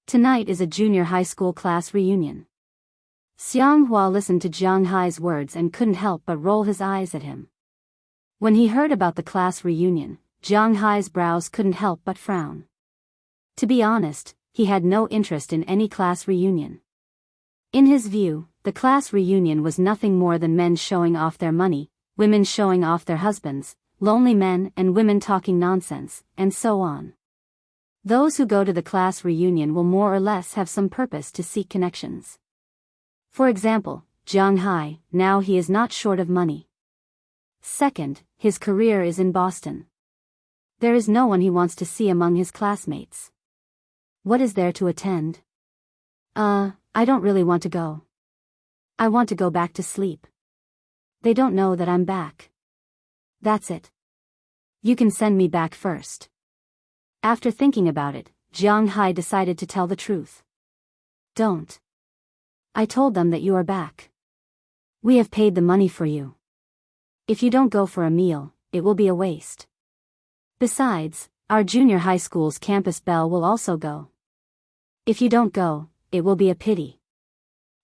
Tonight is a junior high school class reunion. Xiang Hua listened to Jianghu's words and couldn't help but roll his eyes at him. When he heard about the class reunion, Jianghu's brows couldn't help but frown. To be honest, he had no interest in any class reunion. In his view, the class reunion was nothing more than men showing off their money, women showing off their husbands, lonely men and women talking nonsense, and so on. Those who go to the class reunion will more or less have some purpose to seek connections. For example, Jianghu, now he is not short of money. Second, his career is in Boston. There is no one he wants to see among his classmates. What is there to attend? I don't really want to go. I want to go back to sleep. They don't know that I'm back. That's it. You can send me back first. After thinking about it, Jianghu decided to tell the truth. Don't. I told them that you are back. We have paid the money for you. If you don't go for a meal, it will be a waste. Besides, our junior high school's campus belle will also go. If you don't go, it will be a pity.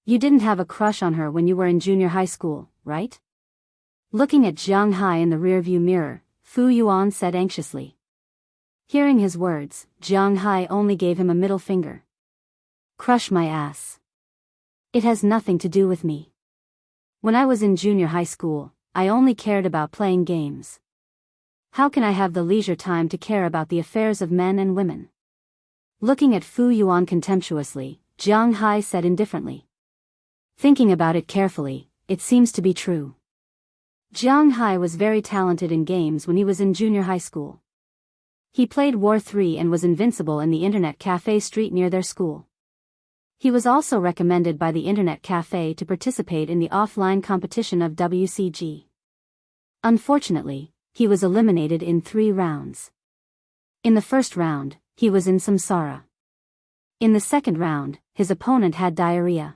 You didn't have a crush on her when you were in junior high school, right? Looking at Jianghu in the rearview mirror, Fu Yuan said anxiously. Hearing his words, Jiang Hai only gave him a middle finger. Crush my ass. It has nothing to do with me. When I was in junior high school, I only cared about playing games. How can I have the leisure time to care about the affairs of men and women? Looking at Fu Yuan contemptuously, Jiang Hai said indifferently. Thinking about it carefully, it seems to be true. Jiang Hai was very talented in games when he was in junior high school. He played War 3 and was invincible in the internet cafe street near their school. He was also recommended by the internet cafe to participate in the offline competition of WCG. Unfortunately, he was eliminated in 3 rounds. In the first round, he was in samsara. In the second round, his opponent had diarrhea.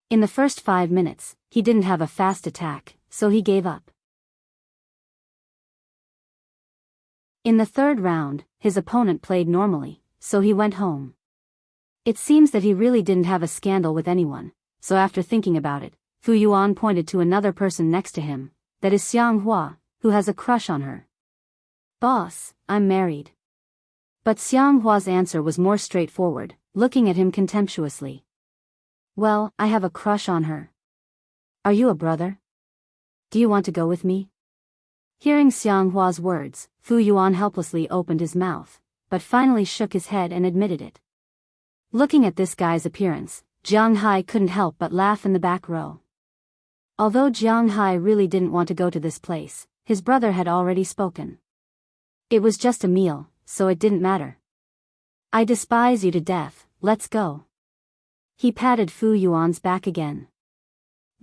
In the first 5 minutes, he didn't have a fast attack, so he gave up. In the third round, his opponent played normally, so he went home. It seems that he really didn't have a scandal with anyone, so after thinking about it, Fu Yuan pointed to another person next to him, that is Xiang Hua, who has a crush on her. Boss, I'm married. But Xiang Hua's answer was more straightforward, looking at him contemptuously. Well, I have a crush on her. Are you a brother? Do you want to go with me? Hearing Xiang Hua's words, Fu Yuan helplessly opened his mouth, but finally shook his head and admitted it. Looking at this guy's appearance, Jiang Hai couldn't help but laugh in the back row. Although Jiang Hai really didn't want to go to this place, his brother had already spoken. It was just a meal, so it didn't matter. I despise you to death, let's go. He patted Fu Yuan's back again.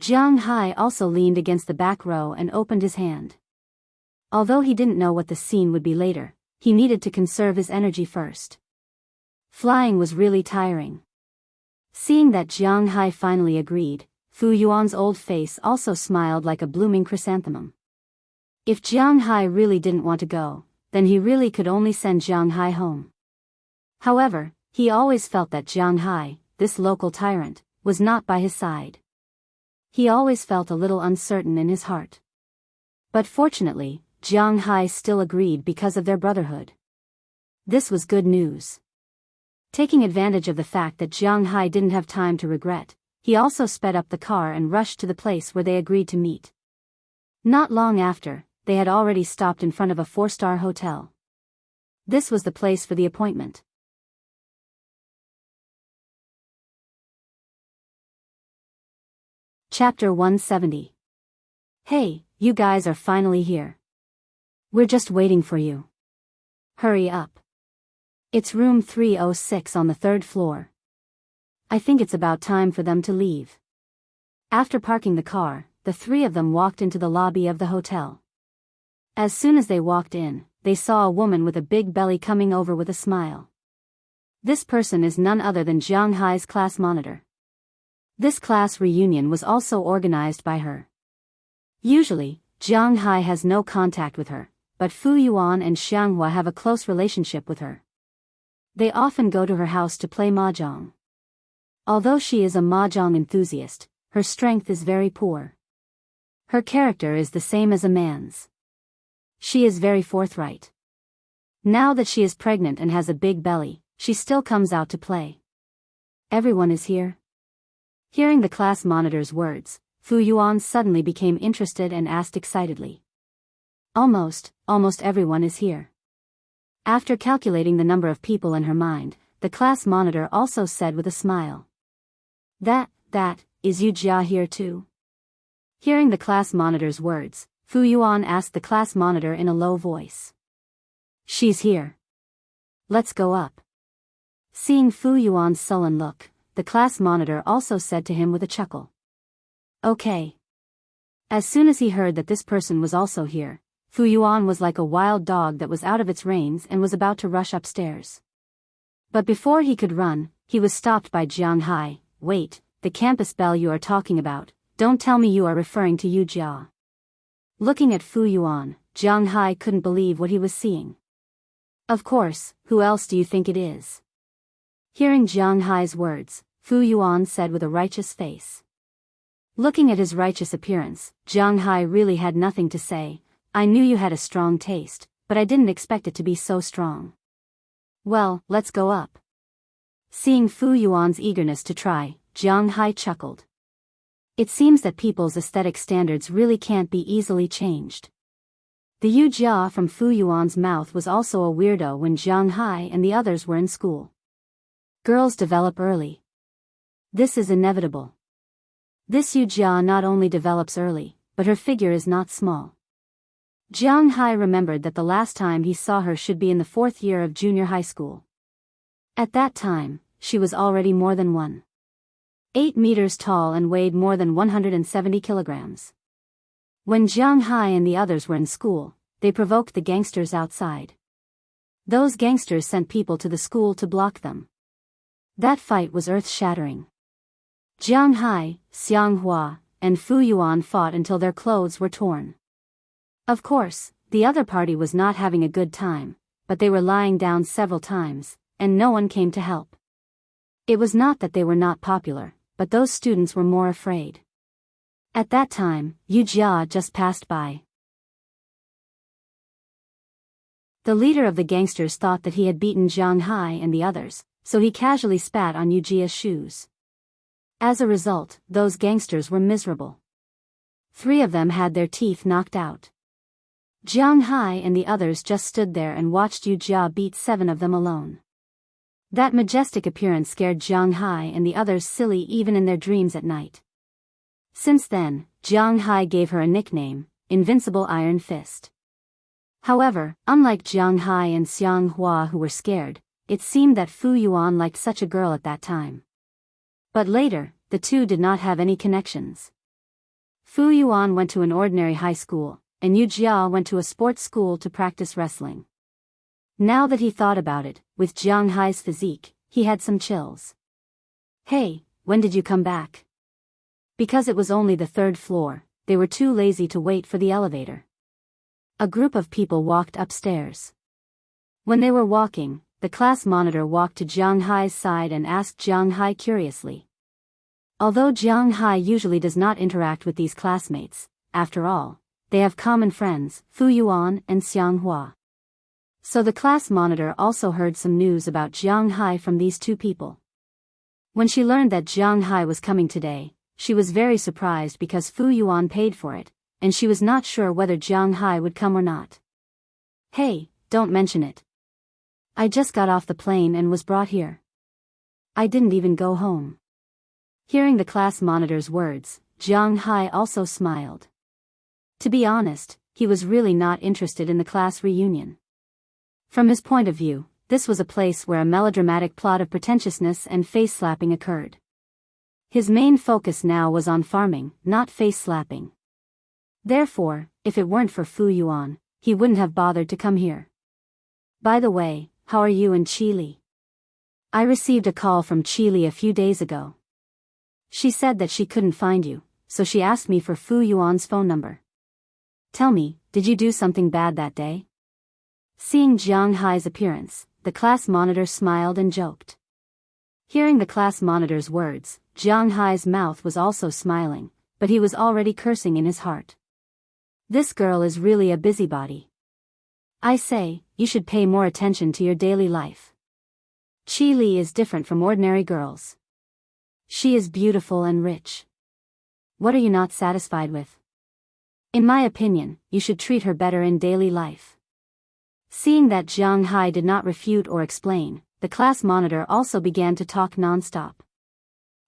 Jiang Hai also leaned against the back row and opened his hand. Although he didn't know what the scene would be later, he needed to conserve his energy first. Flying was really tiring. Seeing that Jiang Hai finally agreed, Fu Yuan's old face also smiled like a blooming chrysanthemum. If Jiang Hai really didn't want to go, then he really could only send Jiang Hai home. However, he always felt that Jiang Hai, this local tyrant, was not by his side. He always felt a little uncertain in his heart. But fortunately, Jiang Hai still agreed because of their brotherhood. This was good news. Taking advantage of the fact that Jiang Hai didn't have time to regret, he also sped up the car and rushed to the place where they agreed to meet. Not long after, they had already stopped in front of a 4-star hotel. This was the place for the appointment. Chapter 170. Hey, you guys are finally here. We're just waiting for you. Hurry up. It's room 306 on the 3rd floor. I think it's about time for them to leave. After parking the car, the 3 of them walked into the lobby of the hotel. As soon as they walked in, they saw a woman with a big belly coming over with a smile. This person is none other than Jiang Hai's class monitor. This class reunion was also organized by her. Usually, Jiang Hai has no contact with her, but Fu Yuan and Xiang Hua have a close relationship with her. They often go to her house to play mahjong. Although she is a mahjong enthusiast, her strength is very poor. Her character is the same as a man's. She is very forthright. Now that she is pregnant and has a big belly, she still comes out to play. Everyone is here. Hearing the class monitor's words, Fu Yuan suddenly became interested and asked excitedly. Almost everyone is here. After calculating the number of people in her mind, the class monitor also said with a smile. That is Yu Jia here too? Hearing the class monitor's words, Fu Yuan asked the class monitor in a low voice. She's here. Let's go up. Seeing Fu Yuan's sullen look, the class monitor also said to him with a chuckle. Okay. As soon as he heard that this person was also here, Fu Yuan was like a wild dog that was out of its reins and was about to rush upstairs. But before he could run, he was stopped by Jiang Hai. Wait, the campus bell you are talking about, don't tell me you are referring to Yu Jia. Looking at Fu Yuan, Jiang Hai couldn't believe what he was seeing. Of course, who else do you think it is? Hearing Jiang Hai's words, Fu Yuan said with a righteous face. Looking at his righteous appearance, Jiang Hai really had nothing to say. I knew you had a strong taste, but I didn't expect it to be so strong. Well, let's go up. Seeing Fu Yuan's eagerness to try, Jiang Hai chuckled. It seems that people's aesthetic standards really can't be easily changed. The Yu Jia from Fu Yuan's mouth was also a weirdo when Jiang Hai and the others were in school. Girls develop early. This is inevitable. This Yu Jia not only develops early, but her figure is not small. Jiang Hai remembered that the last time he saw her should be in the 4th year of junior high school. At that time, she was already more than 1.8 meters tall and weighed more than 170 kilograms. When Jiang Hai and the others were in school, they provoked the gangsters outside. Those gangsters sent people to the school to block them. That fight was earth-shattering. Jiang Hai, Xiang Hua, and Fu Yuan fought until their clothes were torn. Of course, the other party was not having a good time, but they were lying down several times, and no one came to help. It was not that they were not popular, but those students were more afraid. At that time, Yu Jia just passed by. The leader of the gangsters thought that he had beaten Jiang Hai and the others, so he casually spat on Yu Jia's shoes. As a result, those gangsters were miserable. 3 of them had their teeth knocked out. Jiang Hai and the others just stood there and watched Yu Jia beat 7 of them alone. That majestic appearance scared Jiang Hai and the others silly even in their dreams at night. Since then, Jiang Hai gave her a nickname, Invincible Iron Fist. However, unlike Jiang Hai and Xiang Hua who were scared, it seemed that Fu Yuan liked such a girl at that time. But later, the two did not have any connections. Fu Yuan went to an ordinary high school, and Yu Jia went to a sports school to practice wrestling. Now that he thought about it, with Jiang Hai's physique, he had some chills. Hey, when did you come back? Because it was only the 3rd floor, they were too lazy to wait for the elevator. A group of people walked upstairs. When they were walking, the class monitor walked to Jiang Hai's side and asked Jiang Hai curiously. Although Jiang Hai usually does not interact with these classmates, after all, they have common friends, Fu Yuan and Xiang Hua. So the class monitor also heard some news about Jiang Hai from these 2 people. When she learned that Jiang Hai was coming today, she was very surprised because Fu Yuan paid for it, and she was not sure whether Jiang Hai would come or not. Hey, don't mention it. I just got off the plane and was brought here. I didn't even go home. Hearing the class monitor's words, Jiang Hai also smiled. To be honest, he was really not interested in the class reunion. From his point of view, this was a place where a melodramatic plot of pretentiousness and face-slapping occurred. His main focus now was on farming, not face-slapping. Therefore, if it weren't for Fu Yuan, he wouldn't have bothered to come here. By the way, how are you and Qi Li? I received a call from Qi Li a few days ago. She said that she couldn't find you, so she asked me for Fu Yuan's phone number. Tell me, did you do something bad that day? Seeing Jiang Hai's appearance, the class monitor smiled and joked. Hearing the class monitor's words, Jiang Hai's mouth was also smiling, but he was already cursing in his heart. This girl is really a busybody. I say, you should pay more attention to your daily life. Qi Li is different from ordinary girls. She is beautiful and rich. What are you not satisfied with? In my opinion, you should treat her better in daily life. Seeing that Jiang Hai did not refute or explain, the class monitor also began to talk non-stop.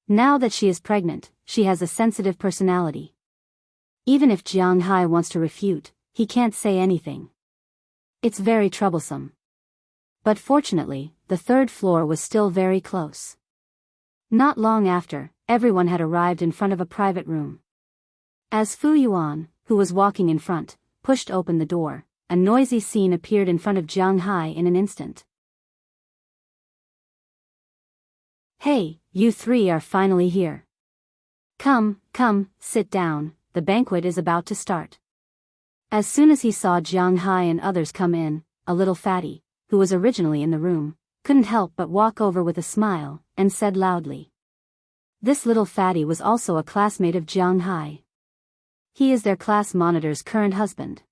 Now that she is pregnant, she has a sensitive personality. Even if Jiang Hai wants to refute, he can't say anything. It's very troublesome. But fortunately, the 3rd floor was still very close. Not long after, everyone had arrived in front of a private room. As Fu Yuan, who was walking in front, pushed open the door, a noisy scene appeared in front of Jiang Hai in an instant. Hey, you 3 are finally here. Come, sit down, the banquet is about to start. As soon as he saw Jiang Hai and others come in, a little fatty, who was originally in the room, couldn't help but walk over with a smile, and said loudly. This little fatty was also a classmate of Jiang Hai. He is their class monitor's current husband.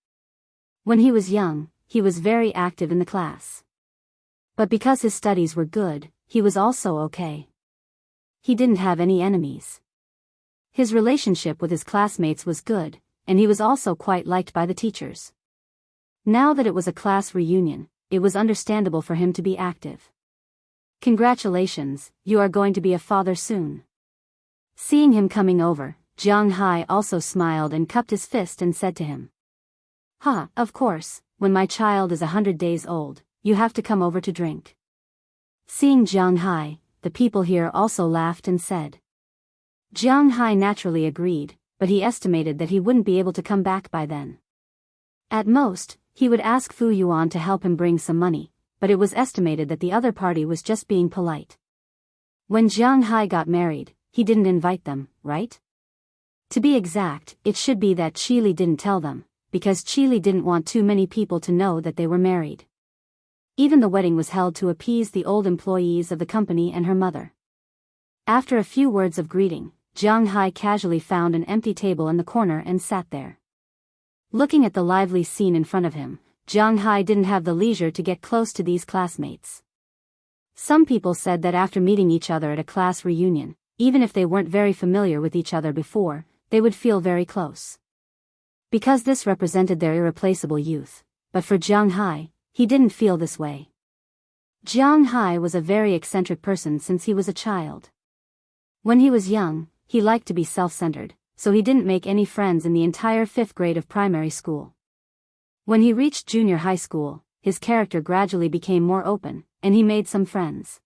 When he was young, he was very active in the class. But because his studies were good, he was also okay. He didn't have any enemies. His relationship with his classmates was good, and he was also quite liked by the teachers. Now that it was a class reunion, it was understandable for him to be active. "Congratulations, you are going to be a father soon." Seeing him coming over, Jianghu also smiled and cupped his fist and said to him, "Ha, of course, when my child is 100 days old, you have to come over to drink." Seeing Jianghu, the people here also laughed and said. Jianghu naturally agreed, but he estimated that he wouldn't be able to come back by then. At most, he would ask Fu Yuan to help him bring some money, but it was estimated that the other party was just being polite. When Jianghu got married, he didn't invite them, right? To be exact, it should be that Qili didn't tell them, because Qili didn't want too many people to know that they were married. Even the wedding was held to appease the old employees of the company and her mother. After a few words of greeting, Jianghu casually found an empty table in the corner and sat there. Looking at the lively scene in front of him, Jianghu didn't have the leisure to get close to these classmates. Some people said that after meeting each other at a class reunion, even if they weren't very familiar with each other before, they would feel very close. Because this represented their irreplaceable youth, but for Jianghu, he didn't feel this way. Jianghu was a very eccentric person since he was a child. When he was young, he liked to be self-centered, so he didn't make any friends in the entire 5th grade of primary school. When he reached junior high school, his character gradually became more open, and he made some friends.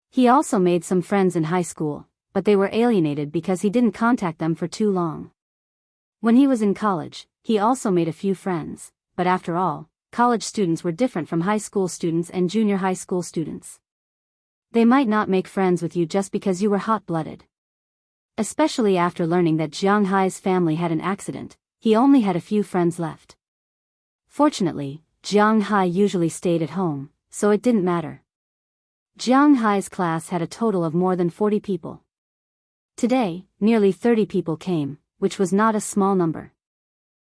He also made some friends in high school, but they were alienated because he didn't contact them for too long. When he was in college, he also made a few friends, but after all, college students were different from high school students and junior high school students. They might not make friends with you just because you were hot-blooded. Especially after learning that Jianghu's family had an accident, he only had a few friends left. Fortunately, Jianghu usually stayed at home, so it didn't matter. Jianghu's class had a total of more than 40 people. Today, nearly 30 people came, which was not a small number.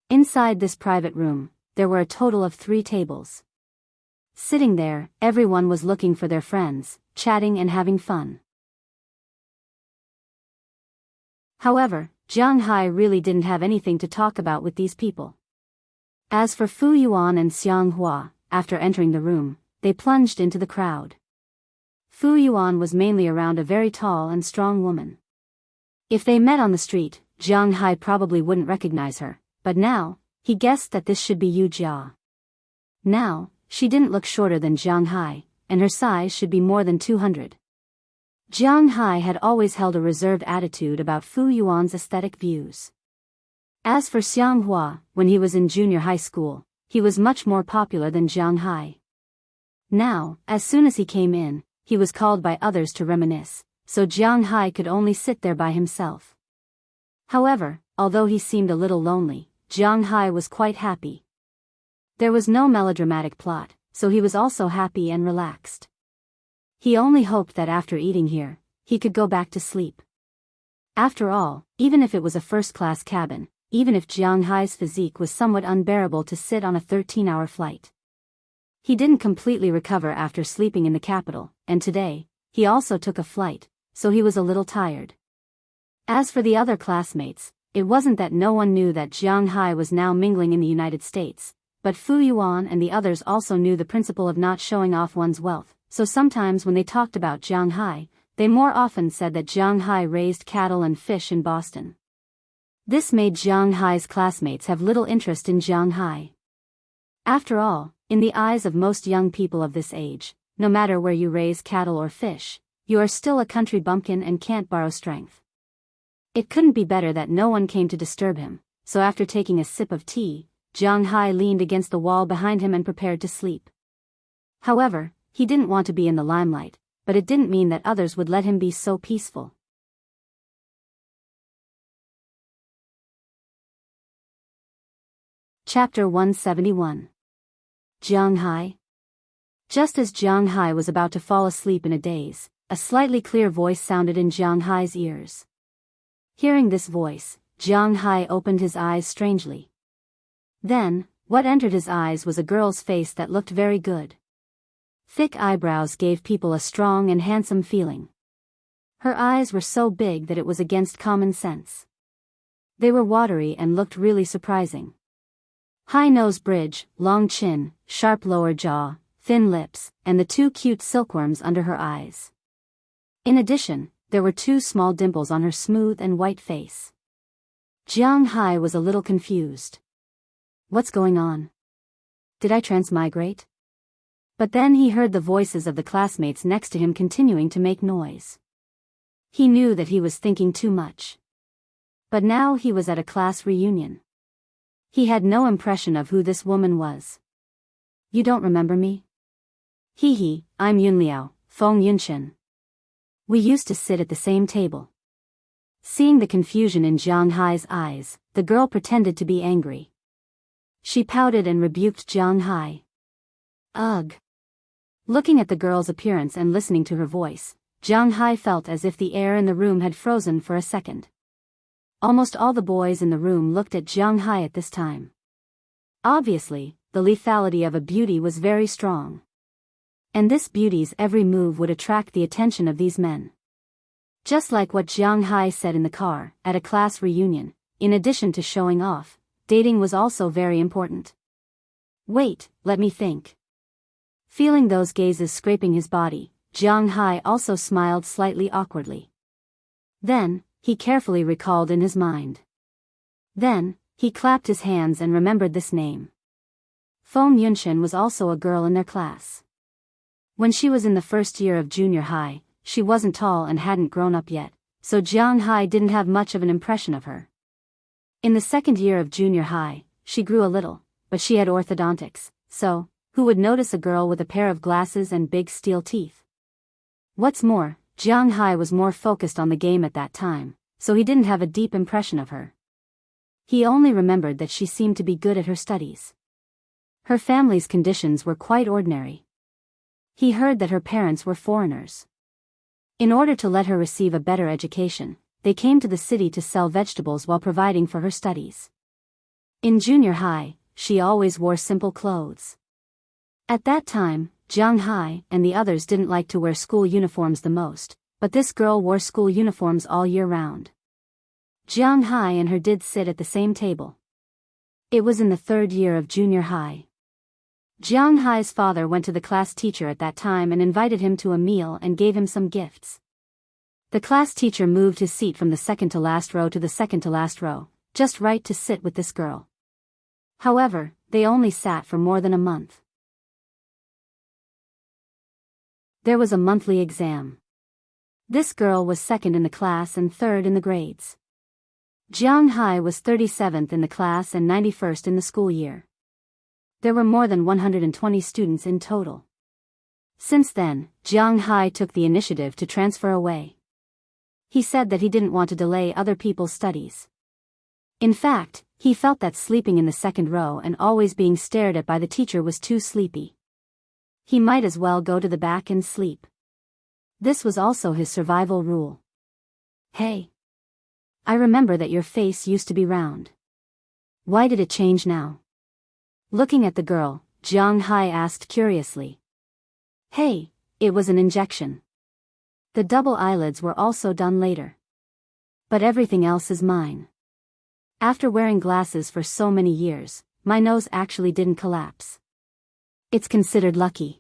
Inside this private room, there were a total of 3 tables. Sitting there, everyone was looking for their friends, chatting and having fun. However, Jianghu really didn't have anything to talk about with these people. As for Fu Yuan and Xiang Hua, after entering the room, they plunged into the crowd. Fu Yuan was mainly around a very tall and strong woman. If they met on the street, Jianghu probably wouldn't recognize her, but now, he guessed that this should be Yu Jia. Now, she didn't look shorter than Jianghu, and her size should be more than 200. Jianghu had always held a reserved attitude about Fu Yuan's aesthetic views. As for Xiang Hua, when he was in junior high school, he was much more popular than Jianghu. Now, as soon as he came in, he was called by others to reminisce, so Jianghu could only sit there by himself. However, although he seemed a little lonely, Jianghu was quite happy. There was no melodramatic plot, so he was also happy and relaxed. He only hoped that after eating here, he could go back to sleep. After all, even if it was a first-class cabin, even if Jianghu's physique was somewhat unbearable to sit on a 13-hour flight. He didn't completely recover after sleeping in the capital, and today, he also took a flight, so he was a little tired. As for the other classmates, it wasn't that no one knew that Jianghu was now mingling in the United States, but Fu Yuan and the others also knew the principle of not showing off one's wealth, so sometimes when they talked about Jianghu, they more often said that Jianghu raised cattle and fish in Boston. This made Jianghu's classmates have little interest in Jianghu. After all, in the eyes of most young people of this age, no matter where you raise cattle or fish, you are still a country bumpkin and can't borrow strength. It couldn't be better that no one came to disturb him, so after taking a sip of tea, Jianghu leaned against the wall behind him and prepared to sleep. However, he didn't want to be in the limelight, but it didn't mean that others would let him be so peaceful. Chapter 171. Jianghu. Just as Jianghu was about to fall asleep in a daze, a slightly clear voice sounded in Jianghu's ears. Hearing this voice, Jianghu opened his eyes strangely. Then, what entered his eyes was a girl's face that looked very good. Thick eyebrows gave people a strong and handsome feeling. Her eyes were so big that it was against common sense. They were watery and looked really surprising. High nose bridge, long chin, sharp lower jaw, thin lips, and the two cute silkworms under her eyes. In addition, there were two small dimples on her smooth and white face. Jianghu was a little confused. What's going on? Did I transmigrate? But then he heard the voices of the classmates next to him continuing to make noise. He knew that he was thinking too much. But now he was at a class reunion. He had no impression of who this woman was. You don't remember me? Hee, I'm Yunliao, Feng Yunshen. We used to sit at the same table. Seeing the confusion in Jiang Hai's eyes, the girl pretended to be angry. She pouted and rebuked Jiang Hai. Ugh. Looking at the girl's appearance and listening to her voice, Jiang Hai felt as if the air in the room had frozen for a second. Almost all the boys in the room looked at Jiang Hai at this time. Obviously, the lethality of a beauty was very strong. And this beauty's every move would attract the attention of these men. Just like what Jiang Hai said in the car, at a class reunion, in addition to showing off, dating was also very important. Wait, let me think. Feeling those gazes scraping his body, Jiang Hai also smiled slightly awkwardly. Then, he carefully recalled in his mind. Then, he clapped his hands and remembered this name. Feng Yunshen was also a girl in their class. When she was in the first year of junior high, she wasn't tall and hadn't grown up yet, so Jiang Hai didn't have much of an impression of her. In the second year of junior high, she grew a little, but she had orthodontics, so, who would notice a girl with a pair of glasses and big steel teeth? What's more, Jiang Hai was more focused on the game at that time, so he didn't have a deep impression of her. He only remembered that she seemed to be good at her studies. Her family's conditions were quite ordinary. He heard that her parents were foreigners. In order to let her receive a better education, they came to the city to sell vegetables while providing for her studies. In junior high, she always wore simple clothes. At that time, Jiang Hai and the others didn't like to wear school uniforms the most, but this girl wore school uniforms all year round. Jiang Hai and her did sit at the same table. It was in the third year of junior high. Jiang Hai's father went to the class teacher at that time and invited him to a meal and gave him some gifts. The class teacher moved his seat from the second to last row to the second to last row, just right to sit with this girl. However, they only sat for more than a month. There was a monthly exam. This girl was second in the class and third in the grades. Jiang Hai was 37th in the class and 91st in the school year. There were more than 120 students in total. Since then, Jiang Hai took the initiative to transfer away. He said that he didn't want to delay other people's studies. In fact, he felt that sleeping in the second row and always being stared at by the teacher was too sleepy. He might as well go to the back and sleep. This was also his survival rule. Hey. I remember that your face used to be round. Why did it change now? Looking at the girl, Jiang Hai asked curiously. Hey, it was an injection. The double eyelids were also done later. But everything else is mine. After wearing glasses for so many years, my nose actually didn't collapse. It's considered lucky.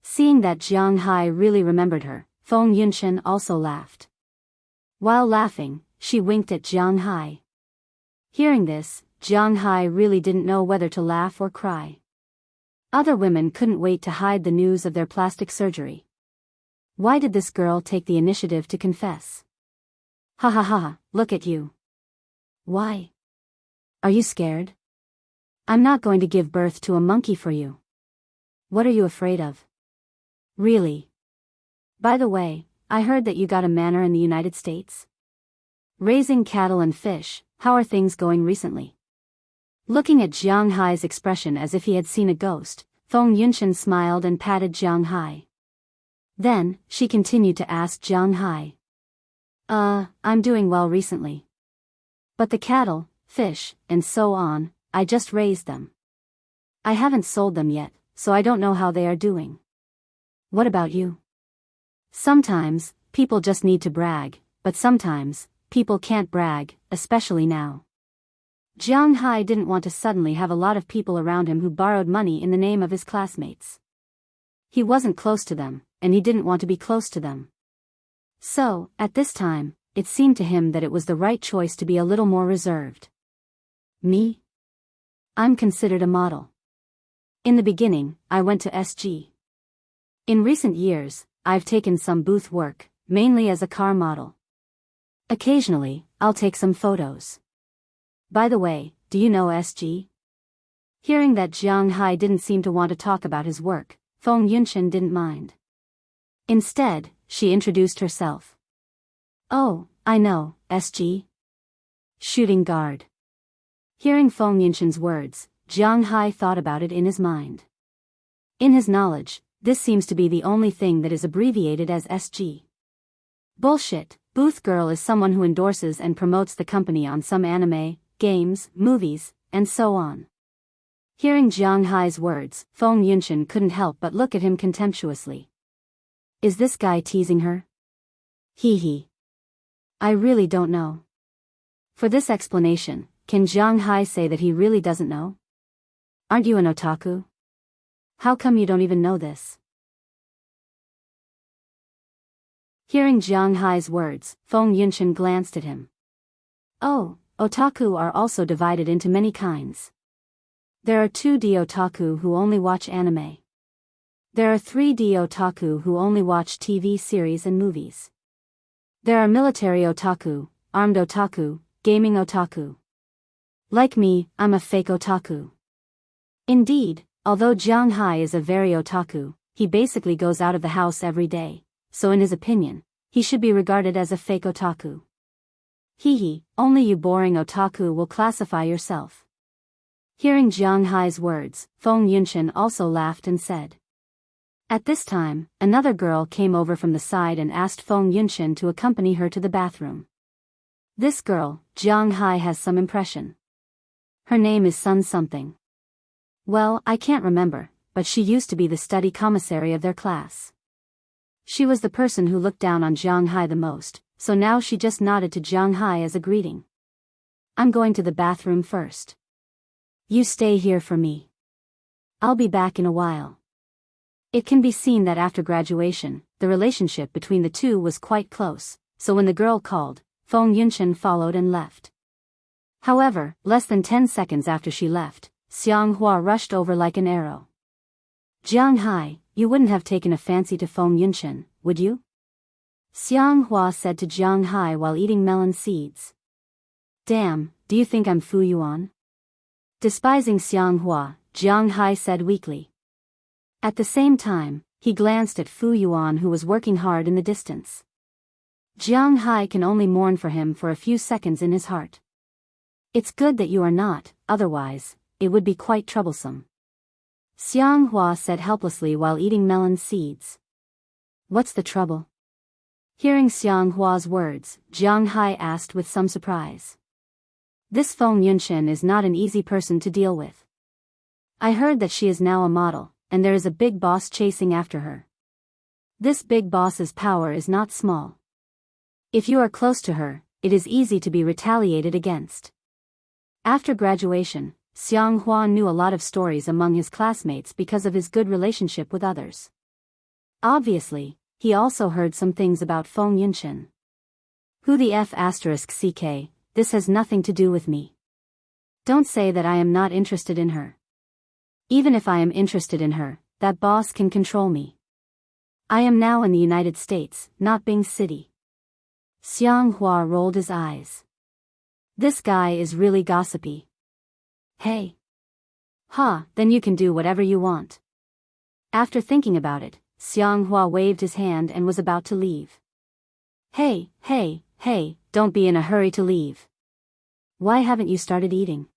Seeing that Jiang Hai really remembered her, Feng Yunshen also laughed. While laughing, she winked at Jiang Hai. Hearing this, Jiang Hai really didn't know whether to laugh or cry. Other women couldn't wait to hide the news of their plastic surgery. Why did this girl take the initiative to confess? Ha ha ha, look at you. Why? Are you scared? I'm not going to give birth to a monkey for you. What are you afraid of? Really? By the way, I heard that you got a manor in the United States. Raising cattle and fish, how are things going recently? Looking at Jiang Hai's expression as if he had seen a ghost, Feng Yunshen smiled and patted Jiang Hai. Then, she continued to ask Jiang Hai. I'm doing well recently. But the cattle, fish, and so on, I just raised them. I haven't sold them yet, so I don't know how they are doing. What about you? Sometimes, people just need to brag, but sometimes, people can't brag, especially now. Jianghu didn't want to suddenly have a lot of people around him who borrowed money in the name of his classmates. He wasn't close to them, and he didn't want to be close to them. So, at this time, it seemed to him that it was the right choice to be a little more reserved. Me? I'm considered a model. In the beginning, I went to SG. In recent years, I've taken some booth work, mainly as a car model. Occasionally, I'll take some photos. By the way, do you know SG? Hearing that Jianghu didn't seem to want to talk about his work, Feng Yunshan didn't mind. Instead, she introduced herself. Oh, I know, SG. Shooting guard. Hearing Feng Yunshan's words, Jianghu thought about it in his mind. In his knowledge, this seems to be the only thing that is abbreviated as SG. Bullshit. Booth girl is someone who endorses and promotes the company on some anime, games, movies, and so on. Hearing Jianghu's words, Feng Yunshan couldn't help but look at him contemptuously. Is this guy teasing her? Hee hee. I really don't know. For this explanation, can Jianghu say that he really doesn't know? Aren't you an otaku? How come you don't even know this? Hearing Jianghu's words, Feng Yunshan glanced at him. Oh, otaku are also divided into many kinds. There are 2D otaku who only watch anime. There are 3D otaku who only watch TV series and movies. There are military otaku, armed otaku, gaming otaku. Like me, I'm a fake otaku. Indeed, although Jianghu is a very otaku, he basically goes out of the house every day, so in his opinion, he should be regarded as a fake otaku. Hee hee, only you boring otaku will classify yourself. Hearing Jianghu's words, Feng Yunshan also laughed and said. At this time, another girl came over from the side and asked Feng Yunshan to accompany her to the bathroom. This girl, Jianghu has some impression. Her name is Sun something. Well, I can't remember, but she used to be the study commissary of their class. She was the person who looked down on Jianghu the most, so now she just nodded to Jianghu as a greeting. I'm going to the bathroom first. You stay here for me. I'll be back in a while. It can be seen that after graduation, the relationship between the two was quite close, so when the girl called, Feng Yunshan followed and left. However, less than 10 seconds after she left, Xianghua rushed over like an arrow. Jianghu, you wouldn't have taken a fancy to Feng Yunshan, would you? Xianghua said to Jianghu while eating melon seeds. Damn, do you think I'm Fu Yuan? Despising Xianghua, Jianghu said weakly. At the same time, he glanced at Fu Yuan who was working hard in the distance. Jianghu can only mourn for him for a few seconds in his heart. It's good that you are not, otherwise, it would be quite troublesome. Xianghua said helplessly while eating melon seeds. What's the trouble? Hearing Xianghua's words, Jianghu asked with some surprise. This Feng Yunshan is not an easy person to deal with. I heard that she is now a model, and there is a big boss chasing after her. This big boss's power is not small. If you are close to her, it is easy to be retaliated against. After graduation, Xianghua knew a lot of stories among his classmates because of his good relationship with others. Obviously, he also heard some things about Feng Yunshan. Who the F*** CK, this has nothing to do with me. Don't say that I am not interested in her. Even if I am interested in her, that boss can control me. I am now in the United States, not Bing City. Xianghua rolled his eyes. This guy is really gossipy. Hey. Then you can do whatever you want. After thinking about it, Xianghua waved his hand and was about to leave. Hey, don't be in a hurry to leave. Why haven't you started eating?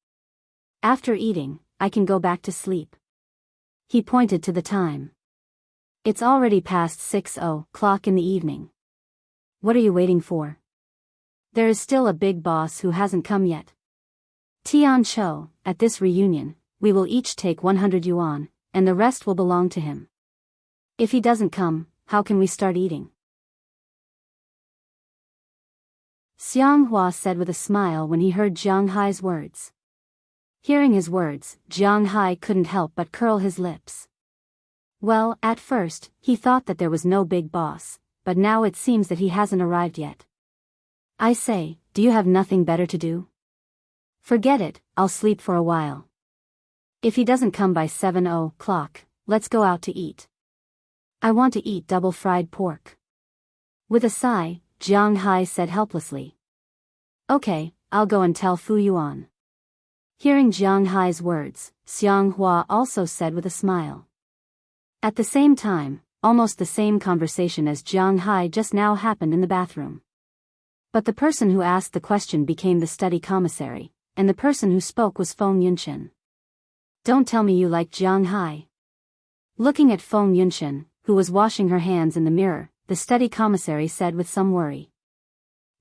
After eating, I can go back to sleep. He pointed to the time. It's already past 6:00 in the evening. What are you waiting for? There is still a big boss who hasn't come yet. Tian Cho, at this reunion, we will each take 100 yuan, and the rest will belong to him. If he doesn't come, how can we start eating? Xianghua said with a smile when he heard Jiang Hai's words. Hearing his words, Jiang Hai couldn't help but curl his lips. Well, at first, he thought that there was no big boss, but now it seems that he hasn't arrived yet. I say, do you have nothing better to do? Forget it, I'll sleep for a while. If he doesn't come by 7:00, let's go out to eat. I want to eat double-fried pork. With a sigh, Jiang Hai said helplessly. Okay, I'll go and tell Fu Yuan. Hearing Jiang Hai's words, Xianghua also said with a smile. At the same time, almost the same conversation as Jiang Hai just now happened in the bathroom. But the person who asked the question became the study commissary, and the person who spoke was Feng Yunshin. Don't tell me you like Jiang Hai. Looking at Feng Yunshin, who was washing her hands in the mirror, the study commissary said with some worry.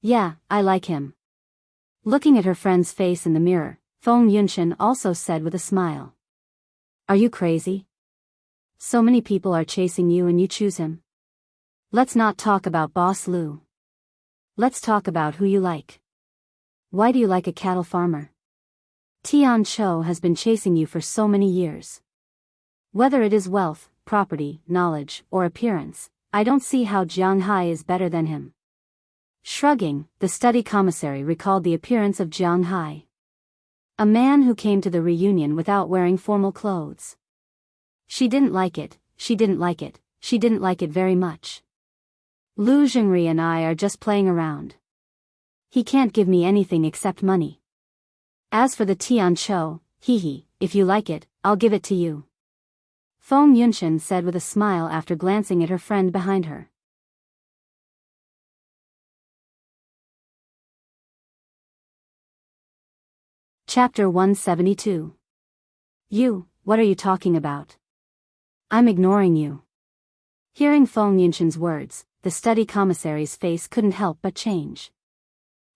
Yeah, I like him. Looking at her friend's face in the mirror, Feng Yunshin also said with a smile. Are you crazy? So many people are chasing you and you choose him? Let's not talk about Boss Lu. Let's talk about who you like. Why do you like a cattle farmer? Tian Chou has been chasing you for so many years. Whether it is wealth, property, knowledge, or appearance, I don't see how Jiang Hai is better than him. Shrugging, the study commissary recalled the appearance of Jiang Hai. A man who came to the reunion without wearing formal clothes. She didn't like it, she didn't like it, she didn't like it very much. Lu Zhengri and I are just playing around. He can't give me anything except money. As for the Tian Chou, if you like it, I'll give it to you. Feng Yunshin said with a smile after glancing at her friend behind her. Chapter 172. You, what are you talking about? I'm ignoring you. Hearing Feng Yunshin's words, the study commissary's face couldn't help but change.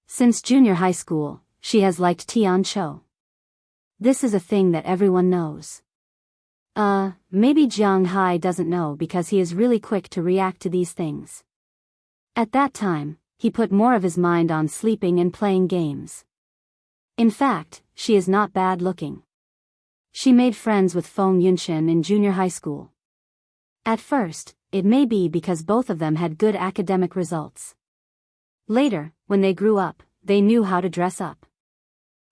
Since junior high school, she has liked Tian Chou. This is a thing that everyone knows. Maybe Jiang Hai doesn't know because he is really quick to react to these things. At that time, he put more of his mind on sleeping and playing games. In fact, she is not bad looking. She made friends with Feng Yunshin in junior high school. At first, it may be because both of them had good academic results. Later, when they grew up, they knew how to dress up.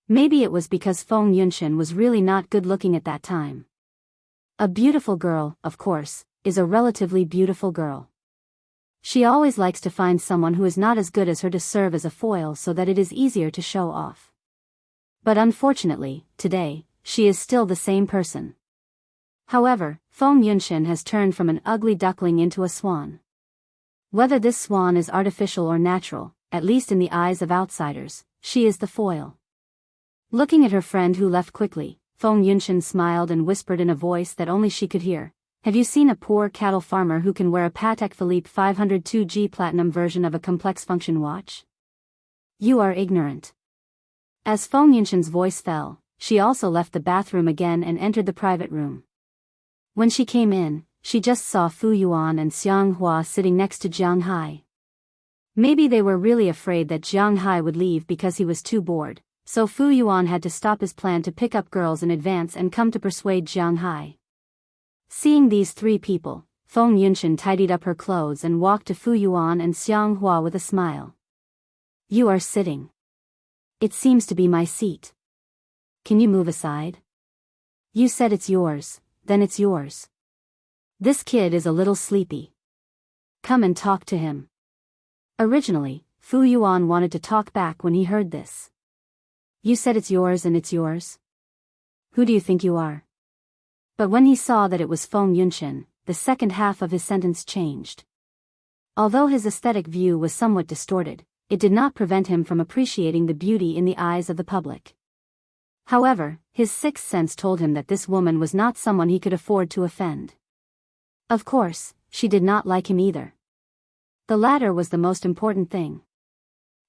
Maybe it was because Feng Yunshin was really not good looking at that time. A beautiful girl, of course, is a relatively beautiful girl. She always likes to find someone who is not as good as her to serve as a foil so that it is easier to show off. But unfortunately, today, she is still the same person. However, Feng Yunshin has turned from an ugly duckling into a swan. Whether this swan is artificial or natural, at least in the eyes of outsiders, she is the foil. Looking at her friend who left quickly, Feng Yunshin smiled and whispered in a voice that only she could hear. Have you seen a poor cattle farmer who can wear a Patek Philippe 502G platinum version of a complex function watch? You are ignorant. As Feng Yunshin's voice fell, she also left the bathroom again and entered the private room. When she came in, she just saw Fu Yuan and Xianghua sitting next to Jiang Hai. Maybe they were really afraid that Jiang Hai would leave because he was too bored, so Fu Yuan had to stop his plan to pick up girls in advance and come to persuade Jiang Hai. Seeing these three people, Feng Yunshin tidied up her clothes and walked to Fu Yuan and Xianghua with a smile. You are sitting. It seems to be my seat. Can you move aside? You said it's yours, then it's yours. This kid is a little sleepy. Come and talk to him. Originally, Fu Yuan wanted to talk back when he heard this. You said it's yours and it's yours? Who do you think you are? But when he saw that it was Feng Yunshin, the second half of his sentence changed. Although his aesthetic view was somewhat distorted, it did not prevent him from appreciating the beauty in the eyes of the public. However, his sixth sense told him that this woman was not someone he could afford to offend. Of course, she did not like him either. The latter was the most important thing.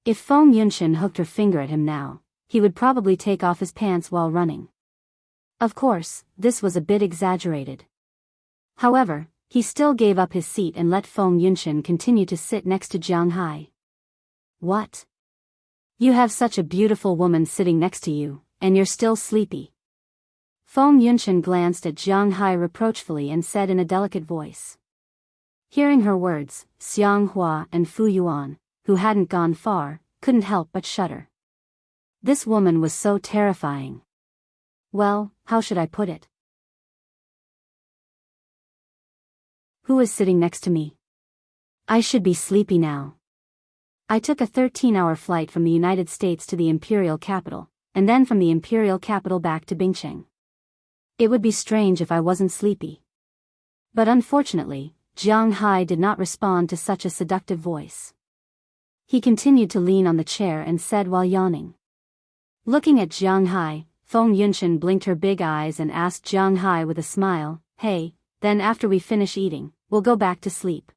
If Feng Yunshin hooked her finger at him now, he would probably take off his pants while running. Of course, this was a bit exaggerated. However, he still gave up his seat and let Feng Yunshan continue to sit next to Jiang Hai. What? You have such a beautiful woman sitting next to you, and you're still sleepy. Feng Yunshan glanced at Jiang Hai reproachfully and said in a delicate voice. Hearing her words, Xiang Hua and Fu Yuan, who hadn't gone far, couldn't help but shudder. This woman was so terrifying. Well, how should I put it? Who is sitting next to me? I should be sleepy now. I took a 13-hour flight from the United States to the imperial capital, and then from the imperial capital back to Bingcheng. It would be strange if I wasn't sleepy. But unfortunately, Jiang Hai did not respond to such a seductive voice. He continued to lean on the chair and said while yawning. Looking at Jiang Hai, Feng Yunshan blinked her big eyes and asked Jiang Hai with a smile, Hey, then after we finish eating, we'll go back to sleep.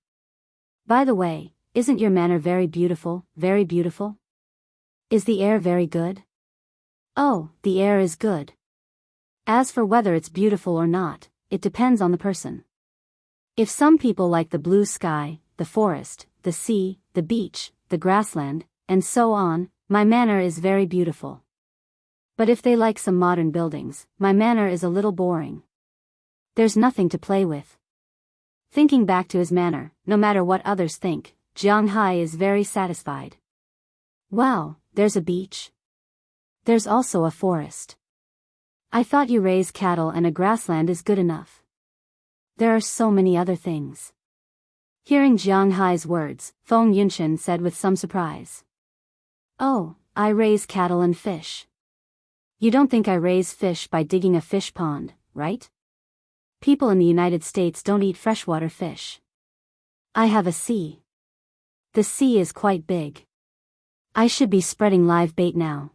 By the way, isn't your manner very beautiful, very beautiful? Is the air very good? Oh, the air is good. As for whether it's beautiful or not, it depends on the person. If some people like the blue sky, the forest, the sea, the beach, the grassland, and so on, my manner is very beautiful. But if they like some modern buildings, my manner is a little boring. There's nothing to play with. Thinking back to his manner, no matter what others think, Jiang Hai is very satisfied. Wow, there's a beach. There's also a forest. I thought you raise cattle and a grassland is good enough. There are so many other things. Hearing Jiang Hai's words, Feng Yunshan said with some surprise. Oh, I raise cattle and fish. You don't think I raise fish by digging a fish pond, right? People in the United States don't eat freshwater fish. I have a sea. The sea is quite big. I should be spreading live bait now.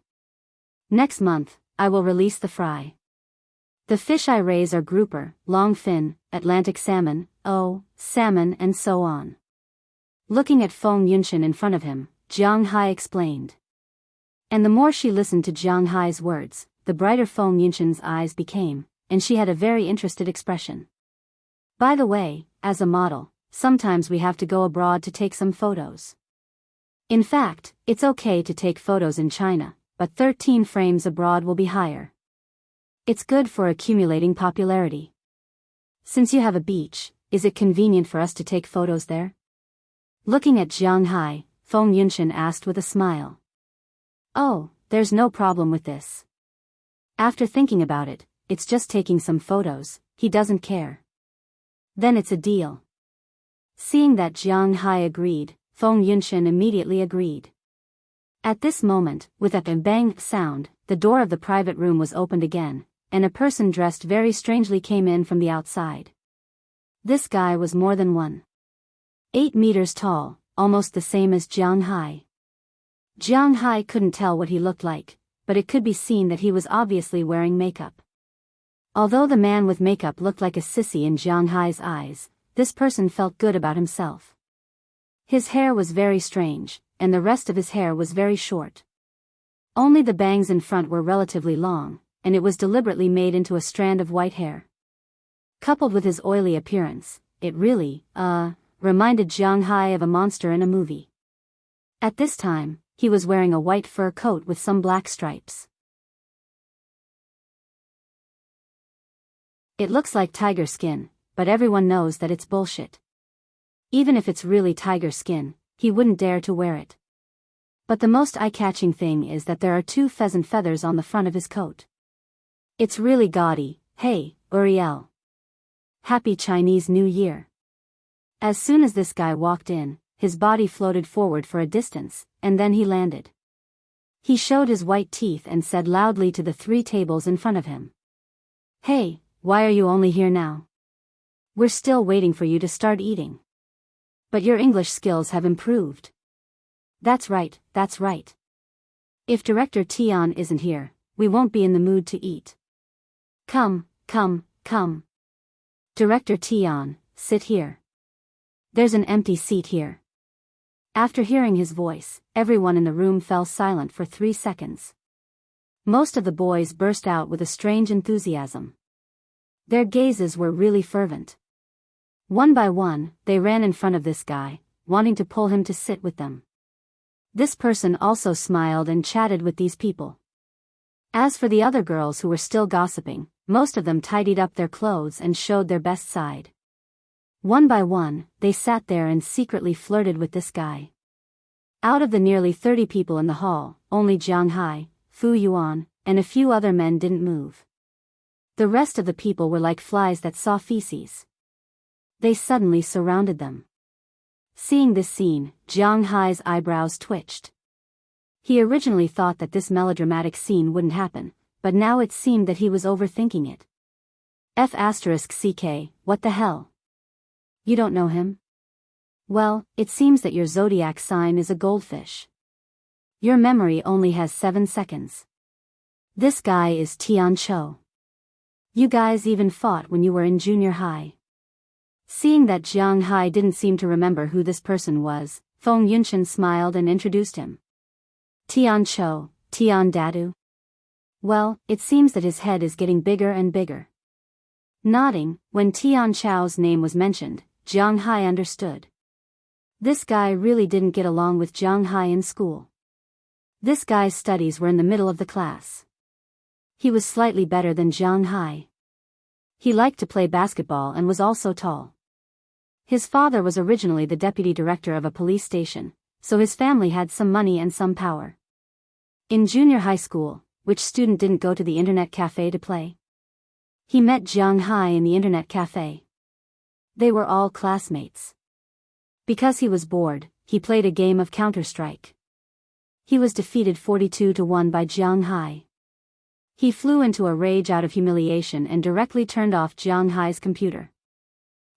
Next month, I will release the fry. The fish I raise are grouper, longfin, Atlantic salmon, salmon and so on. Looking at Feng Yunshan in front of him, Jiang Hai explained. And the more she listened to Jiang Hai's words, the brighter Feng Yunshan's eyes became, and she had a very interested expression. By the way, as a model, sometimes we have to go abroad to take some photos. In fact, it's okay to take photos in China, but 13 frames abroad will be higher. It's good for accumulating popularity. Since you have a beach, is it convenient for us to take photos there? Looking at Jiang Hai, Feng Yunshan asked with a smile. Oh, there's no problem with this. After thinking about it, it's just taking some photos, he doesn't care. Then it's a deal. Seeing that Jiang Hai agreed, Feng Yunshan immediately agreed. At this moment, with a bang sound, the door of the private room was opened again, and a person dressed very strangely came in from the outside. This guy was more than 1.8 meters tall, almost the same as Jiang Hai. Jiang Hai couldn't tell what he looked like, but it could be seen that he was obviously wearing makeup. Although the man with makeup looked like a sissy in Jiang Hai's eyes, this person felt good about himself. His hair was very strange, and the rest of his hair was very short. Only the bangs in front were relatively long, and it was deliberately made into a strand of white hair. Coupled with his oily appearance, it really, reminded Jiang Hai of a monster in a movie. At this time, he was wearing a white fur coat with some black stripes. It looks like tiger skin, but everyone knows that it's bullshit. Even if it's really tiger skin, he wouldn't dare to wear it. But the most eye-catching thing is that there are 2 pheasant feathers on the front of his coat. It's really gaudy. Hey, Uriel. Happy Chinese New Year. As soon as this guy walked in, his body floated forward for a distance, and then he landed. He showed his white teeth and said loudly to the 3 tables in front of him. Hey, why are you only here now? We're still waiting for you to start eating. But your English skills have improved. That's right, that's right. If Director Tian isn't here, we won't be in the mood to eat. Come, come, come. Director Tian, sit here. There's an empty seat here. After hearing his voice, everyone in the room fell silent for 3 seconds. Most of the boys burst out with a strange enthusiasm. Their gazes were really fervent. One by one, they ran in front of this guy, wanting to pull him to sit with them. This person also smiled and chatted with these people. As for the other girls who were still gossiping, most of them tidied up their clothes and showed their best side. One by one, they sat there and secretly flirted with this guy. Out of the nearly 30 people in the hall, only Jianghu, Fu Yuan, and a few other men didn't move. The rest of the people were like flies that saw feces. They suddenly surrounded them. Seeing this scene, Jianghu's eyebrows twitched. He originally thought that this melodramatic scene wouldn't happen, but now it seemed that he was overthinking it. F***ck, what the hell? You don't know him? Well, it seems that your zodiac sign is a goldfish. Your memory only has 7 seconds. This guy is Tian Cho. You guys even fought when you were in junior high. Seeing that Jianghu didn't seem to remember who this person was, Feng Yunshan smiled and introduced him. Tian Cho, Tian Dadu. Well, it seems that his head is getting bigger and bigger. Nodding, when Tian Cho's name was mentioned, Jianghu understood. This guy really didn't get along with Jianghu in school. This guy's studies were in the middle of the class. He was slightly better than Jianghu. He liked to play basketball and was also tall. His father was originally the deputy director of a police station, so his family had some money and some power. In junior high school, which student didn't go to the internet cafe to play? He met Jianghu in the internet cafe. They were all classmates. Because he was bored, he played a game of Counter-Strike. He was defeated 42-1 by Jianghu. He flew into a rage out of humiliation and directly turned off Jianghu's computer.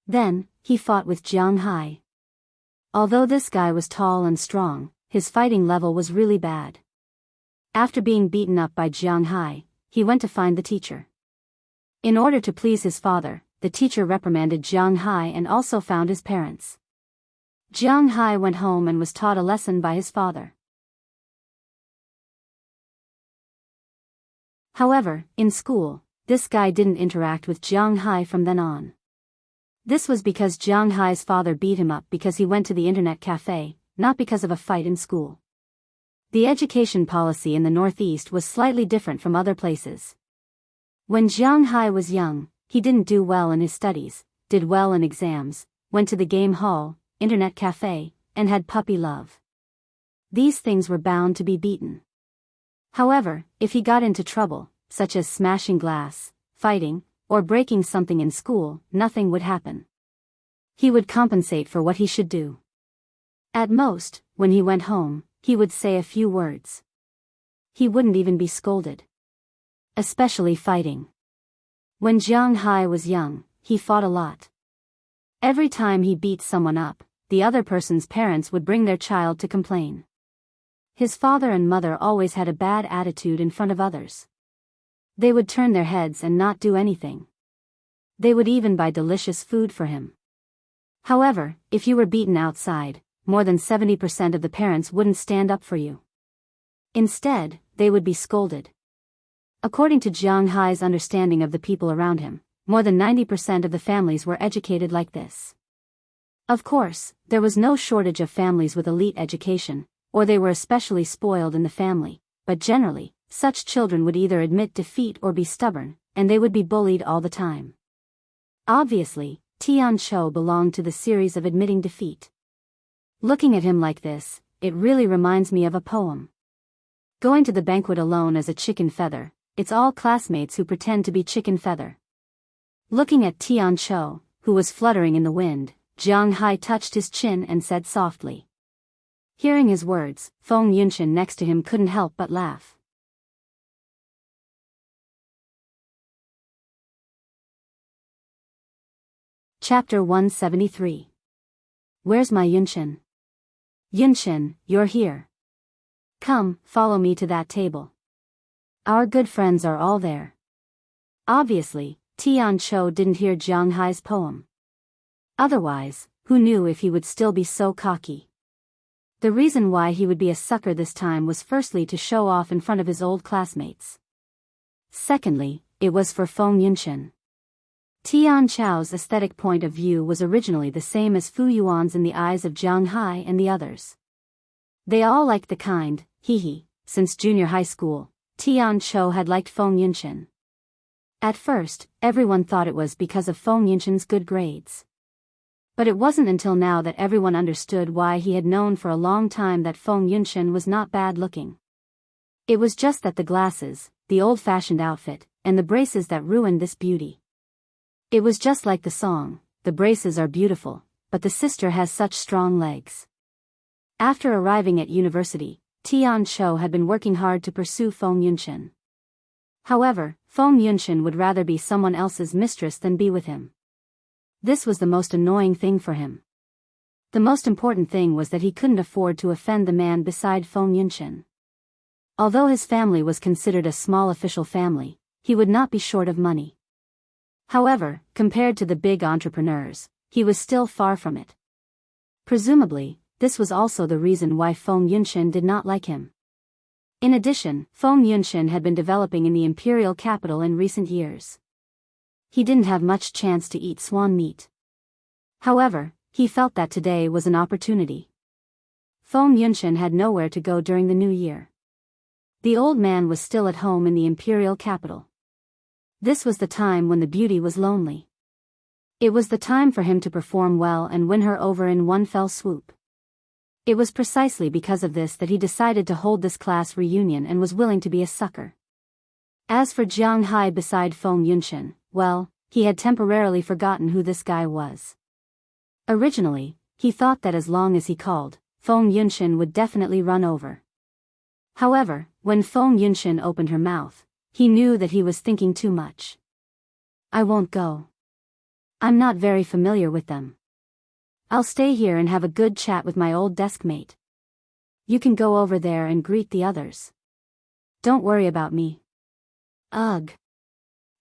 Then, he fought with Jianghu. Although this guy was tall and strong, his fighting level was really bad. After being beaten up by Jianghu, he went to find the teacher. In order to please his father, the teacher reprimanded Jianghu and also found his parents. Jianghu went home and was taught a lesson by his father. However, in school, this guy didn't interact with Jianghu from then on. This was because Jianghu's father beat him up because he went to the internet cafe, not because of a fight in school. The education policy in the Northeast was slightly different from other places. When Jianghu was young, he didn't do well in his studies, did well in exams, went to the game hall, internet cafe, and had puppy love. These things were bound to be beaten. However, if he got into trouble, such as smashing glass, fighting, or breaking something in school, nothing would happen. He would compensate for what he should do. At most, when he went home, he would say a few words. He wouldn't even be scolded. Especially fighting. When Jianghu was young, he fought a lot. Every time he beat someone up, the other person's parents would bring their child to complain. His father and mother always had a bad attitude in front of others. They would turn their heads and not do anything. They would even buy delicious food for him. However, if you were beaten outside, more than 70% of the parents wouldn't stand up for you. Instead, they would be scolded. According to Jianghu's understanding of the people around him, more than 90% of the families were educated like this. Of course, there was no shortage of families with elite education, or they were especially spoiled in the family, but generally, such children would either admit defeat or be stubborn, and they would be bullied all the time. Obviously, Tian Cho belonged to the series of admitting defeat. Looking at him like this, it really reminds me of a poem. Going to the banquet alone as a chicken feather, it's all classmates who pretend to be chicken feather. Looking at Tian Cho, who was fluttering in the wind, Jianghu touched his chin and said softly. Hearing his words, Feng Yunshan next to him couldn't help but laugh. Chapter 173. Where's my Yunshan? Yunshan, you're here. Come, follow me to that table. Our good friends are all there. Obviously, Tian Cho didn't hear Jianghu's poem. Otherwise, who knew if he would still be so cocky? The reason why he would be a sucker this time was firstly to show off in front of his old classmates. Secondly, it was for Feng Yunshan. Tian Chao's aesthetic point of view was originally the same as Fu Yuan's in the eyes of Jiang Hai and the others. They all liked the kind, hee. Since junior high school, Tian Chou had liked Feng Yunshan. At first, everyone thought it was because of Feng Yunshan's good grades. But it wasn't until now that everyone understood why he had known for a long time that Feng Yunshan was not bad looking. It was just that the glasses, the old-fashioned outfit, and the braces that ruined this beauty. It was just like the song, the braces are beautiful, but the sister has such strong legs. After arriving at university, Tian Chou had been working hard to pursue Feng Yunshan. However, Feng Yunshan would rather be someone else's mistress than be with him. This was the most annoying thing for him. The most important thing was that he couldn't afford to offend the man beside Feng Yunshan. Although his family was considered a small official family, he would not be short of money. However, compared to the big entrepreneurs, he was still far from it. Presumably, this was also the reason why Feng Yunshan did not like him. In addition, Feng Yunshan had been developing in the imperial capital in recent years. He didn't have much chance to eat swan meat. However, he felt that today was an opportunity. Feng Yunshan had nowhere to go during the new year. The old man was still at home in the imperial capital. This was the time when the beauty was lonely. It was the time for him to perform well and win her over in one fell swoop. It was precisely because of this that he decided to hold this class reunion and was willing to be a sucker. As for Jiang Hai beside Feng Yunshan, well, he had temporarily forgotten who this guy was. Originally, he thought that as long as he called, Feng Yunshan would definitely run over. However, when Feng Yunshan opened her mouth, he knew that he was thinking too much. I won't go. I'm not very familiar with them. I'll stay here and have a good chat with my old desk mate. You can go over there and greet the others. Don't worry about me. Ugh.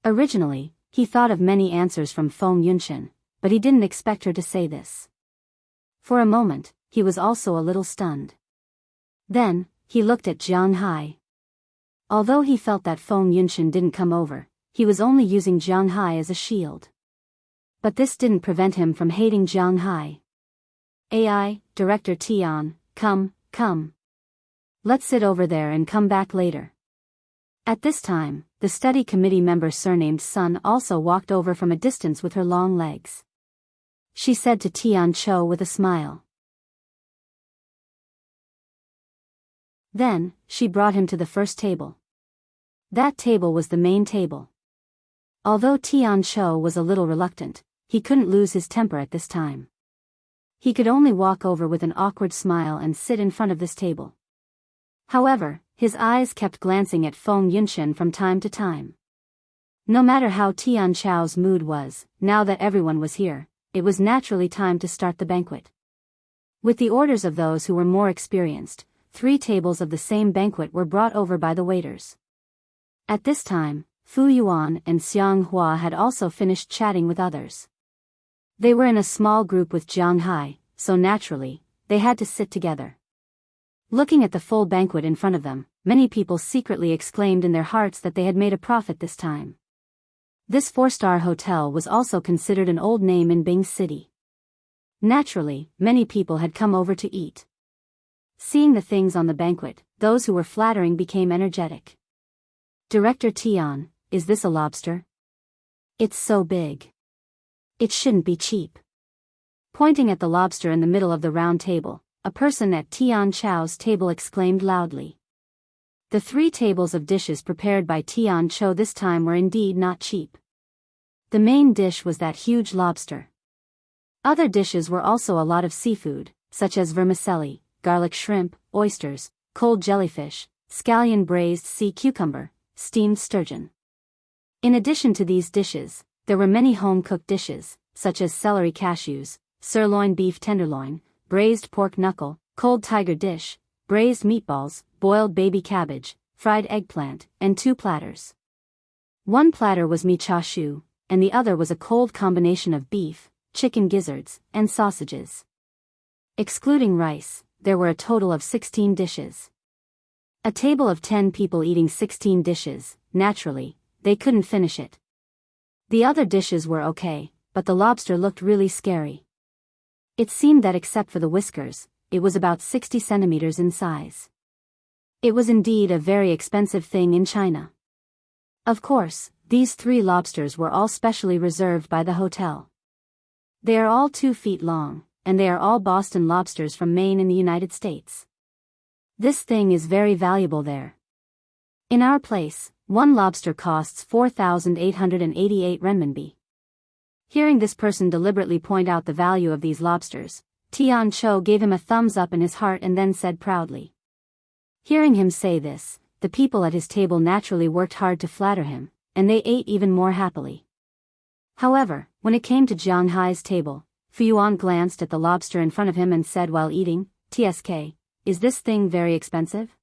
Originally, he thought of many answers from Feng Yunshan, but he didn't expect her to say this. For a moment, he was also a little stunned. Then, he looked at Jiang Hai. Although he felt that Feng Yunshan didn't come over, he was only using Jiang Hai as a shield. But this didn't prevent him from hating Jiang Hai. AI, Director Tian, come. Let's sit over there and come back later. At this time, the study committee member surnamed Sun also walked over from a distance with her long legs. She said to Tian Chou with a smile. Then, she brought him to the first table. That table was the main table. Although Tian Chou was a little reluctant, he couldn't lose his temper at this time. He could only walk over with an awkward smile and sit in front of this table. However, his eyes kept glancing at Feng Yunshan from time to time. No matter how Tian Chou's mood was, now that everyone was here, it was naturally time to start the banquet. With the orders of those who were more experienced, 3 tables of the same banquet were brought over by the waiters. At this time, Fu Yuan and Xiang Hua had also finished chatting with others. They were in a small group with Jiang Hai, so naturally, they had to sit together. Looking at the full banquet in front of them, many people secretly exclaimed in their hearts that they had made a profit this time. This 4-star hotel was also considered an old name in Bing City. Naturally, many people had come over to eat. Seeing the things on the banquet, those who were flattering became energetic. Director Tian, is this a lobster? It's so big. It shouldn't be cheap. Pointing at the lobster in the middle of the round table, a person at Tian Chou's table exclaimed loudly. The 3 tables of dishes prepared by Tian Chou this time were indeed not cheap. The main dish was that huge lobster. Other dishes were also a lot of seafood, such as vermicelli, garlic shrimp, oysters, cold jellyfish, scallion braised sea cucumber, steamed sturgeon. In addition to these dishes, there were many home-cooked dishes, such as celery cashews, sirloin beef tenderloin, braised pork knuckle, cold tiger dish, braised meatballs, boiled baby cabbage, fried eggplant, and 2 platters. One platter was mi cha shu, and the other was a cold combination of beef, chicken gizzards, and sausages. Excluding rice, there were a total of 16 dishes. A table of 10 people eating 16 dishes, naturally, they couldn't finish it. The other dishes were okay, but the lobster looked really scary. It seemed that except for the whiskers, it was about 60 centimeters in size. It was indeed a very expensive thing in China. Of course, these 3 lobsters were all specially reserved by the hotel. They are all 2 feet long, and they are all Boston lobsters from Maine in the United States. This thing is very valuable there. In our place, 1 lobster costs 4,888 renminbi. Hearing this person deliberately point out the value of these lobsters, Tian Cho gave him a thumbs up in his heart and then said proudly. Hearing him say this, the people at his table naturally worked hard to flatter him, and they ate even more happily. However, when it came to Jiang Hai's table, Fu Yuan glanced at the lobster in front of him and said while eating, "TSK, is this thing very expensive?"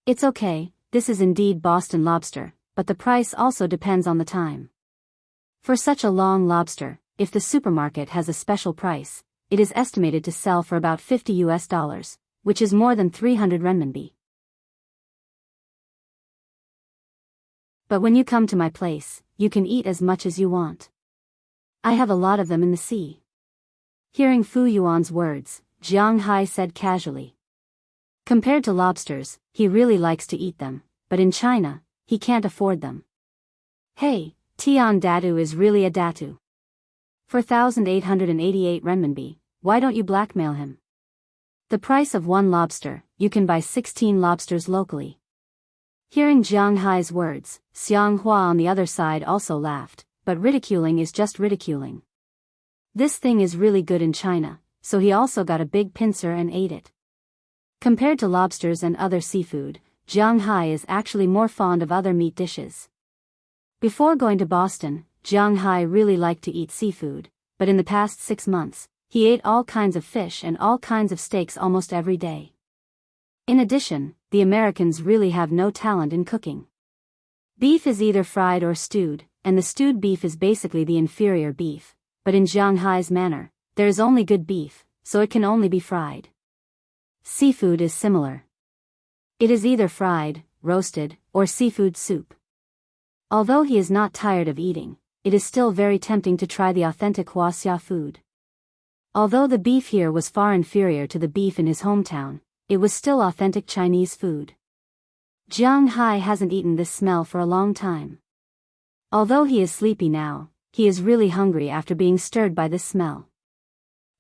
"It's okay, this is indeed Boston lobster, but the price also depends on the time. For such a long lobster, if the supermarket has a special price, it is estimated to sell for about $50, which is more than 300 renminbi. But when you come to my place, you can eat as much as you want. I have a lot of them in the sea." Hearing Fu Yuan's words, Jiang Hai said casually. Compared to lobsters, he really likes to eat them, but in China, he can't afford them. "Hey, Tian Datu is really a datu. For 1,888 renminbi, why don't you blackmail him? The price of 1 lobster, you can buy 16 lobsters locally." Hearing Jiang Hai's words, Xiang Hua on the other side also laughed, but ridiculing is just ridiculing. This thing is really good in China, so he also got a big pincer and ate it. Compared to lobsters and other seafood, Jiang Hai is actually more fond of other meat dishes. Before going to Boston, Jiang Hai really liked to eat seafood, but in the past 6 months, he ate all kinds of fish and all kinds of steaks almost every day. In addition, the Americans really have no talent in cooking. Beef is either fried or stewed, and the stewed beef is basically the inferior beef, but in Jiang Hai's manner, there is only good beef, so it can only be fried. Seafood is similar. It is either fried, roasted, or seafood soup. Although he is not tired of eating, it is still very tempting to try the authentic Wuxia food. Although the beef here was far inferior to the beef in his hometown, it was still authentic Chinese food. Jiang Hai hasn't eaten this smell for a long time. Although he is sleepy now, he is really hungry after being stirred by this smell.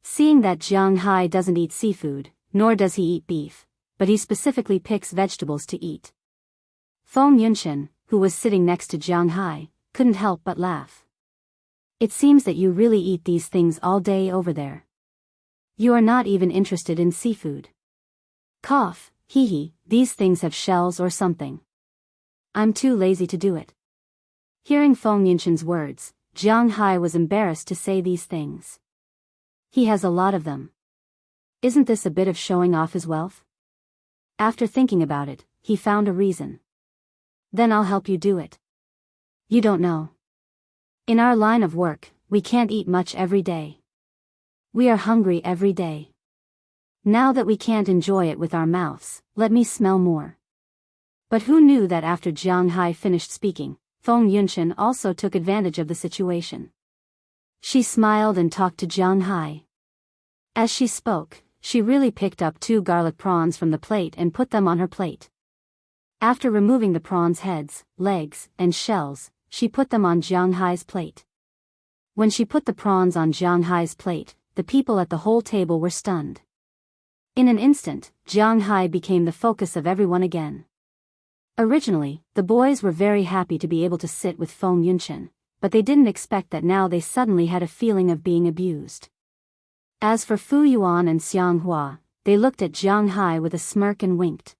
Seeing that Jiang Hai doesn't eat seafood, nor does he eat beef, but he specifically picks vegetables to eat. Feng Yunshan, who was sitting next to Jiang Hai, couldn't help but laugh. "It seems that you really eat these things all day over there. You are not even interested in seafood." Cough, hee hee, these things have shells or something. I'm too lazy to do it. Hearing Feng Yunshan's words, Jiang Hai was embarrassed to say these things. He has a lot of them. Isn't this a bit of showing off his wealth? After thinking about it, he found a reason. Then I'll help you do it. You don't know. In our line of work, we can't eat much every day. We are hungry every day. Now that we can't enjoy it with our mouths, let me smell more. But who knew that after Jiang Hai finished speaking, Feng Yunshan also took advantage of the situation. She smiled and talked to Jiang Hai. As she spoke, she really picked up 2 garlic prawns from the plate and put them on her plate. After removing the prawns' heads, legs, and shells, she put them on Jiang Hai's plate. When she put the prawns on Jiang Hai's plate, the people at the whole table were stunned. In an instant, Jiang Hai became the focus of everyone again. Originally, the boys were very happy to be able to sit with Feng Yunshan, but they didn't expect that now they suddenly had a feeling of being abused. As for Fu Yuan and Xiang Hua, they looked at Jiang Hai with a smirk and winked.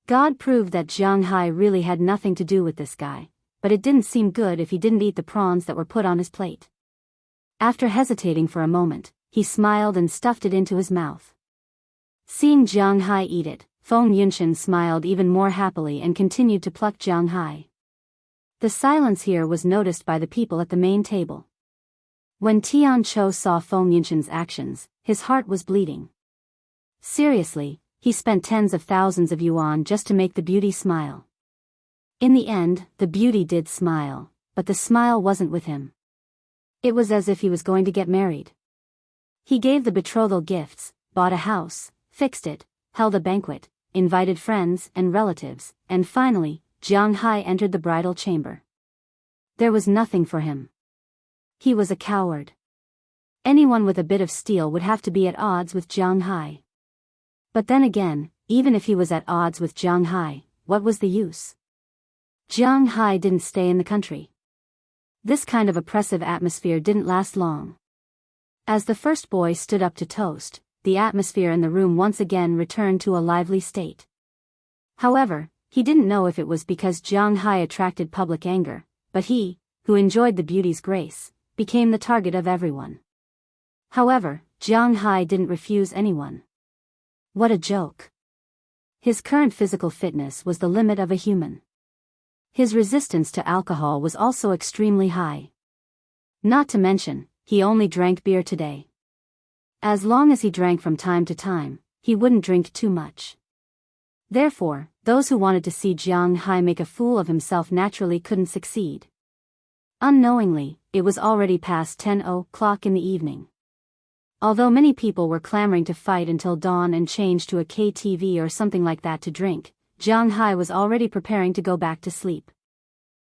God proved that Jiang Hai really had nothing to do with this guy, but it didn't seem good if he didn't eat the prawns that were put on his plate. After hesitating for a moment, he smiled and stuffed it into his mouth. Seeing Jiang Hai eat it, Feng Yunshan smiled even more happily and continued to pluck Jiang Hai. The silence here was noticed by the people at the main table. When Tian Cho saw Feng Yunshan's actions, his heart was bleeding. Seriously, he spent tens of thousands of yuan just to make the beauty smile. In the end, the beauty did smile, but the smile wasn't with him. It was as if he was going to get married. He gave the betrothal gifts, bought a house, fixed it, held a banquet, invited friends and relatives, and finally, Jianghu entered the bridal chamber. There was nothing for him. He was a coward. Anyone with a bit of steel would have to be at odds with Jianghu. But then again, even if he was at odds with Jianghu, what was the use? Jianghu didn't stay in the country. This kind of oppressive atmosphere didn't last long. As the first boy stood up to toast, the atmosphere in the room once again returned to a lively state. However, he didn't know if it was because Jianghu attracted public anger, but he, who enjoyed the beauty's grace, became the target of everyone. However, Jianghu didn't refuse anyone. What a joke. His current physical fitness was the limit of a human. His resistance to alcohol was also extremely high. Not to mention, he only drank beer today. As long as he drank from time to time, he wouldn't drink too much. Therefore, those who wanted to see Jianghu make a fool of himself naturally couldn't succeed. Unknowingly, it was already past 10 o'clock in the evening. Although many people were clamoring to fight until dawn and change to a KTV or something like that to drink, Jianghu was already preparing to go back to sleep.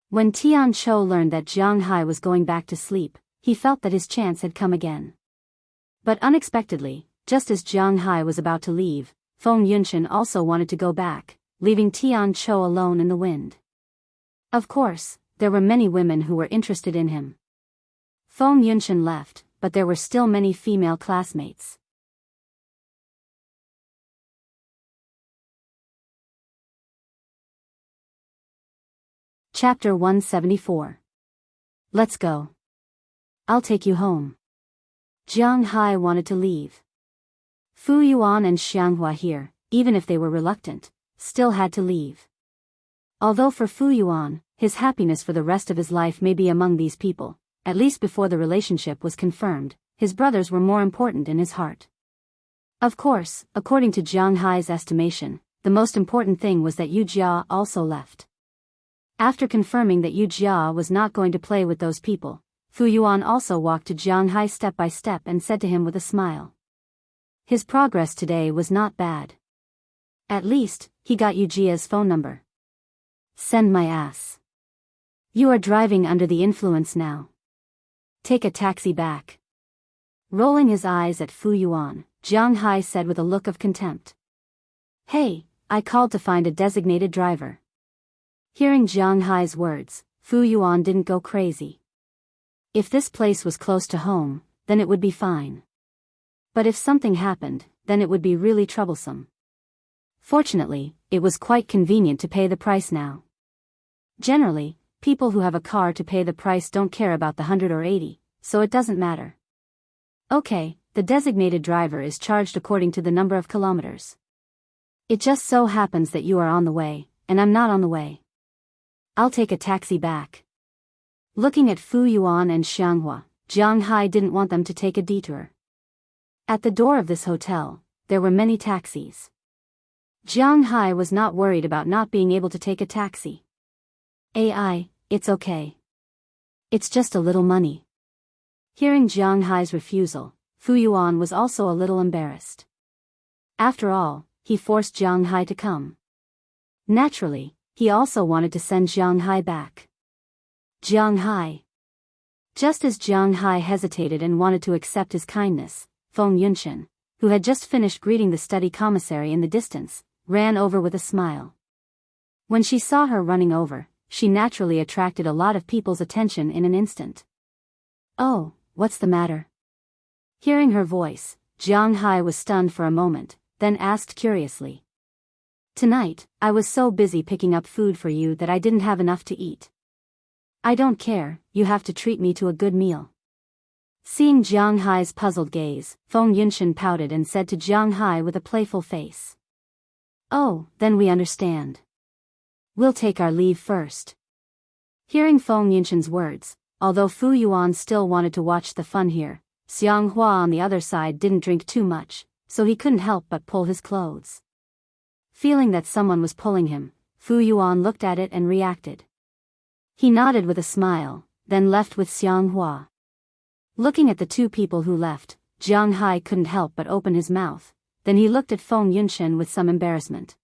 When Tian Chou learned that Jianghu was going back to sleep, he felt that his chance had come again. But unexpectedly, just as Jianghu was about to leave, Feng Yunshan also wanted to go back, leaving Tian Chou alone in the wind. Of course, there were many women who were interested in him. Feng Yunshan left, but there were still many female classmates. Chapter 174. Let's go. I'll take you home. Jianghu wanted to leave. Fu Yuan and Xianghua here, even if they were reluctant, still had to leave. Although for Fu Yuan, his happiness for the rest of his life may be among these people, at least before the relationship was confirmed, his brothers were more important in his heart. Of course, according to Jianghu's estimation, the most important thing was that Yu Jia also left. After confirming that Yu Jia was not going to play with those people, Fu Yuan also walked to Jianghu step by step and said to him with a smile. His progress today was not bad. At least, he got Yu Jia's phone number. Send my ass. You are driving under the influence now. Take a taxi back. Rolling his eyes at Fu Yuan, Jianghu said with a look of contempt. Hey, I called to find a designated driver. Hearing Jianghu's words, Fu Yuan didn't go crazy. If this place was close to home, then it would be fine. But if something happened, then it would be really troublesome. Fortunately, it was quite convenient to pay the price now. Generally, people who have a car to pay the price don't care about the 100 or 80, so it doesn't matter. Okay, the designated driver is charged according to the number of kilometers. It just so happens that you are on the way, and I'm not on the way. I'll take a taxi back. Looking at Fu Yuan and Xianghua, Jianghu didn't want them to take a detour. At the door of this hotel, there were many taxis. Jianghu was not worried about not being able to take a taxi. It's okay. It's just a little money. Hearing Jianghu's refusal, Fu Yuan was also a little embarrassed. After all, he forced Jianghu to come. Naturally, he also wanted to send Jianghu back. Jianghu. Just as Jianghu hesitated and wanted to accept his kindness, Feng Yunshan, who had just finished greeting the study commissary in the distance, ran over with a smile. When she saw her running over, she naturally attracted a lot of people's attention in an instant. Oh, what's the matter? Hearing her voice, Jianghu was stunned for a moment, then asked curiously. Tonight, I was so busy picking up food for you that I didn't have enough to eat. I don't care, you have to treat me to a good meal. Seeing Jianghu's puzzled gaze, Feng Yunshan pouted and said to Jianghu with a playful face. Oh, then we understand. We'll take our leave first. Hearing Feng Yunshan's words, although Fu Yuan still wanted to watch the fun here, Xianghua on the other side didn't drink too much, so he couldn't help but pull his clothes. Feeling that someone was pulling him, Fu Yuan looked at it and reacted. He nodded with a smile, then left with Xiang Hua. Looking at the two people who left, Jiang Hai couldn't help but open his mouth, then he looked at Feng Yunshen with some embarrassment.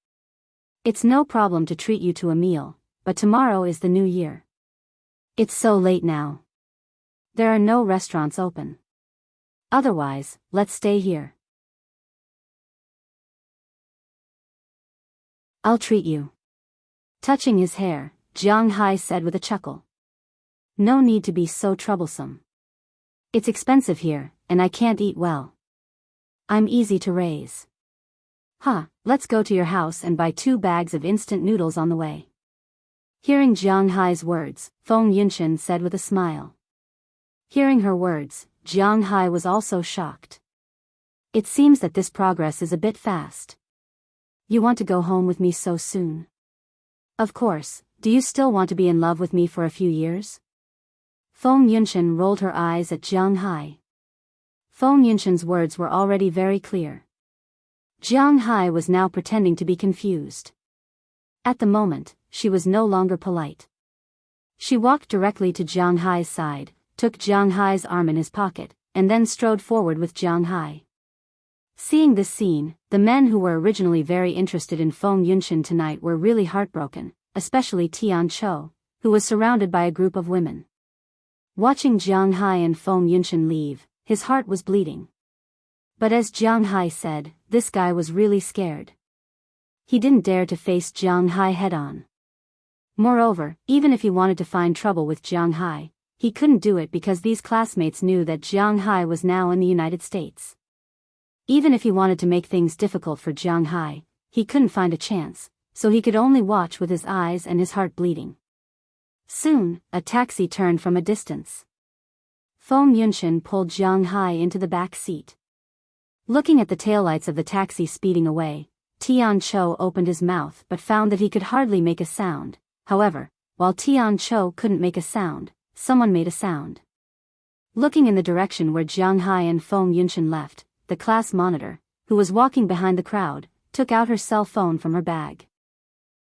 It's no problem to treat you to a meal, but tomorrow is the new year. It's so late now. There are no restaurants open. Otherwise, let's stay here. I'll treat you. Touching his hair, Jiang Hai said with a chuckle. No need to be so troublesome. It's expensive here, and I can't eat well. I'm easy to raise. Let's go to your house and buy 2 bags of instant noodles on the way. Hearing Jiang Hai's words, Feng Yunshen said with a smile. Hearing her words, Jiang Hai was also shocked. It seems that this progress is a bit fast. You want to go home with me so soon? Of course, do you still want to be in love with me for a few years? Feng Yunshen rolled her eyes at Jiang Hai. Feng Yunshen's words were already very clear. Jiang Hai was now pretending to be confused. At the moment, she was no longer polite. She walked directly to Jiang Hai's side, took Jiang Hai's arm in his pocket, and then strode forward with Jiang Hai. Seeing this scene, the men who were originally very interested in Feng Yunshen tonight were really heartbroken, especially Tian Chou, who was surrounded by a group of women. Watching Jiang Hai and Feng Yunshen leave, his heart was bleeding. But as Jiang Hai said, this guy was really scared. He didn't dare to face Jiang Hai head-on. Moreover, even if he wanted to find trouble with Jiang Hai, he couldn't do it because these classmates knew that Jiang Hai was now in the United States. Even if he wanted to make things difficult for Jiang Hai, he couldn't find a chance, so he could only watch with his eyes and his heart bleeding. Soon, a taxi turned from a distance. Feng Yunshen pulled Jiang Hai into the back seat. Looking at the taillights of the taxi speeding away, Tian Chou opened his mouth but found that he could hardly make a sound. However, while Tian Chou couldn't make a sound, someone made a sound. Looking in the direction where Jiang Hai and Feng Yunshen left, the class monitor, who was walking behind the crowd, took out her cell phone from her bag.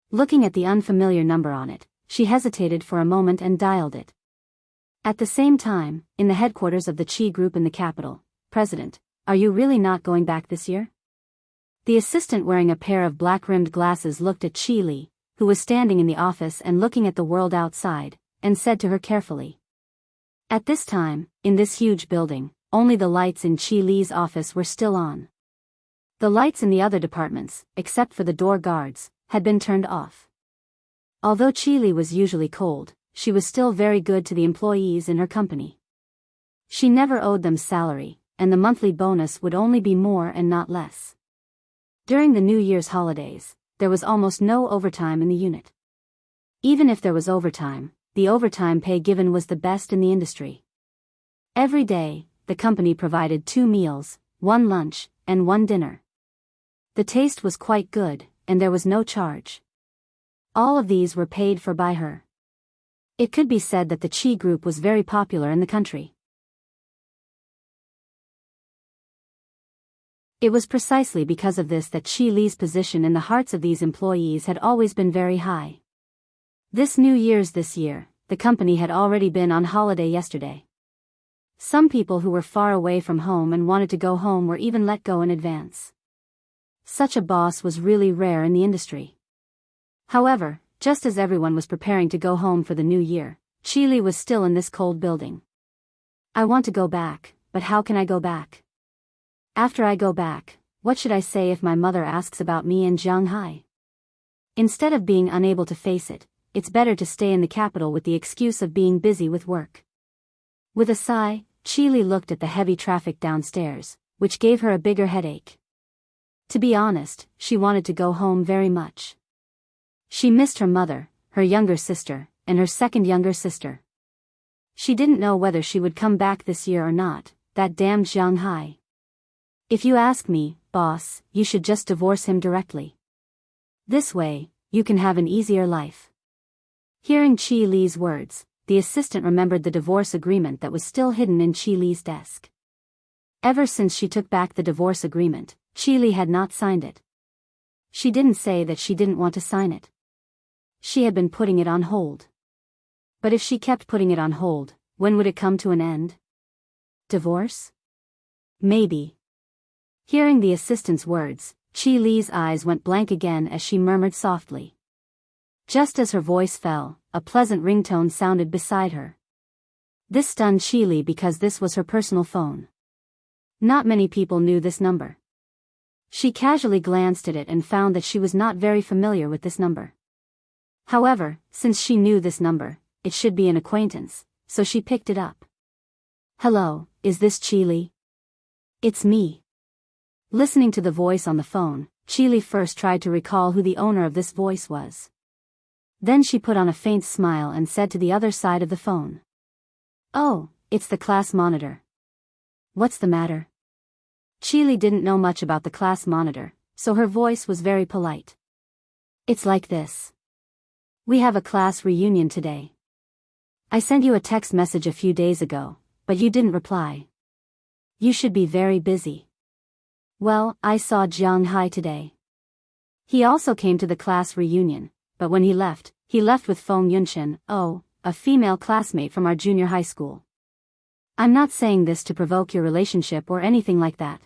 Looking at the unfamiliar number on it, she hesitated for a moment and dialed it. At the same time, in the headquarters of the Qi Group in the capital, President, are you really not going back this year? The assistant wearing a pair of black-rimmed glasses looked at Qi Li, who was standing in the office and looking at the world outside, and said to her carefully. At this time, in this huge building, only the lights in Qi Li's office were still on. The lights in the other departments, except for the door guards, had been turned off. Although Qi Li was usually cold, she was still very good to the employees in her company. She never owed them salary, and the monthly bonus would only be more and not less. During the New Year's holidays, there was almost no overtime in the unit. Even if there was overtime, the overtime pay given was the best in the industry. Every day, the company provided 2 meals, 1 lunch, and 1 dinner. The taste was quite good, and there was no charge. All of these were paid for by her. It could be said that the Qi Group was very popular in the country. It was precisely because of this that Qi Li's position in the hearts of these employees had always been very high. This New Year's this year, the company had already been on holiday yesterday. Some people who were far away from home and wanted to go home were even let go in advance. Such a boss was really rare in the industry. However, just as everyone was preparing to go home for the new year, Qi Li was still in this cold building. I want to go back, but how can I go back? After I go back, what should I say if my mother asks about me and Jiang Hai? Instead of being unable to face it, it's better to stay in the capital with the excuse of being busy with work. With a sigh, Qi Li looked at the heavy traffic downstairs, which gave her a bigger headache. To be honest, she wanted to go home very much. She missed her mother, her younger sister, and her second younger sister. She didn't know whether she would come back this year or not, that damned Jiang Hai. If you ask me, boss, you should just divorce him directly. This way, you can have an easier life. Hearing Qi Li's words, the assistant remembered the divorce agreement that was still hidden in Qi Li's desk. Ever since she took back the divorce agreement, Qi Li had not signed it. She didn't say that she didn't want to sign it. She had been putting it on hold. But if she kept putting it on hold, when would it come to an end? Divorce? Maybe. Hearing the assistant's words, Chi Li's eyes went blank again as she murmured softly. Just as her voice fell, a pleasant ringtone sounded beside her. This stunned Chi Li because this was her personal phone. Not many people knew this number. She casually glanced at it and found that she was not very familiar with this number. However, since she knew this number, it should be an acquaintance, so she picked it up. Hello, is this Chi Li? It's me. Listening to the voice on the phone, Chi Li first tried to recall who the owner of this voice was. Then she put on a faint smile and said to the other side of the phone. Oh, it's the class monitor. What's the matter? Chi Li didn't know much about the class monitor, so her voice was very polite. It's like this. We have a class reunion today. I sent you a text message a few days ago, but you didn't reply. You should be very busy. Well, I saw Jianghu today. He also came to the class reunion, but when he left with Feng Yunchen, a female classmate from our junior high school. I'm not saying this to provoke your relationship or anything like that.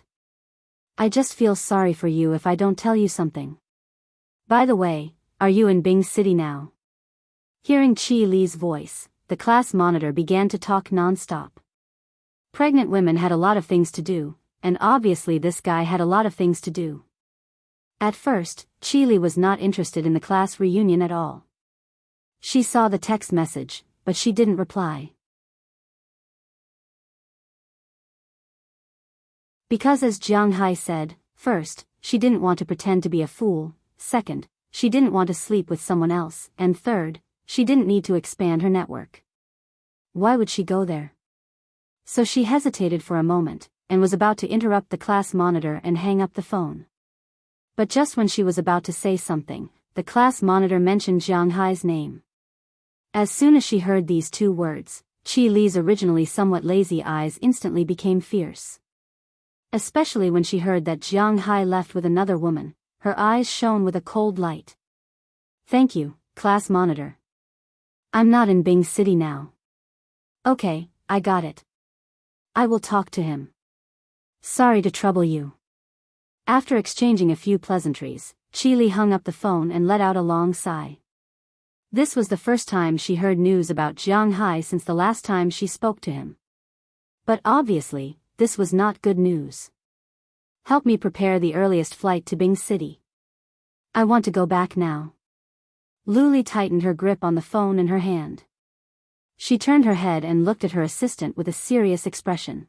I just feel sorry for you if I don't tell you something. By the way, are you in Bing City now? Hearing Chi Li's voice, the class monitor began to talk non-stop. Pregnant women had a lot of things to do, and obviously this guy had a lot of things to do. At first, Chi Li was not interested in the class reunion at all. She saw the text message, but she didn't reply. Because as Jiang Hai said, first, she didn't want to pretend to be a fool, second, she didn't want to sleep with someone else, and third, she didn't need to expand her network. Why would she go there? So she hesitated for a moment, and was about to interrupt the class monitor and hang up the phone. But just when she was about to say something, the class monitor mentioned Jiang Hai's name. As soon as she heard these two words, Chi Li's originally somewhat lazy eyes instantly became fierce. Especially when she heard that Jiang Hai left with another woman, her eyes shone with a cold light. Thank you, class monitor. I'm not in Bing City now. Okay, I got it. I will talk to him. Sorry to trouble you. After exchanging a few pleasantries, Chi Li hung up the phone and let out a long sigh. This was the first time she heard news about Jiang Hai since the last time she spoke to him. But obviously, this was not good news. Help me prepare the earliest flight to Bing City. I want to go back now. Luli tightened her grip on the phone in her hand. She turned her head and looked at her assistant with a serious expression.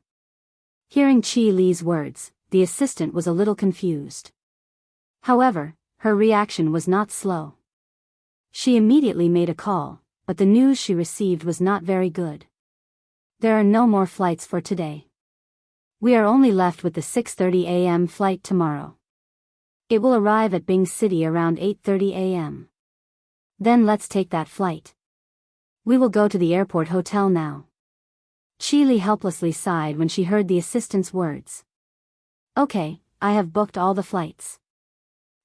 Hearing Chi Li's words, the assistant was a little confused. However, her reaction was not slow. She immediately made a call, but the news she received was not very good. There are no more flights for today. We are only left with the 6:30 a.m. flight tomorrow. It will arrive at Bing City around 8:30 a.m. Then let's take that flight. We will go to the airport hotel now. Chi Li helplessly sighed when she heard the assistant's words. Okay, I have booked all the flights.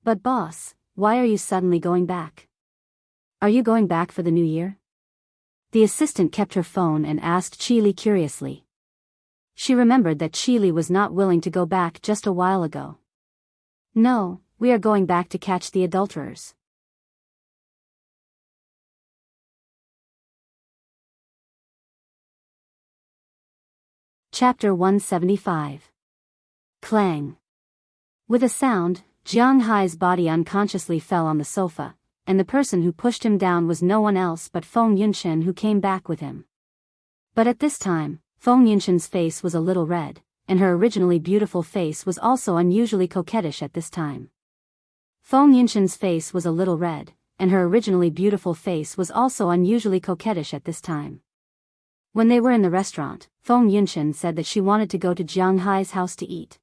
But boss, why are you suddenly going back? Are you going back for the new year? The assistant kept her phone and asked Chi Li curiously. She remembered that Chi Li was not willing to go back just a while ago. No, we are going back to catch the adulterers. Chapter 175. Clang. With a sound, Jiang Hai's body unconsciously fell on the sofa, and the person who pushed him down was no one else but Feng Yunchen, who came back with him. But at this time, Feng Yunchen's face was a little red, and her originally beautiful face was also unusually coquettish at this time. Feng Yunchen's face was a little red, and her originally beautiful face was also unusually coquettish at this time. When they were in the restaurant, Feng Yunchen said that she wanted to go to Jiang Hai's house to eat.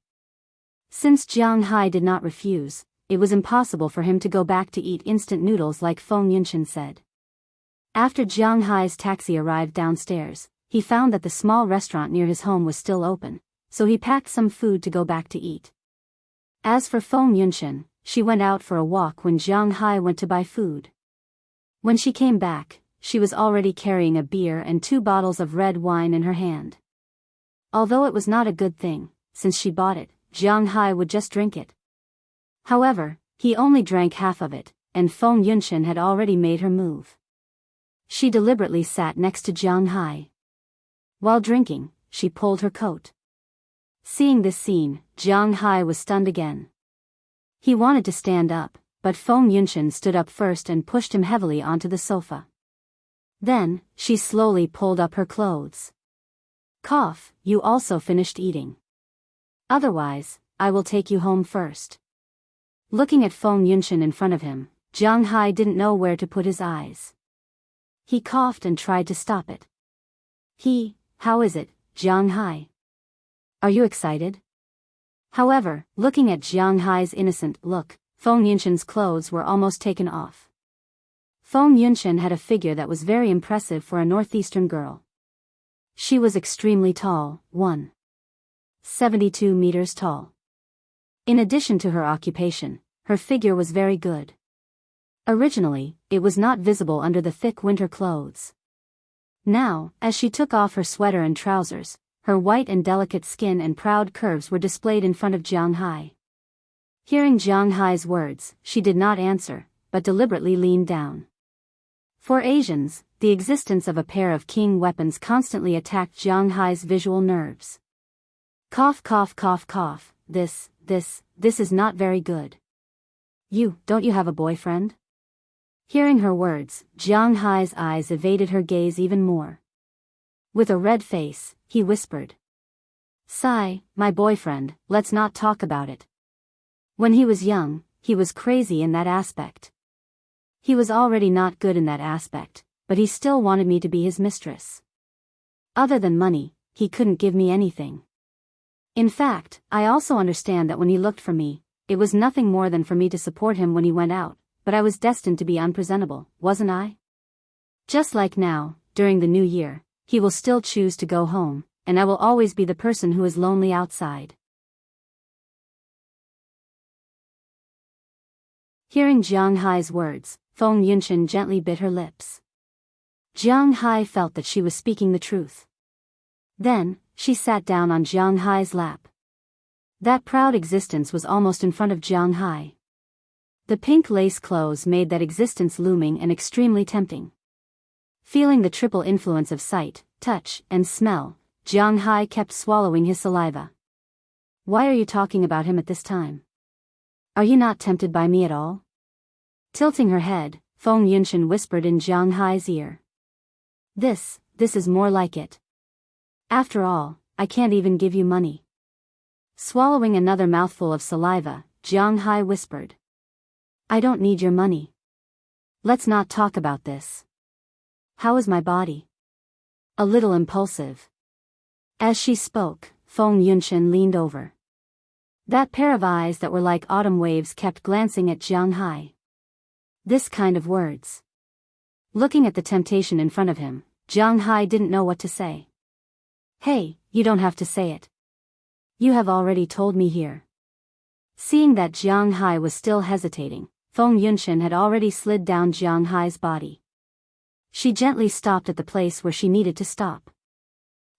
Since Jiang Hai did not refuse, it was impossible for him to go back to eat instant noodles like Feng Yunchen said. After Jiang Hai's taxi arrived downstairs, he found that the small restaurant near his home was still open, so he packed some food to go back to eat. As for Feng Yunchen, she went out for a walk when Jiang Hai went to buy food. When she came back, she was already carrying a beer and 2 bottles of red wine in her hand. Although it was not a good thing, since she bought it, Jianghu would just drink it. However, he only drank half of it, and Feng Yunshan had already made her move. She deliberately sat next to Jianghu. While drinking, she pulled her coat. Seeing this scene, Jianghu was stunned again. He wanted to stand up, but Feng Yunshan stood up first and pushed him heavily onto the sofa. Then, she slowly pulled up her clothes. Cough, you also finished eating. Otherwise, I will take you home first. Looking at Feng Yunshan in front of him, Jianghu didn't know where to put his eyes. He coughed and tried to stop it. How is it, Jianghu? Are you excited? However, looking at Jianghu's innocent look, Feng Yunshan's clothes were almost taken off. Feng Yunshan had a figure that was very impressive for a northeastern girl. She was extremely tall, 172 meters tall. In addition to her occupation, her figure was very good. Originally, it was not visible under the thick winter clothes. Now, as she took off her sweater and trousers, her white and delicate skin and proud curves were displayed in front of Jianghu. Hearing Jianghu's words, she did not answer, but deliberately leaned down. For Asians, the existence of a pair of king weapons constantly attacked Jianghu's visual nerves. Cough cough cough cough, this is not very good. Don't you have a boyfriend? Hearing her words, Jianghu's eyes evaded her gaze even more. With a red face, he whispered. Sigh, my boyfriend, let's not talk about it. When he was young, he was crazy in that aspect. He was already not good in that aspect, but he still wanted me to be his mistress. Other than money, he couldn't give me anything. In fact, I also understand that when he looked for me, it was nothing more than for me to support him when he went out, but I was destined to be unpresentable, wasn't I? Just like now, during the new year, he will still choose to go home, and I will always be the person who is lonely outside. Hearing Jianghu's words, Feng Yunshan gently bit her lips. Jianghu felt that she was speaking the truth. Then, she sat down on Jianghu's lap. That proud existence was almost in front of Jianghu. The pink lace clothes made that existence looming and extremely tempting. Feeling the triple influence of sight, touch, and smell, Jianghu kept swallowing his saliva. Why are you talking about him at this time? Are you not tempted by me at all? Tilting her head, Feng Yunshan whispered in Jianghu's ear. This is more like it. After all, I can't even give you money. Swallowing another mouthful of saliva, Jianghu whispered. I don't need your money. Let's not talk about this. How is my body? A little impulsive. As she spoke, Feng Yunshan leaned over. That pair of eyes that were like autumn waves kept glancing at Jianghu. This kind of words. Looking at the temptation in front of him, Jianghu didn't know what to say. Hey, you don't have to say it. You have already told me here. Seeing that Jianghu was still hesitating, Feng Yunshan had already slid down Jianghu's body. She gently stopped at the place where she needed to stop.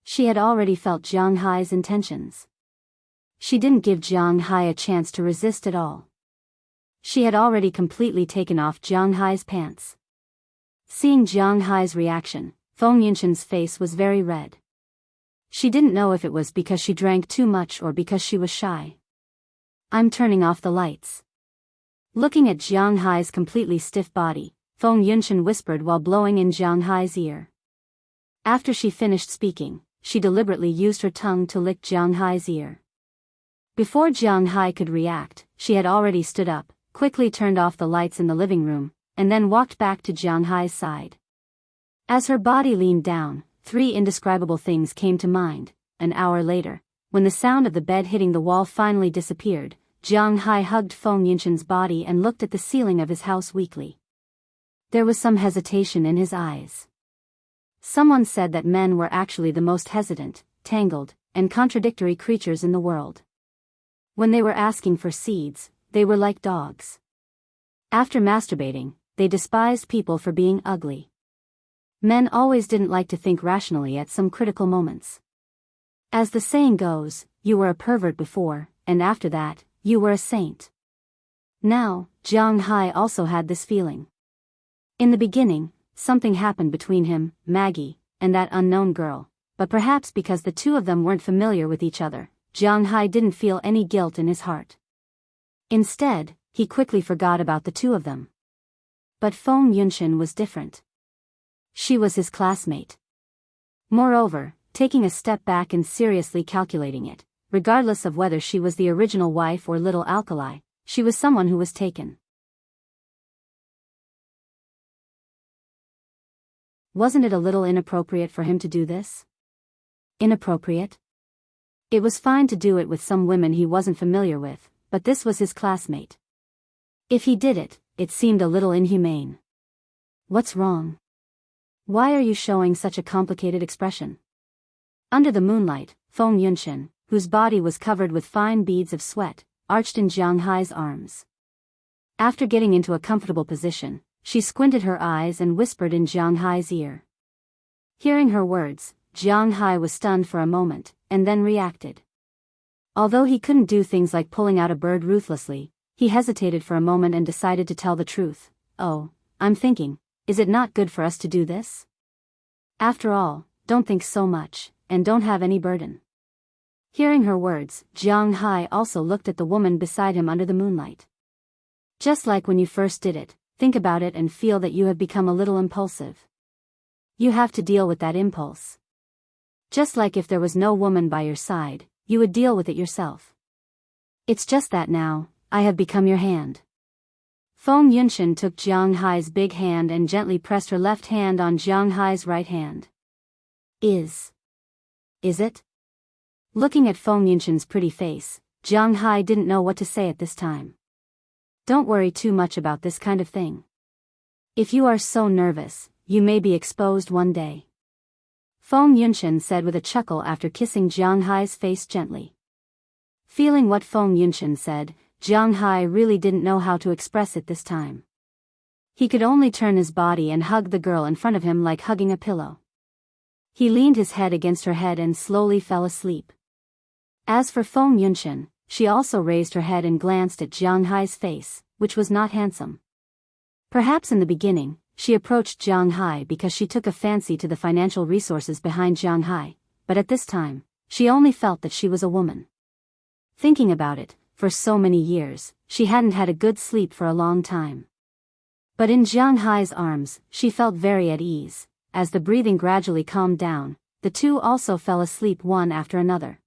She had already felt Jianghu's intentions. She didn't give Jianghu a chance to resist at all. She had already completely taken off Jianghu's pants. Seeing Jianghu's reaction, Feng Yunshan's face was very red. She didn't know if it was because she drank too much or because she was shy. I'm turning off the lights. Looking at Jianghu's completely stiff body, Feng Yunshan whispered while blowing in Jianghu's ear. After she finished speaking, she deliberately used her tongue to lick Jianghu's ear. Before Jianghu could react, she had already stood up, quickly turned off the lights in the living room, and then walked back to Jianghu's side. As her body leaned down, 3 indescribable things came to mind. An hour later, when the sound of the bed hitting the wall finally disappeared, Jianghu hugged Feng Yunshan's body and looked at the ceiling of his house weakly. There was some hesitation in his eyes. Someone said that men were actually the most hesitant, tangled, and contradictory creatures in the world. When they were asking for seeds, they were like dogs. After masturbating, they despised people for being ugly. Men always didn't like to think rationally at some critical moments. As the saying goes, you were a pervert before, and after that, you were a saint. Now, Jianghu also had this feeling. In the beginning, something happened between him, Maggie, and that unknown girl, but perhaps because the two of them weren't familiar with each other, Jianghu didn't feel any guilt in his heart. Instead, he quickly forgot about the two of them. But Feng Yunshan was different. She was his classmate. Moreover, taking a step back and seriously calculating it, regardless of whether she was the original wife or little alkali, she was someone who was taken. Wasn't it a little inappropriate for him to do this? Inappropriate? It was fine to do it with some women he wasn't familiar with, but this was his classmate. If he did it, it seemed a little inhumane. What's wrong? Why are you showing such a complicated expression? Under the moonlight, Feng Yunshan, whose body was covered with fine beads of sweat, arched in Jianghu's arms. After getting into a comfortable position, she squinted her eyes and whispered in Jianghu's ear. Hearing her words, Jianghu was stunned for a moment, and then reacted. Although he couldn't do things like pulling out a bird ruthlessly, he hesitated for a moment and decided to tell the truth. "Oh, I'm thinking, is it not good for us to do this? After all, don't think so much, and don't have any burden." Hearing her words, Jianghu also looked at the woman beside him under the moonlight. Just like when you first did it, think about it and feel that you have become a little impulsive. You have to deal with that impulse. Just like if there was no woman by your side, you would deal with it yourself. It's just that now, I have become your hand. Feng Yunshan took Jianghu's big hand and gently pressed her left hand on Jianghu's right hand. Is it? Looking at Feng Yunshan's pretty face, Jianghu didn't know what to say at this time. Don't worry too much about this kind of thing. If you are so nervous, you may be exposed one day. Feng Yunshan said with a chuckle after kissing Jianghu's face gently. Feeling what Feng Yunshan said, Jianghu really didn't know how to express it this time. He could only turn his body and hug the girl in front of him like hugging a pillow. He leaned his head against her head and slowly fell asleep. As for Feng Yunshan, she also raised her head and glanced at Jianghu's face, which was not handsome. Perhaps in the beginning, she approached Jianghu because she took a fancy to the financial resources behind Jianghu, but at this time, she only felt that she was a woman. Thinking about it, for so many years, she hadn't had a good sleep for a long time. But in Jianghu's arms, she felt very at ease. As the breathing gradually calmed down, the two also fell asleep one after another.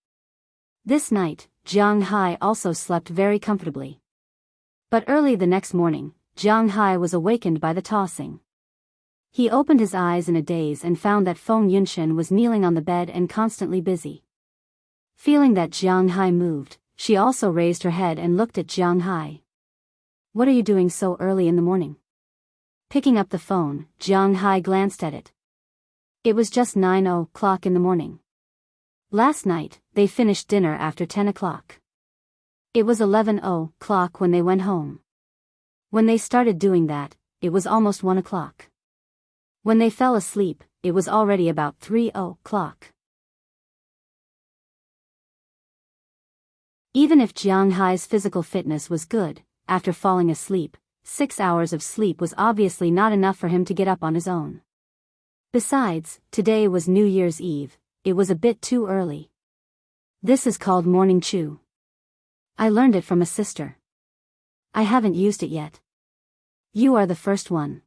This night, Jianghu also slept very comfortably. But early the next morning, Jianghu was awakened by the tossing. He opened his eyes in a daze and found that Feng Yunshan was kneeling on the bed and constantly busy. Feeling that Jianghu moved, she also raised her head and looked at Jianghu. "What are you doing so early in the morning?" Picking up the phone, Jianghu glanced at it. It was just 9:00 in the morning. Last night, they finished dinner after 10 o'clock. It was 11:00 when they went home. When they started doing that, it was almost 1 o'clock. When they fell asleep, it was already about 3:00. Even if Jianghu's physical fitness was good, after falling asleep, 6 hours of sleep was obviously not enough for him to get up on his own. Besides, today was New Year's Eve, it was a bit too early. This is called morning chew. I learned it from a sister. I haven't used it yet. You are the first one.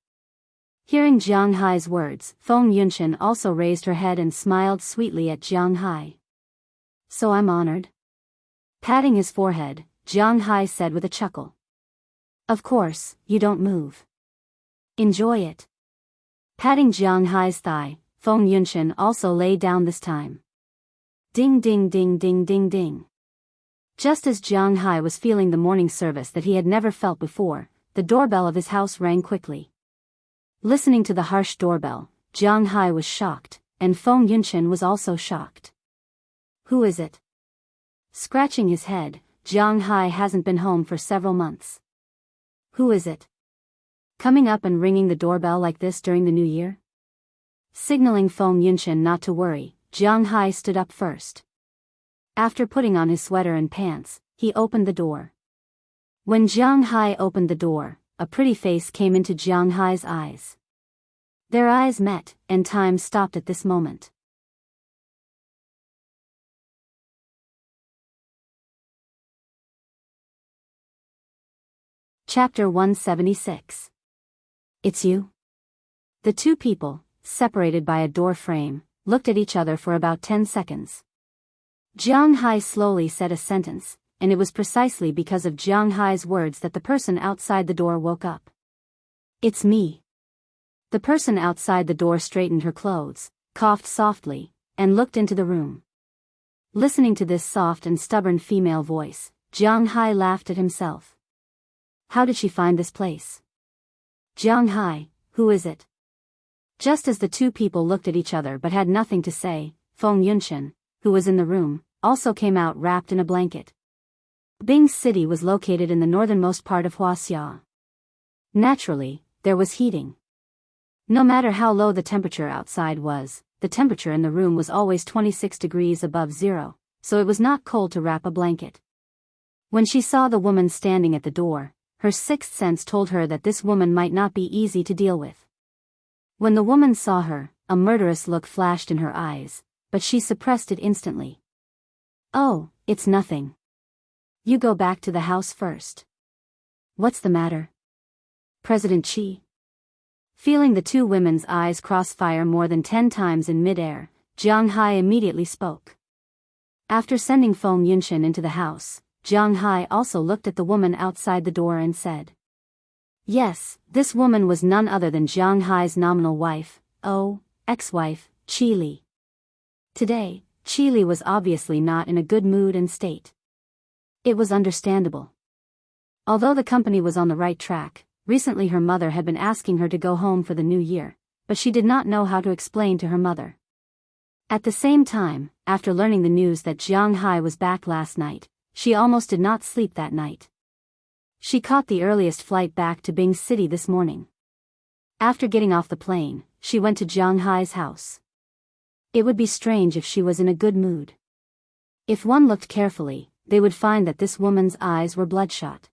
Hearing Jianghu's words, Feng Yunshan also raised her head and smiled sweetly at Jianghu. "So I'm honored?" Patting his forehead, Jianghu said with a chuckle. "Of course, you don't move. Enjoy it." Patting Jianghu's thigh, Feng Yunshan also lay down this time. Ding ding ding ding ding ding. Just as Jianghu was feeling the morning service that he had never felt before, the doorbell of his house rang quickly. Listening to the harsh doorbell, Jianghu was shocked, and Feng Yunshan was also shocked. "Who is it?" Scratching his head, Jianghu hasn't been home for several months. "Who is it?" Coming up and ringing the doorbell like this during the new year? Signaling Feng Yunshan not to worry, Jiang Hai stood up first. After putting on his sweater and pants, he opened the door. When Jiang Hai opened the door, a pretty face came into Jiang Hai's eyes. Their eyes met, and time stopped at this moment. Chapter 176. It's you? The two people, separated by a door frame, looked at each other for about 10 seconds. Jiang Hai slowly said a sentence, and it was precisely because of Jiang Hai's words that the person outside the door woke up. It's me. The person outside the door straightened her clothes, coughed softly, and looked into the room. Listening to this soft and stubborn female voice, Jiang Hai laughed at himself. How did she find this place? Jiang Hai, who is it? Just as the two people looked at each other but had nothing to say, Feng Yunshan, who was in the room, also came out wrapped in a blanket. Bing City was located in the northernmost part of Wuxia. Naturally, there was heating. No matter how low the temperature outside was, the temperature in the room was always 26 degrees above zero, so it was not cold to wrap a blanket. When she saw the woman standing at the door, her sixth sense told her that this woman might not be easy to deal with. When the woman saw her, a murderous look flashed in her eyes, but she suppressed it instantly. Oh, it's nothing. You go back to the house first. What's the matter? President Qi? Feeling the two women's eyes cross-fire more than 10 times in mid-air, Jiang Hai immediately spoke. After sending Feng Yunshan into the house, Jiang Hai also looked at the woman outside the door and said. Yes, this woman was none other than Jiang Hai's nominal wife, ex-wife, Qi Li. Today, Qi Li was obviously not in a good mood and state. It was understandable. Although the company was on the right track, recently her mother had been asking her to go home for the new year, but she did not know how to explain to her mother. At the same time, after learning the news that Jiang Hai was back last night, she almost did not sleep that night. She caught the earliest flight back to Bing City this morning. After getting off the plane, she went to Jiang Hai's house. It would be strange if she was in a good mood. If one looked carefully, they would find that this woman's eyes were bloodshot.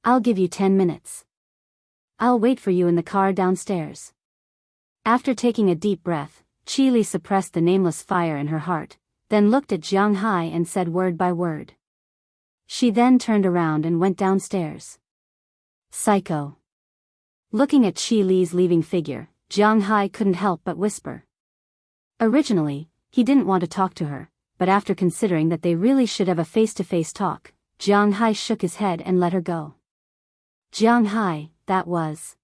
I'll give you 10 minutes. I'll wait for you in the car downstairs. After taking a deep breath, Qi Li suppressed the nameless fire in her heart, then looked at Jiang Hai and said word by word. She then turned around and went downstairs. Psycho. Looking at Qi Li's leaving figure, Jiang Hai couldn't help but whisper. Originally, he didn't want to talk to her, but after considering that they really should have a face-to-face talk, Jiang Hai shook his head and let her go. Jiang Hai, that was.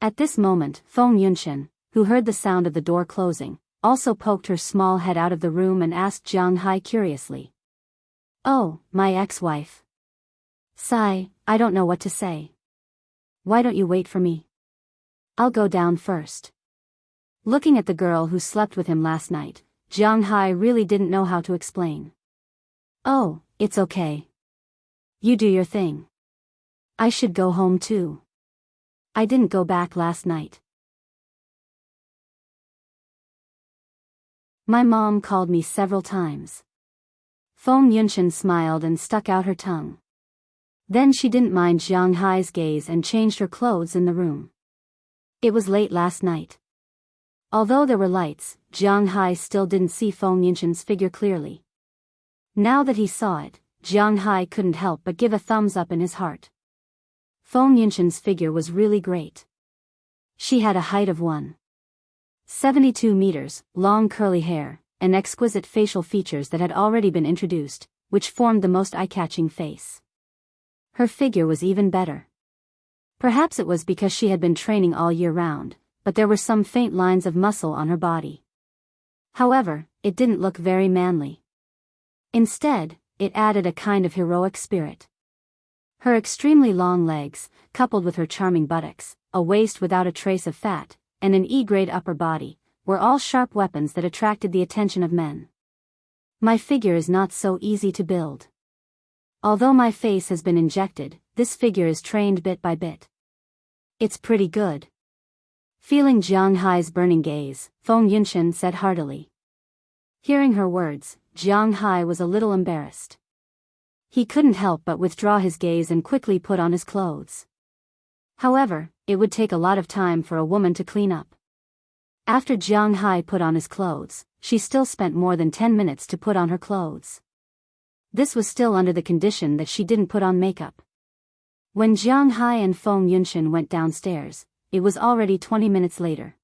At this moment, Feng Yunshan, who heard the sound of the door closing, also poked her small head out of the room and asked Jiang Hai curiously. Oh, my ex-wife. Sigh, I don't know what to say. Why don't you wait for me? I'll go down first. Looking at the girl who slept with him last night, Jiang Hai really didn't know how to explain. Oh, it's okay. You do your thing. I should go home too. I didn't go back last night. My mom called me several times. Feng Yunshan smiled and stuck out her tongue. Then she didn't mind Jiang Hai's gaze and changed her clothes in the room. It was late last night. Although there were lights, Jiang Hai still didn't see Feng Yunshan's figure clearly. Now that he saw it, Jiang Hai couldn't help but give a thumbs up in his heart. Feng Yunshan's figure was really great. She had a height of 1.72 meters, long curly hair, and exquisite facial features that had already been introduced, which formed the most eye-catching face. Her figure was even better. Perhaps it was because she had been training all year round, but there were some faint lines of muscle on her body. However, it didn't look very manly. Instead, it added a kind of heroic spirit. Her extremely long legs, coupled with her charming buttocks, a waist without a trace of fat, and an E-grade upper body, were all sharp weapons that attracted the attention of men. My figure is not so easy to build. Although my face has been injected, this figure is trained bit by bit. It's pretty good. Feeling Jiang Hai's burning gaze, Feng Yunshan said heartily. Hearing her words, Jiang Hai was a little embarrassed. He couldn't help but withdraw his gaze and quickly put on his clothes. However, it would take a lot of time for a woman to clean up. After Jiang Hai put on his clothes, she still spent more than 10 minutes to put on her clothes. This was still under the condition that she didn't put on makeup. When Jiang Hai and Feng Yunshan went downstairs, it was already 20 minutes later.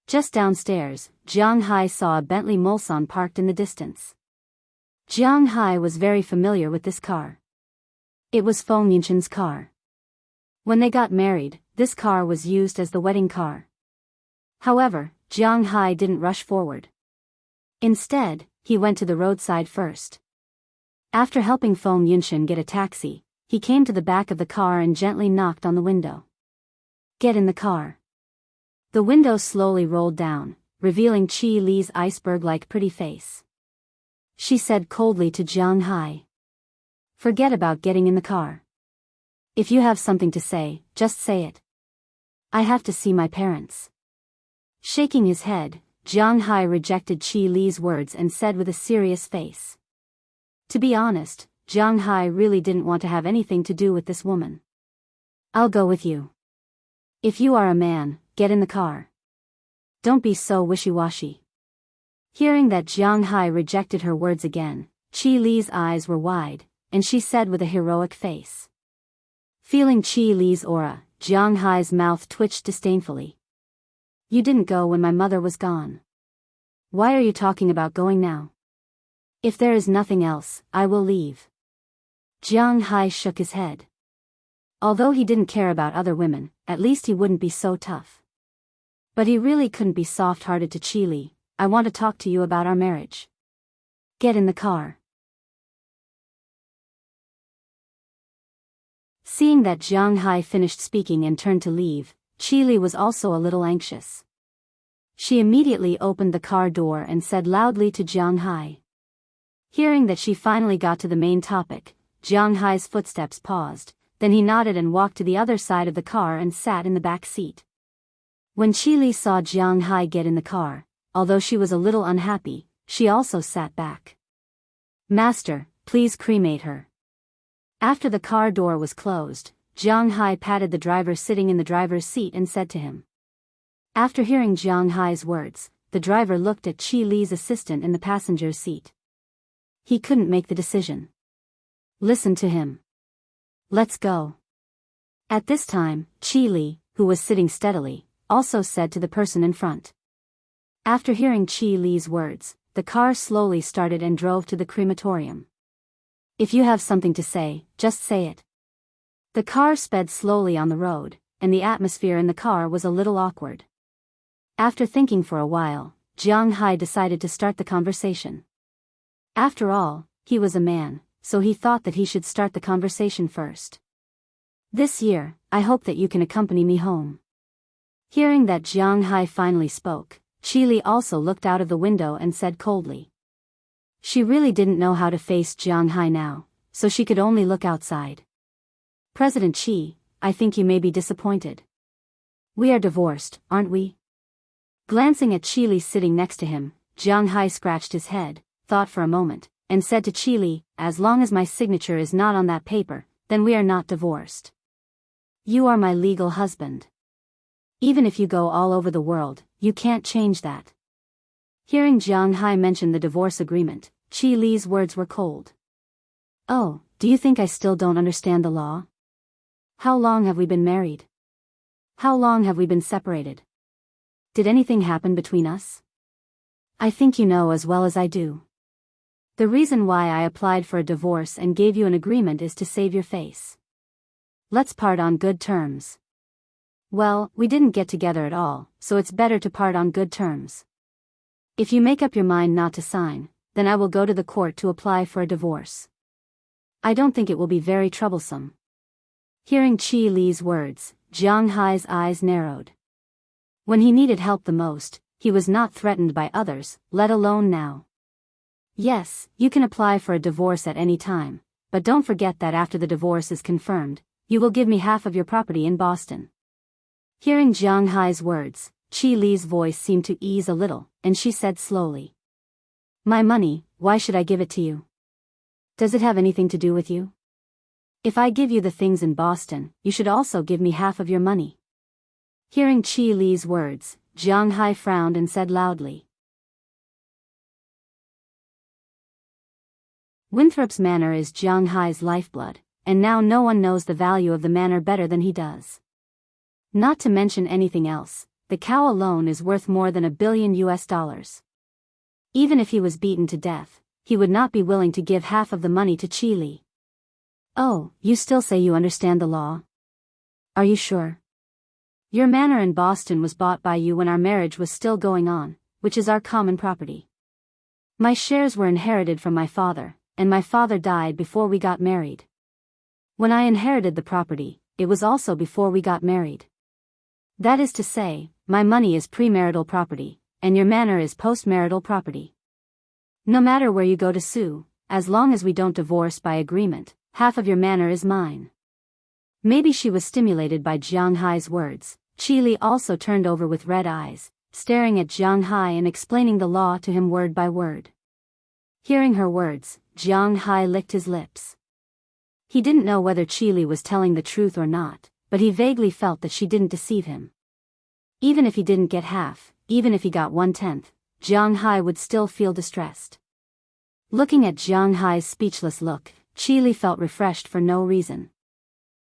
Just downstairs, Jiang Hai saw a Bentley Mulsanne parked in the distance. Jiang Hai was very familiar with this car. It was Feng Yunshan's car. When they got married, this car was used as the wedding car. However, Jiang Hai didn't rush forward. Instead, he went to the roadside first. After helping Feng Yunshan get a taxi, he came to the back of the car and gently knocked on the window. Get in the car. The window slowly rolled down, revealing Qi Li's iceberg-like pretty face. She said coldly to Jiang Hai. Forget about getting in the car. If you have something to say, just say it. I have to see my parents. Shaking his head, Jiang Hai rejected Qi Li's words and said with a serious face. To be honest, Jiang Hai really didn't want to have anything to do with this woman. I'll go with you. If you are a man, get in the car. Don't be so wishy-washy. Hearing that Jiang Hai rejected her words again, Qi Li's eyes were wide, and she said with a heroic face. Feeling Qi Li's aura, Jiang Hai's mouth twitched disdainfully. You didn't go when my mother was gone. Why are you talking about going now? If there is nothing else, I will leave. Jiang Hai shook his head. Although he didn't care about other women, at least he wouldn't be so tough. But he really couldn't be soft-hearted to Qi Li. I want to talk to you about our marriage. Get in the car. Seeing that Jiang Hai finished speaking and turned to leave, Qi Li was also a little anxious. She immediately opened the car door and said loudly to Jiang Hai. Hearing that she finally got to the main topic, Jiang Hai's footsteps paused, then he nodded and walked to the other side of the car and sat in the back seat. When Qi Li saw Jiang Hai get in the car, although she was a little unhappy, she also sat back. Master, please cremate her. After the car door was closed, Jiang Hai patted the driver sitting in the driver's seat and said to him. After hearing Jiang Hai's words, the driver looked at Qi Li's assistant in the passenger's seat. He couldn't make the decision. Listen to him. Let's go. At this time, Qi Li, who was sitting steadily, also said to the person in front. After hearing Qi Li's words, the car slowly started and drove to the crematorium. If you have something to say, just say it. The car sped slowly on the road, and the atmosphere in the car was a little awkward. After thinking for a while, Jiang Hai decided to start the conversation. After all, he was a man, so he thought that he should start the conversation first. This year, I hope that you can accompany me home. Hearing that Jiang Hai finally spoke, Qi Li also looked out of the window and said coldly. She really didn't know how to face Jiang Hai now, so she could only look outside. President Qi, I think you may be disappointed. We are divorced, aren't we? Glancing at Qi Li sitting next to him, Jiang Hai scratched his head, thought for a moment, and said to Qi Li, as long as my signature is not on that paper, then we are not divorced. You are my legal husband. Even if you go all over the world, you can't change that. Hearing Jiang Hai mention the divorce agreement, Qi Li's words were cold. Oh, do you think I still don't understand the law? How long have we been married? How long have we been separated? Did anything happen between us? I think you know as well as I do. The reason why I applied for a divorce and gave you an agreement is to save your face. Let's part on good terms. Well, we didn't get together at all, so it's better to part on good terms. If you make up your mind not to sign, then I will go to the court to apply for a divorce. I don't think it will be very troublesome. Hearing Qi Li's words, Jiang Hai's eyes narrowed. When he needed help the most, he was not threatened by others, let alone now. Yes, you can apply for a divorce at any time, but don't forget that after the divorce is confirmed, you will give me half of your property in Boston. Hearing Jiang Hai's words, Qi Li's voice seemed to ease a little, and she said slowly. My money, why should I give it to you? Does it have anything to do with you? If I give you the things in Boston, you should also give me half of your money. Hearing Qi Li's words, Jiang Hai frowned and said loudly. Winthrop's Manor is Jiang Hai's lifeblood, and now no one knows the value of the manor better than he does. Not to mention anything else, the cow alone is worth more than $1 billion. Even if he was beaten to death, he would not be willing to give half of the money to Qi Li. Oh, you still say you understand the law? Are you sure? Your manor in Boston was bought by you when our marriage was still going on, which is our common property. My shares were inherited from my father, and my father died before we got married. When I inherited the property, it was also before we got married. That is to say, my money is premarital property, and your manor is postmarital property. No matter where you go to sue, as long as we don't divorce by agreement, half of your manor is mine. Maybe she was stimulated by Jiang Hai's words. Qi Li also turned over with red eyes, staring at Jiang Hai and explaining the law to him word by word. Hearing her words, Jiang Hai licked his lips. He didn't know whether Qi Li was telling the truth or not, but he vaguely felt that she didn't deceive him. Even if he didn't get half, even if he got 1/10, Jiang Hai would still feel distressed. Looking at Jiang Hai's speechless look, Qi Li felt refreshed for no reason.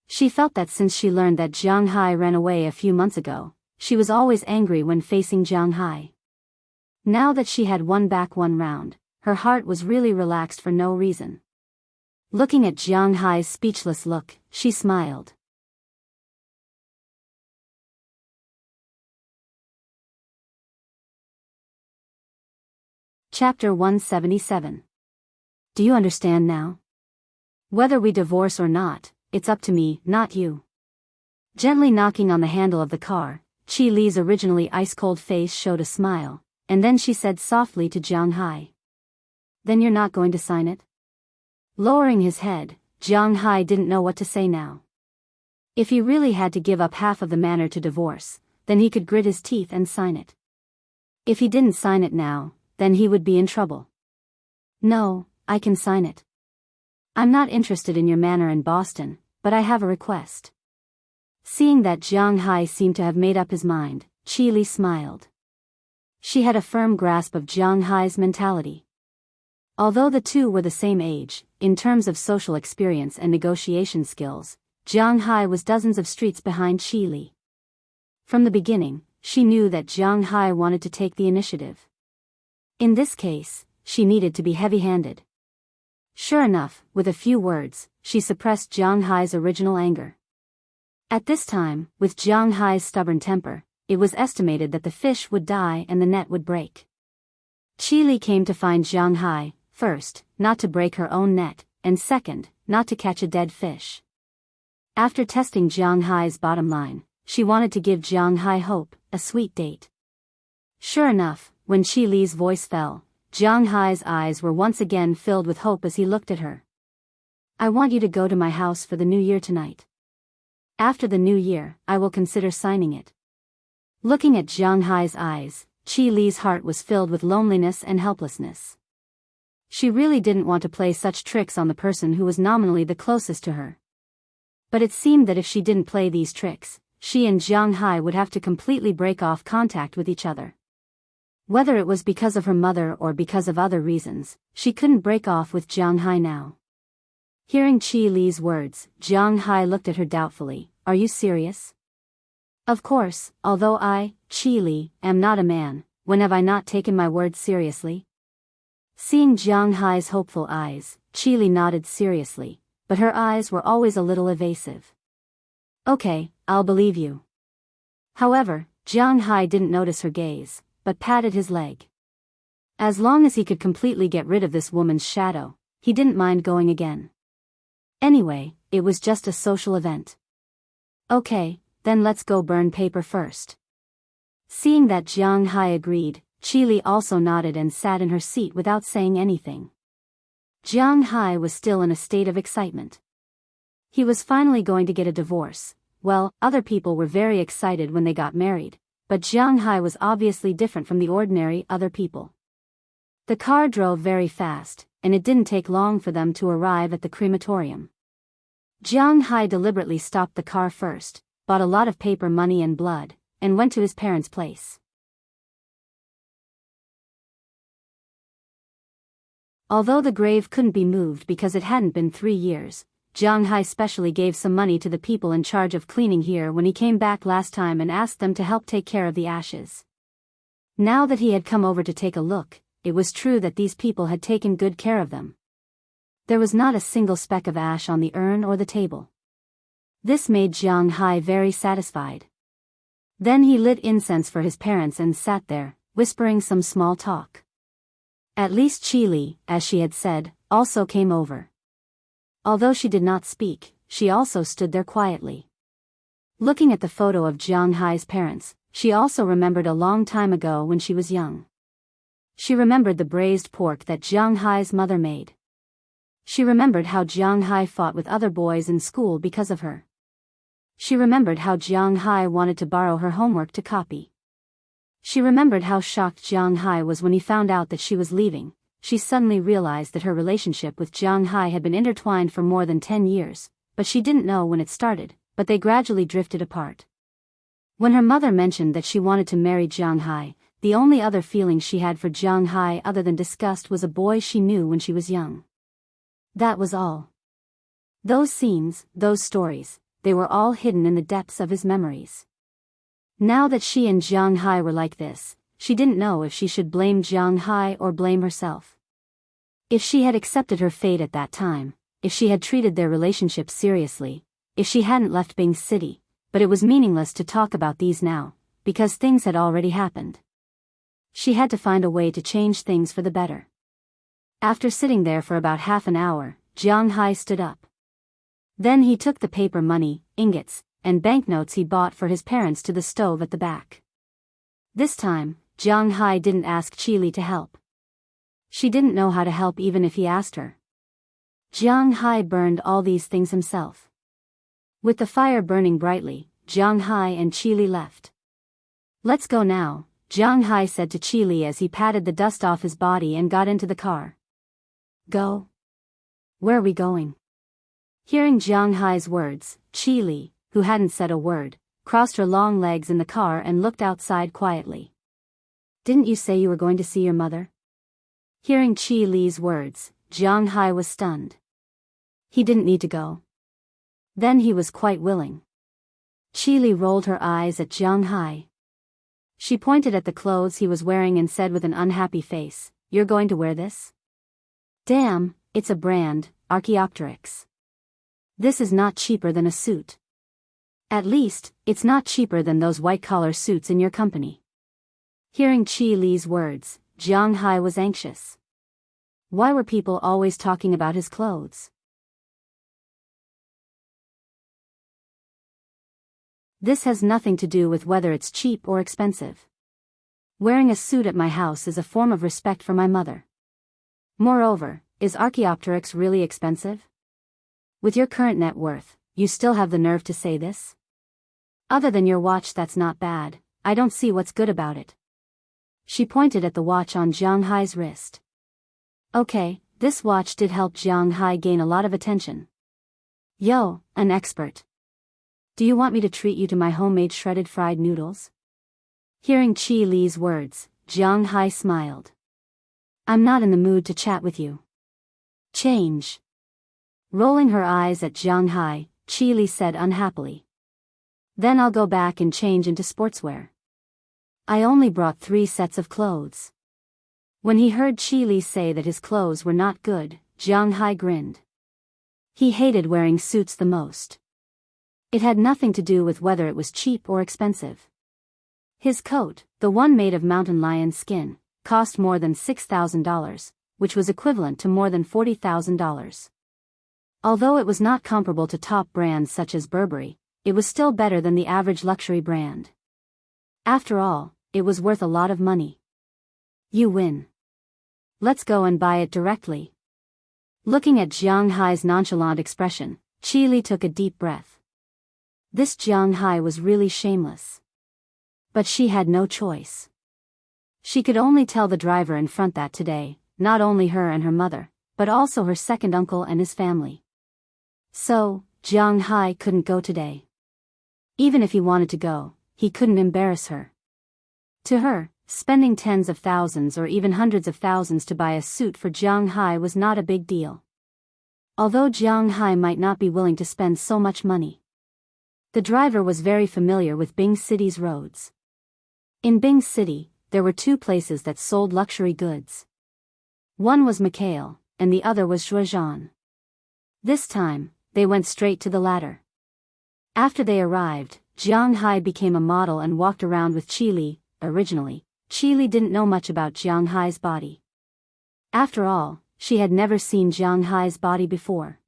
She felt that since she learned that Jiang Hai ran away a few months ago, she was always angry when facing Jiang Hai. Now that she had won back one round, her heart was really relaxed for no reason. Looking at Jiang Hai's speechless look, she smiled. Chapter 177. Do you understand now? Whether we divorce or not, it's up to me, not you. Gently knocking on the handle of the car, Qi Li's originally ice-cold face showed a smile, and then she said softly to Jiang Hai. Then you're not going to sign it? Lowering his head, Jiang Hai didn't know what to say now. If he really had to give up half of the manor to divorce, then he could grit his teeth and sign it. If he didn't sign it now, then he would be in trouble. No, I can sign it. I'm not interested in your manor in Boston, but I have a request. Seeing that Jiang Hai seemed to have made up his mind, Qi Li smiled. She had a firm grasp of Jiang Hai's mentality. Although the two were the same age, in terms of social experience and negotiation skills, Jiang Hai was dozens of streets behind Qi Li. From the beginning, she knew that Jiang Hai wanted to take the initiative. In this case, she needed to be heavy-handed. Sure enough, with a few words, she suppressed Jiang Hai's original anger. At this time, with Jiang Hai's stubborn temper, it was estimated that the fish would die and the net would break. Qi Li came to find Jiang Hai, first, not to break her own net, and second, not to catch a dead fish. After testing Jiang Hai's bottom line, she wanted to give Jiang Hai hope, a sweet date. Sure enough, when Qi Li's voice fell, Jiang Hai's eyes were once again filled with hope as he looked at her. I want you to go to my house for the new year tonight. After the new year, I will consider signing it. Looking at Jiang Hai's eyes, Qi Li's heart was filled with loneliness and helplessness. She really didn't want to play such tricks on the person who was nominally the closest to her. But it seemed that if she didn't play these tricks, she and Jiang Hai would have to completely break off contact with each other. Whether it was because of her mother or because of other reasons, she couldn't break off with Jiang Hai now. Hearing Qi Li's words, Jiang Hai looked at her doubtfully. Are you serious? Of course, although I, Qi Li, am not a man, when have I not taken my words seriously? Seeing Jiang Hai's hopeful eyes, Qi Li nodded seriously, but her eyes were always a little evasive. Okay, I'll believe you. However, Jiang Hai didn't notice her gaze, but patted his leg. As long as he could completely get rid of this woman's shadow, he didn't mind going again. Anyway, it was just a social event. Okay, then let's go burn paper first. Seeing that Jiang Hai agreed, Qi Li also nodded and sat in her seat without saying anything. Jiang Hai was still in a state of excitement. He was finally going to get a divorce, Well, other people were very excited when they got married, but Jianghu was obviously different from the ordinary other people. The car drove very fast, and it didn't take long for them to arrive at the crematorium. Jianghu deliberately stopped the car first, bought a lot of paper money and blood, and went to his parents' place. Although the grave couldn't be moved because it hadn't been 3 years, Jianghu specially gave some money to the people in charge of cleaning here when he came back last time and asked them to help take care of the ashes. Now that he had come over to take a look, it was true that these people had taken good care of them. There was not a single speck of ash on the urn or the table. This made Jianghu very satisfied. Then he lit incense for his parents and sat there, whispering some small talk. At least Qili, as she had said, also came over. Although she did not speak, she also stood there quietly. Looking at the photo of Jianghu's parents, she also remembered a long time ago when she was young. She remembered the braised pork that Jianghu's mother made. She remembered how Jianghu fought with other boys in school because of her. She remembered how Jianghu wanted to borrow her homework to copy. She remembered how shocked Jianghu was when he found out that she was leaving. She suddenly realized that her relationship with Jianghu had been intertwined for more than 10 years, but she didn't know when it started, but they gradually drifted apart. When her mother mentioned that she wanted to marry Jianghu, the only other feeling she had for Jianghu other than disgust was a boy she knew when she was young. That was all. Those scenes, those stories, they were all hidden in the depths of his memories. Now that she and Jianghu were like this, she didn't know if she should blame Jianghu or blame herself. If she had accepted her fate at that time, if she had treated their relationship seriously, if she hadn't left Bing City, but it was meaningless to talk about these now, because things had already happened. She had to find a way to change things for the better. After sitting there for about half an hour, Jianghu stood up. Then he took the paper money, ingots, and banknotes he bought for his parents to the stove at the back. This time, Jianghu didn't ask Qili to help. She didn't know how to help even if he asked her. Jianghu burned all these things himself. With the fire burning brightly, Jianghu and Qili left. "Let's go now," Jianghu said to Qili as he patted the dust off his body and got into the car. "Go? Where are we going?" Hearing Jianghu's words, Qili, who hadn't said a word, crossed her long legs in the car and looked outside quietly. "Didn't you say you were going to see your mother?" Hearing Qili's words, Jianghu was stunned. He didn't need to go. Then he was quite willing. Qili rolled her eyes at Jianghu. She pointed at the clothes he was wearing and said with an unhappy face, "You're going to wear this? Damn, it's a brand, Archaeopteryx. This is not cheaper than a suit. At least, it's not cheaper than those white-collar suits in your company." Hearing Qili's words, Jianghu was anxious. Why were people always talking about his clothes? This has nothing to do with whether it's cheap or expensive. Wearing a suit at my house is a form of respect for my mother. Moreover, is Archaeopteryx really expensive? With your current net worth, you still have the nerve to say this? Other than your watch, that's not bad. I don't see what's good about it. She pointed at the watch on Jianghu's wrist. Okay, this watch did help Jianghu gain a lot of attention. "Yo, an expert. Do you want me to treat you to my homemade shredded fried noodles?" Hearing Qili's words, Jianghu smiled. "I'm not in the mood to chat with you. Change." Rolling her eyes at Jianghu, Qili said unhappily. "Then I'll go back and change into sportswear. I only brought 3 sets of clothes." When he heard Qili say that his clothes were not good, Jianghu grinned. He hated wearing suits the most. It had nothing to do with whether it was cheap or expensive. His coat, the one made of mountain lion skin, cost more than $6,000, which was equivalent to more than $40,000. Although it was not comparable to top brands such as Burberry, it was still better than the average luxury brand. After all, it was worth a lot of money. "You win. Let's go and buy it directly." Looking at Jianghu's nonchalant expression, Qili took a deep breath. This Jianghu was really shameless. But she had no choice. She could only tell the driver in front that today, not only her and her mother, but also her second uncle and his family. So, Jianghu couldn't go today. Even if he wanted to go, he couldn't embarrass her. To her, spending tens of thousands or even hundreds of thousands to buy a suit for Jianghu was not a big deal. Although Jianghu might not be willing to spend so much money. The driver was very familiar with Bing City's roads. In Bing City, there were two places that sold luxury goods. One was Mikhail, and the other was Zhuozhan. This time, they went straight to the latter. After they arrived, Jianghu became a model and walked around with Qili. Originally, Qili didn't know much about Jianghu's body. After all, she had never seen Jianghu's body before.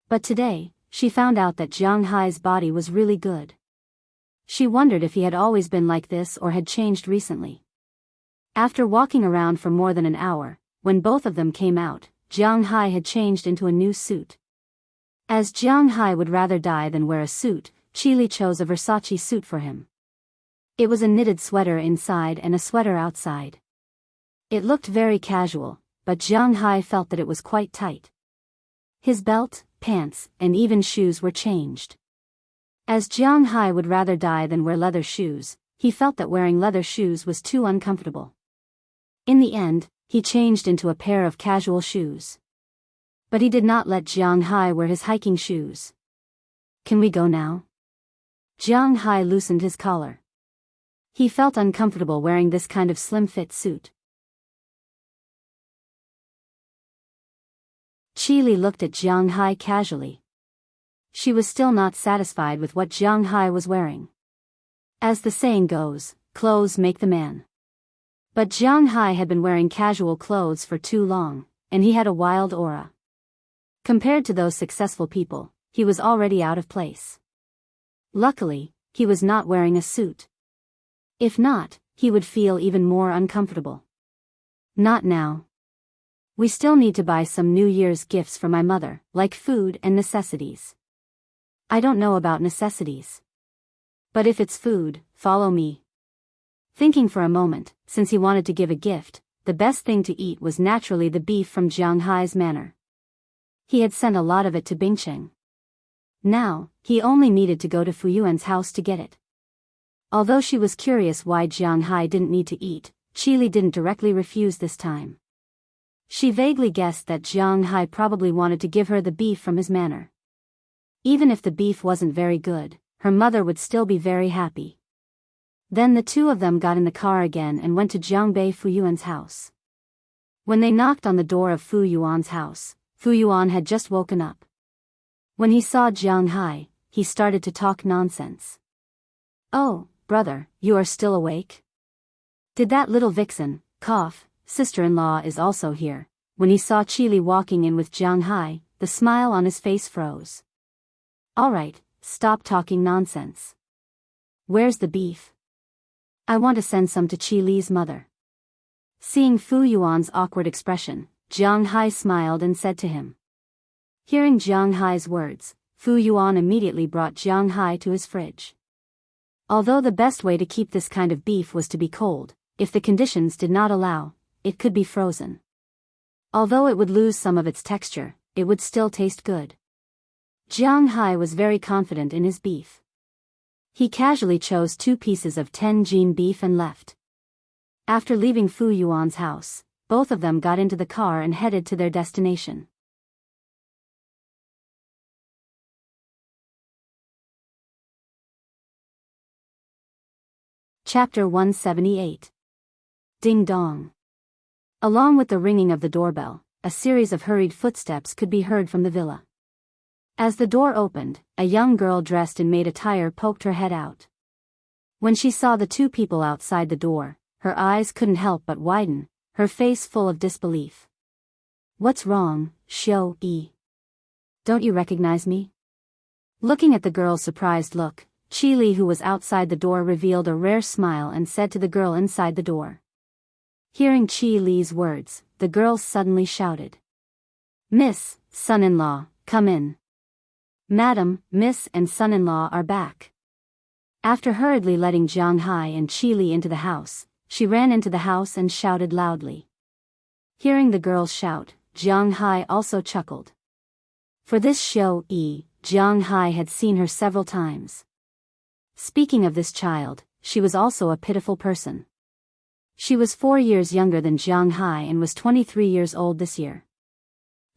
But today, she found out that Jianghu's body was really good. She wondered if he had always been like this or had changed recently. After walking around for more than an hour, when both of them came out, Jianghu had changed into a new suit. As Jianghu would rather die than wear a suit, Qili chose a Versace suit for him. It was a knitted sweater inside and a sweater outside. It looked very casual, but Jianghu felt that it was quite tight. His belt, pants, and even shoes were changed. As Jianghu would rather die than wear leather shoes, he felt that wearing leather shoes was too uncomfortable. In the end, he changed into a pair of casual shoes. But he did not let Jianghu wear his hiking shoes. "Can we go now?" Jianghu loosened his collar. He felt uncomfortable wearing this kind of slim-fit suit. Qili looked at Jianghu casually. She was still not satisfied with what Jianghu was wearing. As the saying goes, clothes make the man. But Jianghu had been wearing casual clothes for too long, and he had a wild aura. Compared to those successful people, he was already out of place. Luckily, he was not wearing a suit. If not, he would feel even more uncomfortable. "Not now. We still need to buy some New Year's gifts for my mother, like food and necessities." "I don't know about necessities. But if it's food, follow me." Thinking for a moment, since he wanted to give a gift, the best thing to eat was naturally the beef from Jianghu's manor. He had sent a lot of it to Bingcheng. Now, he only needed to go to Fuyuan's house to get it. Although she was curious why Jianghu didn't need to eat, Qili didn't directly refuse this time. She vaguely guessed that Jianghu probably wanted to give her the beef from his manor. Even if the beef wasn't very good, her mother would still be very happy. Then the two of them got in the car again and went to Jiangbei Fuyuan's house. When they knocked on the door of Fuyuan's house, Fuyuan had just woken up. When he saw Jianghu, he started to talk nonsense. "Oh, brother, you are still awake? Did that little vixen, sister-in-law is also here?" When he saw Qili walking in with Jianghu, the smile on his face froze. "All right, stop talking nonsense. Where's the beef? I want to send some to Qili's mother." Seeing Fuyuan's awkward expression, Jianghu smiled and said to him. Hearing Jianghu's words, Fuyuan immediately brought Jianghu to his fridge. Although the best way to keep this kind of beef was to be cold, if the conditions did not allow, it could be frozen. Although it would lose some of its texture, it would still taste good. Jianghu was very confident in his beef. He casually chose 2 pieces of Tianjin beef and left. After leaving Fuyuan's house, both of them got into the car and headed to their destination. Chapter 178. Ding dong. Along with the ringing of the doorbell, a series of hurried footsteps could be heard from the villa. As the door opened, a young girl dressed in maid attire poked her head out. When she saw the 2 people outside the door, her eyes couldn't help but widen, her face full of disbelief. "What's wrong, Xiao-yi? Don't you recognize me?" Looking at the girl's surprised look, Qili, who was outside the door, revealed a rare smile and said to the girl inside the door. Hearing Qili's words, the girl suddenly shouted, "Miss, son-in-law, come in." Madam, Miss and son-in-law are back. After hurriedly letting Jianghu and Qili into the house, she ran into the house and shouted loudly. Hearing the girls shout, Jianghu also chuckled. For this Jianghu had seen her several times. Speaking of this child, she was also a pitiful person. She was 4 years younger than Jianghu and was 23 years old this year.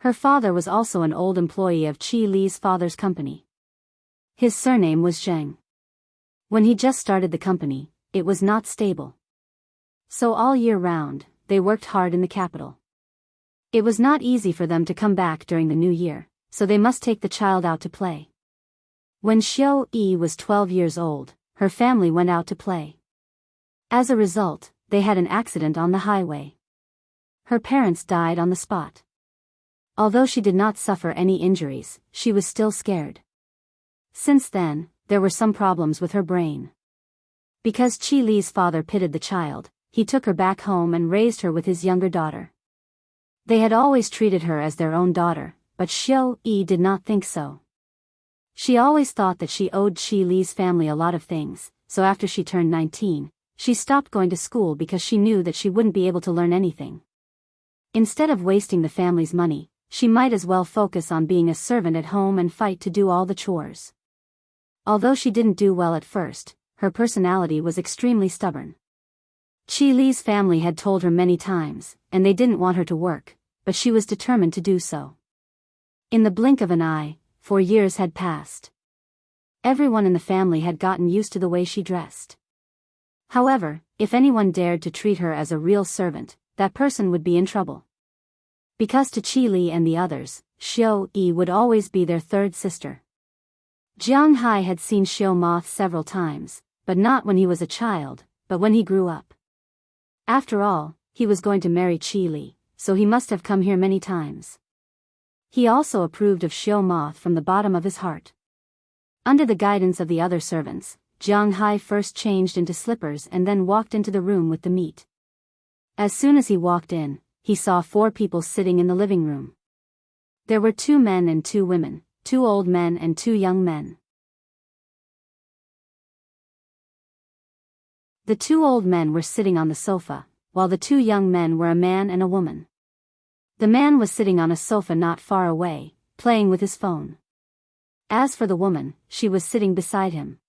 Her father was also an old employee of Qi Li's father's company. His surname was Zheng. When he just started the company, it was not stable. So all year round, they worked hard in the capital. It was not easy for them to come back during the new year, so they must take the child out to play. When Xiao Yi was 12 years old, her family went out to play. As a result, they had an accident on the highway. Her parents died on the spot. Although she did not suffer any injuries, she was still scared. Since then, there were some problems with her brain. Because Qi Li's father pitied the child, he took her back home and raised her with his younger daughter. They had always treated her as their own daughter, but Xiao Yi did not think so. She always thought that she owed Qi Li's family a lot of things, so after she turned 19, she stopped going to school because she knew that she wouldn't be able to learn anything. Instead of wasting the family's money, she might as well focus on being a servant at home and fight to do all the chores. Although she didn't do well at first, her personality was extremely stubborn. Qi Li's family had told her many times, and they didn't want her to work, but she was determined to do so. In the blink of an eye, 4 years had passed. Everyone in the family had gotten used to the way she dressed. However, if anyone dared to treat her as a real servant, that person would be in trouble. Because to Qi Li and the others, Xiao Yi would always be their third sister. Jianghu had seen Xiao Moth several times, but not when he was a child, but when he grew up. After all, he was going to marry Qi Li, so he must have come here many times. He also approved of Xiao Moth from the bottom of his heart. Under the guidance of the other servants, Jianghu first changed into slippers and then walked into the room with the meat. As soon as he walked in, he saw 4 people sitting in the living room. There were 2 men and 2 women, 2 old men and 2 young men. The 2 old men were sitting on the sofa, while the 2 young men were a man and a woman. The man was sitting on a sofa not far away, playing with his phone. As for the woman, she was sitting beside him.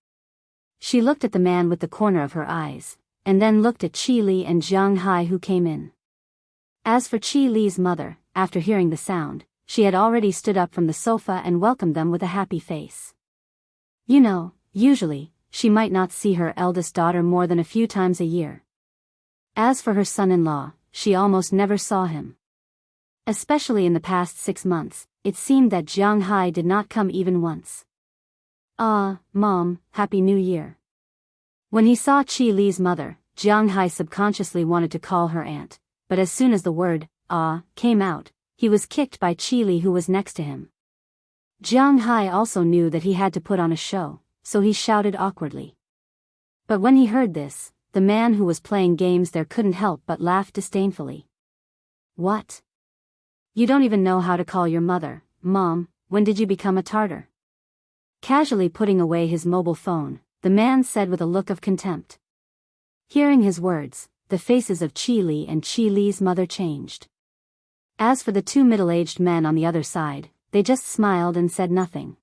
She looked at the man with the corner of her eyes, and then looked at Qi Li and Jianghu who came in. As for Qi Li's mother, after hearing the sound, she had already stood up from the sofa and welcomed them with a happy face. You know, usually, she might not see her eldest daughter more than a few times a year. As for her son-in-law, she almost never saw him. Especially in the past 6 months, it seemed that Jianghu did not come even once. Mom, Happy New Year. When he saw Qi Li's mother, Jianghu subconsciously wanted to call her aunt, but as soon as the word, came out, he was kicked by Qi Li who was next to him. Jianghu also knew that he had to put on a show, so he shouted awkwardly. But when he heard this, the man who was playing games there couldn't help but laugh disdainfully. What? You don't even know how to call your mother, Mom, when did you become a Tartar? Casually putting away his mobile phone, the man said with a look of contempt. Hearing his words, the faces of Qi Li and Qi Li's mother changed. As for the 2 middle-aged men on the other side, they just smiled and said nothing.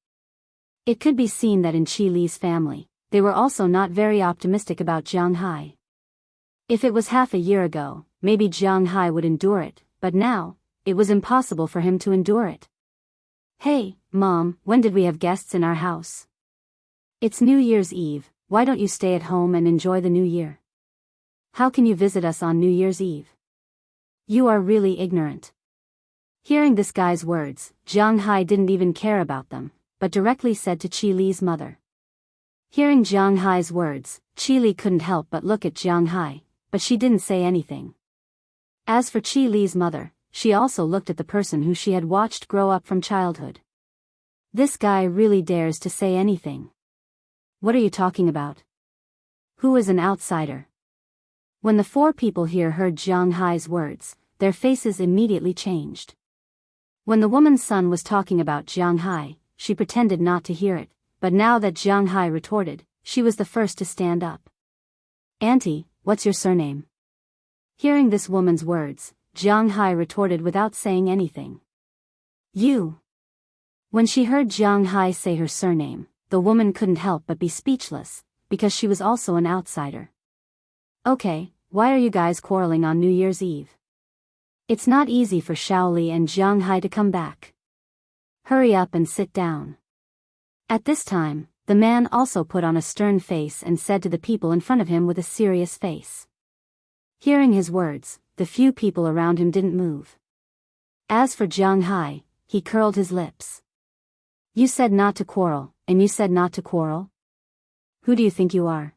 It could be seen that in Qi Li's family, they were also not very optimistic about Jianghu. If it was half a year ago, maybe Jianghu would endure it, but now, it was impossible for him to endure it. Hey, Mom, when did we have guests in our house? It's New Year's Eve, why don't you stay at home and enjoy the new year? How can you visit us on New Year's Eve? You are really ignorant. Hearing this guy's words, Jianghu didn't even care about them, but directly said to Qi Li's mother. Hearing Jianghu's words, Qi Li couldn't help but look at Jianghu, but she didn't say anything. As for Qi Li's mother, she also looked at the person who she had watched grow up from childhood. This guy really dares to say anything. What are you talking about? Who is an outsider? When the 4 people here heard Jianghu's words, their faces immediately changed. When the woman's son was talking about Jianghu, she pretended not to hear it, but now that Jiang Hai retorted, she was the first to stand up. "Auntie, what's your surname?" Hearing this woman's words, Jiang Hai retorted without saying anything. "You." When she heard Jiang Hai say her surname, the woman couldn't help but be speechless, because she was also an outsider. "Okay, why are you guys quarreling on New Year's Eve? It's not easy for Shaoli and Jiang Hai to come back. Hurry up and sit down." At this time, the man also put on a stern face and said to the people in front of him with a serious face. Hearing his words, the few people around him didn't move. As for Jiang Hai, he curled his lips. "You said not to quarrel, and you said not to quarrel? Who do you think you are?"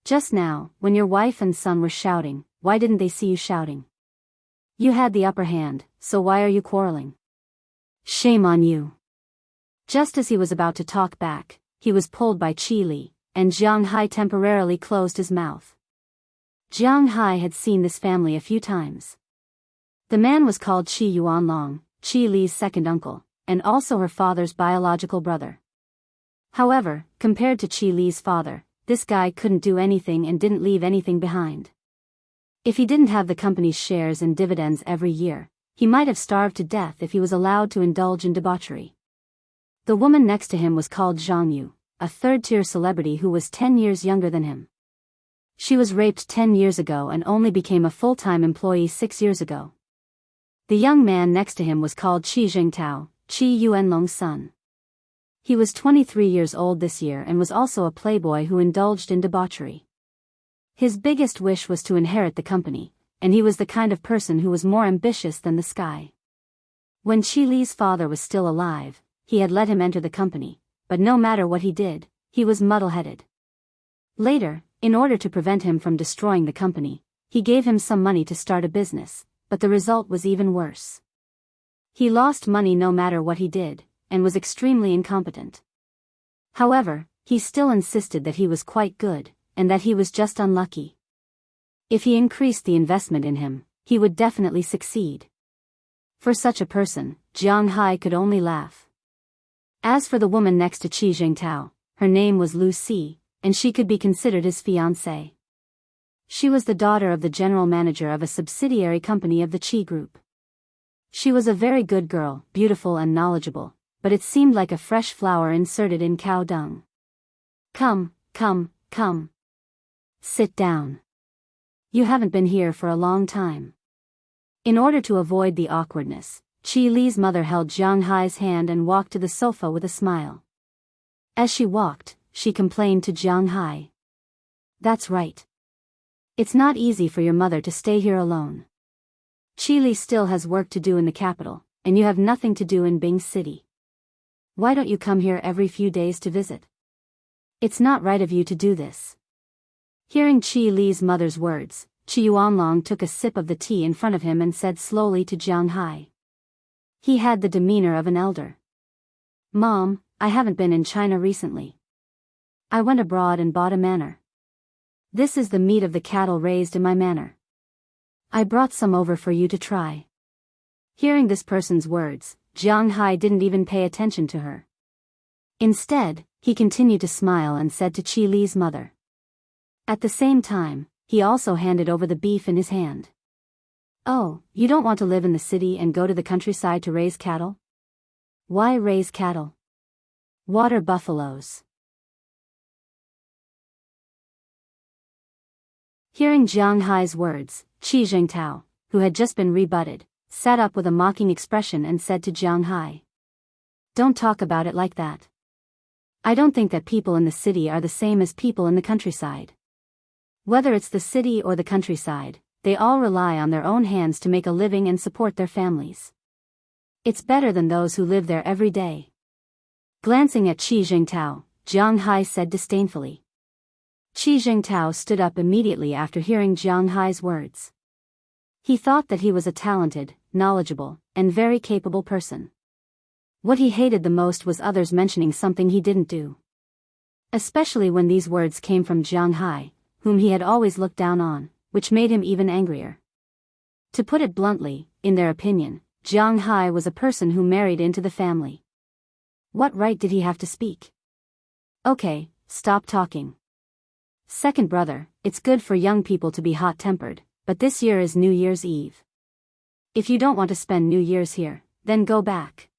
Just now, when your wife and son were shouting, why didn't they see you shouting? You had the upper hand, so why are you quarreling? Shame on you. Just as he was about to talk back, he was pulled by Qi Li, and Jiang Hai temporarily closed his mouth. Jiang Hai had seen this family a few times. The man was called Qi Yuanlong, Qi Li's second uncle, and also her father's biological brother. However, compared to Qi Li's father, this guy couldn't do anything and didn't leave anything behind. If he didn't have the company's shares and dividends every year, he might have starved to death if he was allowed to indulge in debauchery. The woman next to him was called Jianghu, a third-tier celebrity who was 10 years younger than him. She was raped 10 years ago and only became a full-time employee 6 years ago. The young man next to him was called Qi Jingtao, Qi Yuanlong's son. He was 23 years old this year and was also a playboy who indulged in debauchery. His biggest wish was to inherit the company, and he was the kind of person who was more ambitious than the sky. When Qi Li's father was still alive, he had let him enter the company, but no matter what he did, he was muddle-headed. Later, in order to prevent him from destroying the company, he gave him some money to start a business, but the result was even worse. He lost money no matter what he did, and was extremely incompetent. However, he still insisted that he was quite good, and that he was just unlucky. If he increased the investment in him, he would definitely succeed. For such a person, Jiang Hai could only laugh. As for the woman next to Qi Jingtao, her name was Lu Si, and she could be considered his fiancée. She was the daughter of the general manager of a subsidiary company of the Qi Group. She was a very good girl, beautiful and knowledgeable, but it seemed like a fresh flower inserted in cow dung. Come. Sit down. You haven't been here for a long time." In order to avoid the awkwardness, Qi Li's mother held Jiang Hai's hand and walked to the sofa with a smile. As she walked, she complained to Jiang Hai. "That's right. It's not easy for your mother to stay here alone. Qi Li still has work to do in the capital, and you have nothing to do in Bing City. Why don't you come here every few days to visit? It's not right of you to do this." Hearing Qi Li's mother's words, Qi Yuanlong took a sip of the tea in front of him and said slowly to Jiang Hai. He had the demeanor of an elder. "Mom, I haven't been in China recently. I went abroad and bought a manor. This is the meat of the cattle raised in my manor. I brought some over for you to try." Hearing this person's words, Jiang Hai didn't even pay attention to her. Instead, he continued to smile and said to Qi Li's mother. At the same time, he also handed over the beef in his hand. "Oh, you don't want to live in the city and go to the countryside to raise cattle? Why raise cattle? Water buffaloes." Hearing Jiang Hai's words, Qi Jingtao, who had just been rebutted, sat up with a mocking expression and said to Jiang Hai. "Don't talk about it like that. I don't think that people in the city are the same as people in the countryside. Whether it's the city or the countryside, they all rely on their own hands to make a living and support their families. It's better than those who live there every day." Glancing at Qi Jingtao, Jiang Hai said disdainfully. Qi Jingtao stood up immediately after hearing Jiang Hai's words. He thought that he was a talented, knowledgeable, and very capable person. What he hated the most was others mentioning something he didn't do. Especially when these words came from Jiang Hai, whom he had always looked down on, which made him even angrier. To put it bluntly, in their opinion, Jianghu was a person who married into the family. What right did he have to speak? Okay, stop talking. Second brother, it's good for young people to be hot-tempered, but this year is New Year's Eve. If you don't want to spend New Year's here, then go back.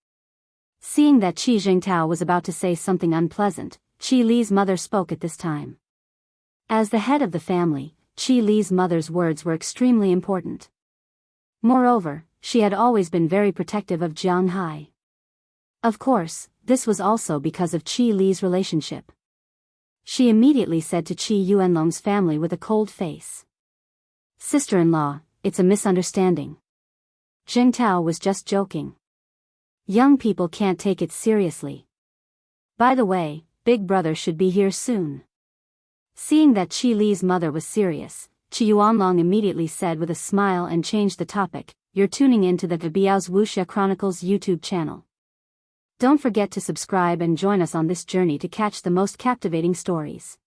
Seeing that Qi Jingtao was about to say something unpleasant, Qi Li's mother spoke at this time. As the head of the family, Qi Li's mother's words were extremely important. Moreover, she had always been very protective of Jianghu. Of course, this was also because of Qi Li's relationship. She immediately said to Qi Yuanlong's family with a cold face. Sister-in-law, it's a misunderstanding. Jingtao was just joking. Young people can't take it seriously. By the way, Big Brother should be here soon. Seeing that Qi Li's mother was serious, Qi Yuanlong immediately said with a smile and changed the topic, "You're tuning into the Biyao's Wuxia Chronicles YouTube channel. Don't forget to subscribe and join us on this journey to catch the most captivating stories."